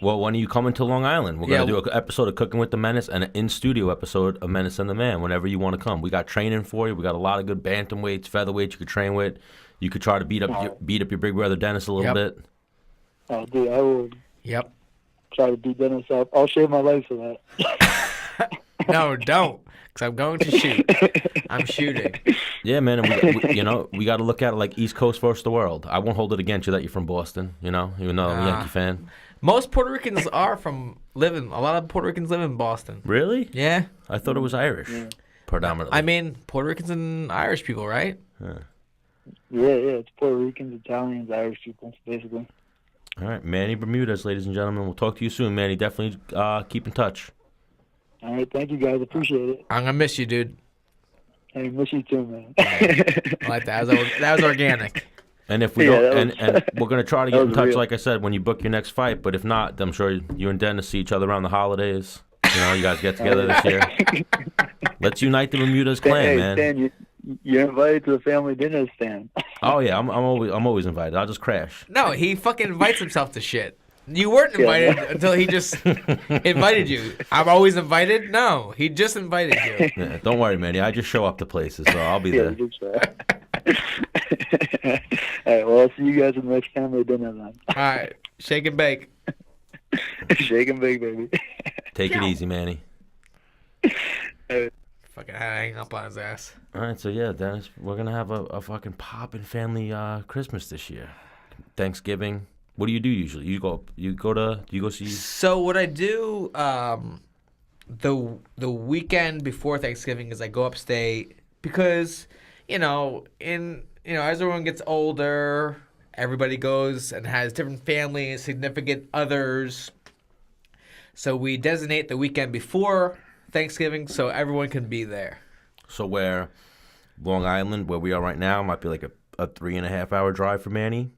Well, when are you coming to Long Island? We're going to do an episode of Cooking with the Menace and an in-studio episode of Menace and the Man whenever you want to come. We got training for you. We got a lot of good bantamweights, featherweights you could train with. You could try to beat up your big brother Dennis a little bit. Oh, dude, I will try to beat Dennis up. I'll shave my legs for that. No, don't. Because I'm going to shoot. I'm shooting. Yeah, man. And we got to look at it like East Coast versus the world. I won't hold it against you that you're from Boston, even though I'm a Yankee fan. Most Puerto Ricans a lot of Puerto Ricans live in Boston. Really? Yeah. I thought it was Irish, predominantly. I mean, Puerto Ricans and Irish people, right? Yeah, it's Puerto Ricans, Italians, Irish people, basically. All right, Manny Bermudez, ladies and gentlemen. We'll talk to you soon, Manny. Definitely keep in touch. All right, thank you, guys. Appreciate it. I'm going to miss you, dude. Hey, miss you too, man. I like that. That was organic. And if we don't, was, and we're gonna try to get in touch, real. like I said, when you book your next fight. But if not, I'm sure you and Dennis see each other around the holidays. You guys get together this year. Let's unite the Bermudez clan, man. Stan, you're invited to the family dinner, Stan. Oh yeah, I'm always invited. I'll just crash. No, he fucking invites himself to shit. You weren't invited until he just invited you. I'm always invited? No, he just invited you. Yeah, don't worry, Manny. I just show up to places, so I'll be there. All right, well, I'll see you guys in the next family dinner then. All right, shake and bake. Shake and bake, baby. Take it easy, Manny. Fucking hang up on his ass. All right, so yeah, Dennis, we're gonna have a fucking poppin' family Christmas this year. Thanksgiving. What do you do usually? Do you go see? So what I do the weekend before Thanksgiving is I go upstate because as everyone gets older, everybody goes and has different families, significant others. So we designate the weekend before Thanksgiving so everyone can be there. So where Long Island, where we are right now, might be like a 3.5 hour drive for Manny.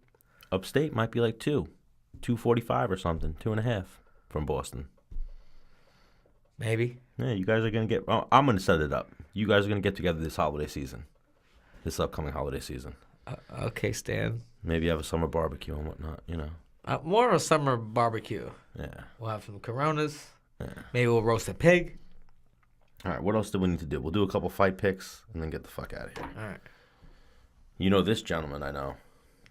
Upstate might be like 2:45 or something, 2.5 from Boston. Maybe. Yeah, you guys are going to get... I'm going to set it up. You guys are going to get together this holiday season. This upcoming holiday season. Okay, Stan. Maybe have a summer barbecue and whatnot, More of a summer barbecue. Yeah. We'll have some Coronas. Yeah. Maybe we'll roast a pig. All right, what else do we need to do? We'll do a couple fight picks and then get the fuck out of here. All right. You know this gentleman, I know.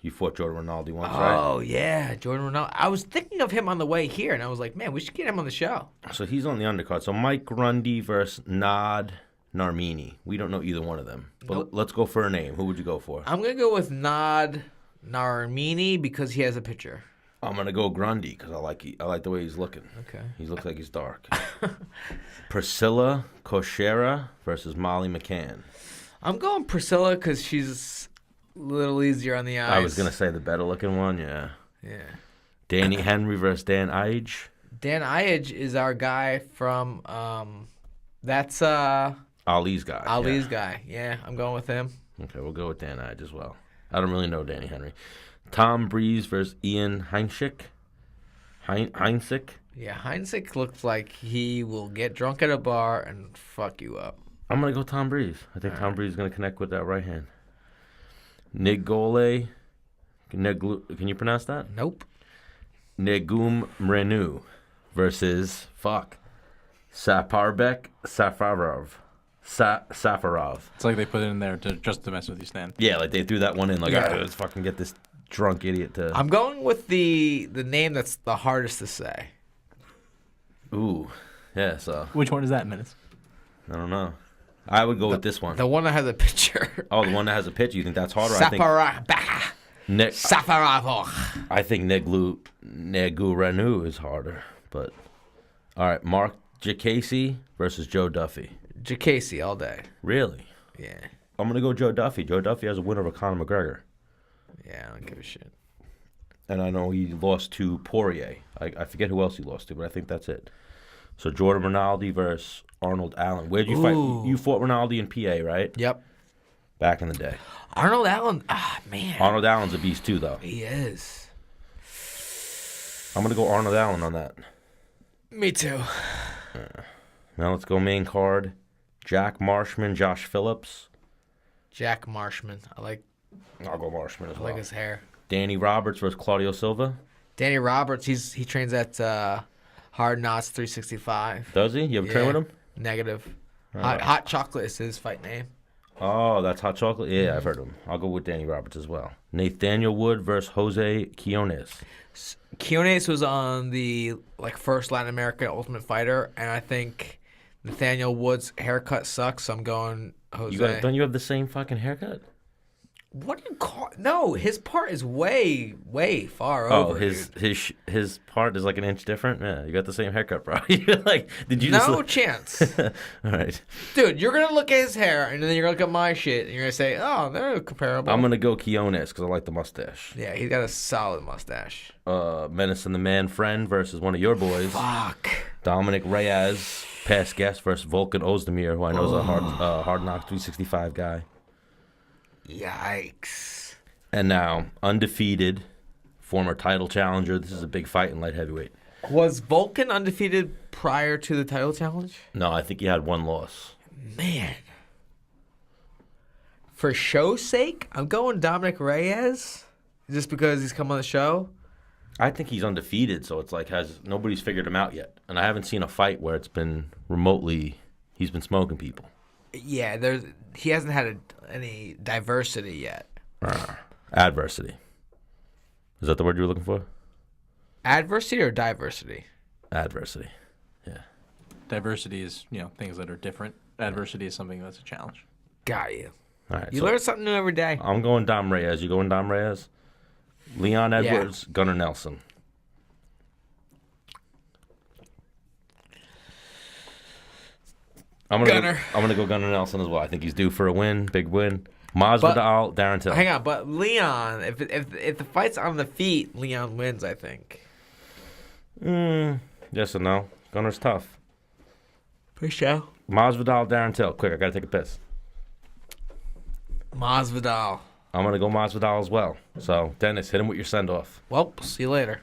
You fought Jordan Ronaldo once, right? Oh, yeah, Jordan Ronaldo. I was thinking of him on the way here, and I was like, man, we should get him on the show. So he's on the undercard. So Mike Grundy versus Nad Narmini. We don't know either one of them. But Nope. let's go for a name. Who would you go for? I'm going to go with Nad Narmini because he has a picture. I'm going to go Grundy because I like the way he's looking. Okay. He looks like he's dark. Priscilla Koshera versus Molly McCann. I'm going Priscilla because she's a little easier on the eyes. I was gonna say the better looking one. Yeah. Yeah. Danny Henry versus Dan Ige. Dan Ige is our guy from. That's Ali's guy. Ali's guy. Yeah, I'm going with him. Okay, we'll go with Dan Ige as well. I don't really know Danny Henry. Tom Breeze versus Ian Heinsick. Heinsick. Yeah, Heinsick looks like he will get drunk at a bar and fuck you up. I'm gonna go Tom Breeze. I think Tom Breeze is gonna connect with that right hand. Nigole. Can you pronounce that? Nope. Negum Mrenu versus Saparbek Safarov. Safarov. It's like they put it in there just to mess with you, Stan. Yeah, like they threw that one in. Like, Yeah. all right, let's fucking get this drunk idiot to. I'm going with the name that's the hardest to say. Ooh, yeah. So Which one is that, Menace? I don't know. I would go with this one. The one that has a picture. Oh, the one that has a pitch. You think that's harder? Safarov. I think Negurenu is harder. But all right, Mark Jacasey versus Joe Duffy. Jacasey all day. Really? Yeah. I'm gonna go Joe Duffy. Joe Duffy has a win over Conor McGregor. Yeah, I don't give a shit. And I know he lost to Poirier. I forget who else he lost to, but I think that's it. So Jordan Rinaldi versus Arnold Allen. Where'd you fight? You fought Rinaldi in PA, right? Yep. Back in the day. Arnold Allen. Ah, man. Arnold Allen's a beast too, though. He is. I'm gonna go Arnold Allen on that. Me too. Now let's go main card. Jack Marshman, Josh Phillips. Jack Marshman. I'll go Marshman as I well. like his hair. Danny Roberts versus Claudio Silva. Danny Roberts. He trains at Hard Knocks 365. Does he? You ever train with him? Negative. Right. Hot Chocolate is his fight name. Oh, that's Hot Chocolate? Yeah, I've heard of him. I'll go with Danny Roberts as well. Nathaniel Wood versus Jose Quiones. Quiones was on the first Latin American Ultimate Fighter, and I think Nathaniel Wood's haircut sucks, so I'm going Jose. Don't you have the same fucking haircut? What do you call? No, his part is way, way far over. His part is like an inch different. Yeah, you got the same haircut, bro. You're like, did you? No chance, All right, dude. You're gonna look at his hair, and then you're gonna look at my shit, and you're gonna say, "Oh, they're comparable." I'm gonna go Quiones because I like the mustache. Yeah, he's got a solid mustache. Menace and the Man Friend versus one of your boys. Fuck. Dominic Reyes, past guest versus Volkan Ozdemir, who I know is a hard knock 365 guy. Yikes. And now, undefeated, former title challenger. This is a big fight in light heavyweight. Was Vulcan undefeated prior to the title challenge? No, I think he had one loss. Man. For show's sake, I'm going Dominic Reyes. Just because he's come on the show? I think he's undefeated, so it's like nobody's figured him out yet. And I haven't seen a fight where it's been remotely, he's been smoking people. Yeah, he hasn't had any diversity yet. Adversity. Is that the word you were looking for? Adversity or diversity? Adversity. Yeah. Diversity is, things that are different. Adversity is something that's a challenge. Got you. All right. You learn something new every day. I'm going Dom Reyes. You going Dom Reyes? Leon Edwards, Gunnar Nelson. I'm gonna go Gunnar Nelson as well. I think he's due for a win, big win. Masvidal, Darren Till. Hang on, but Leon, if the fight's on the feet, Leon wins, I think. Yes and no. Gunnar's tough. For sure. Masvidal, Darren Till. Quick, I gotta take a piss. Masvidal. I'm gonna go Masvidal as well. So, Dennis, hit him with your send off. Well, see you later.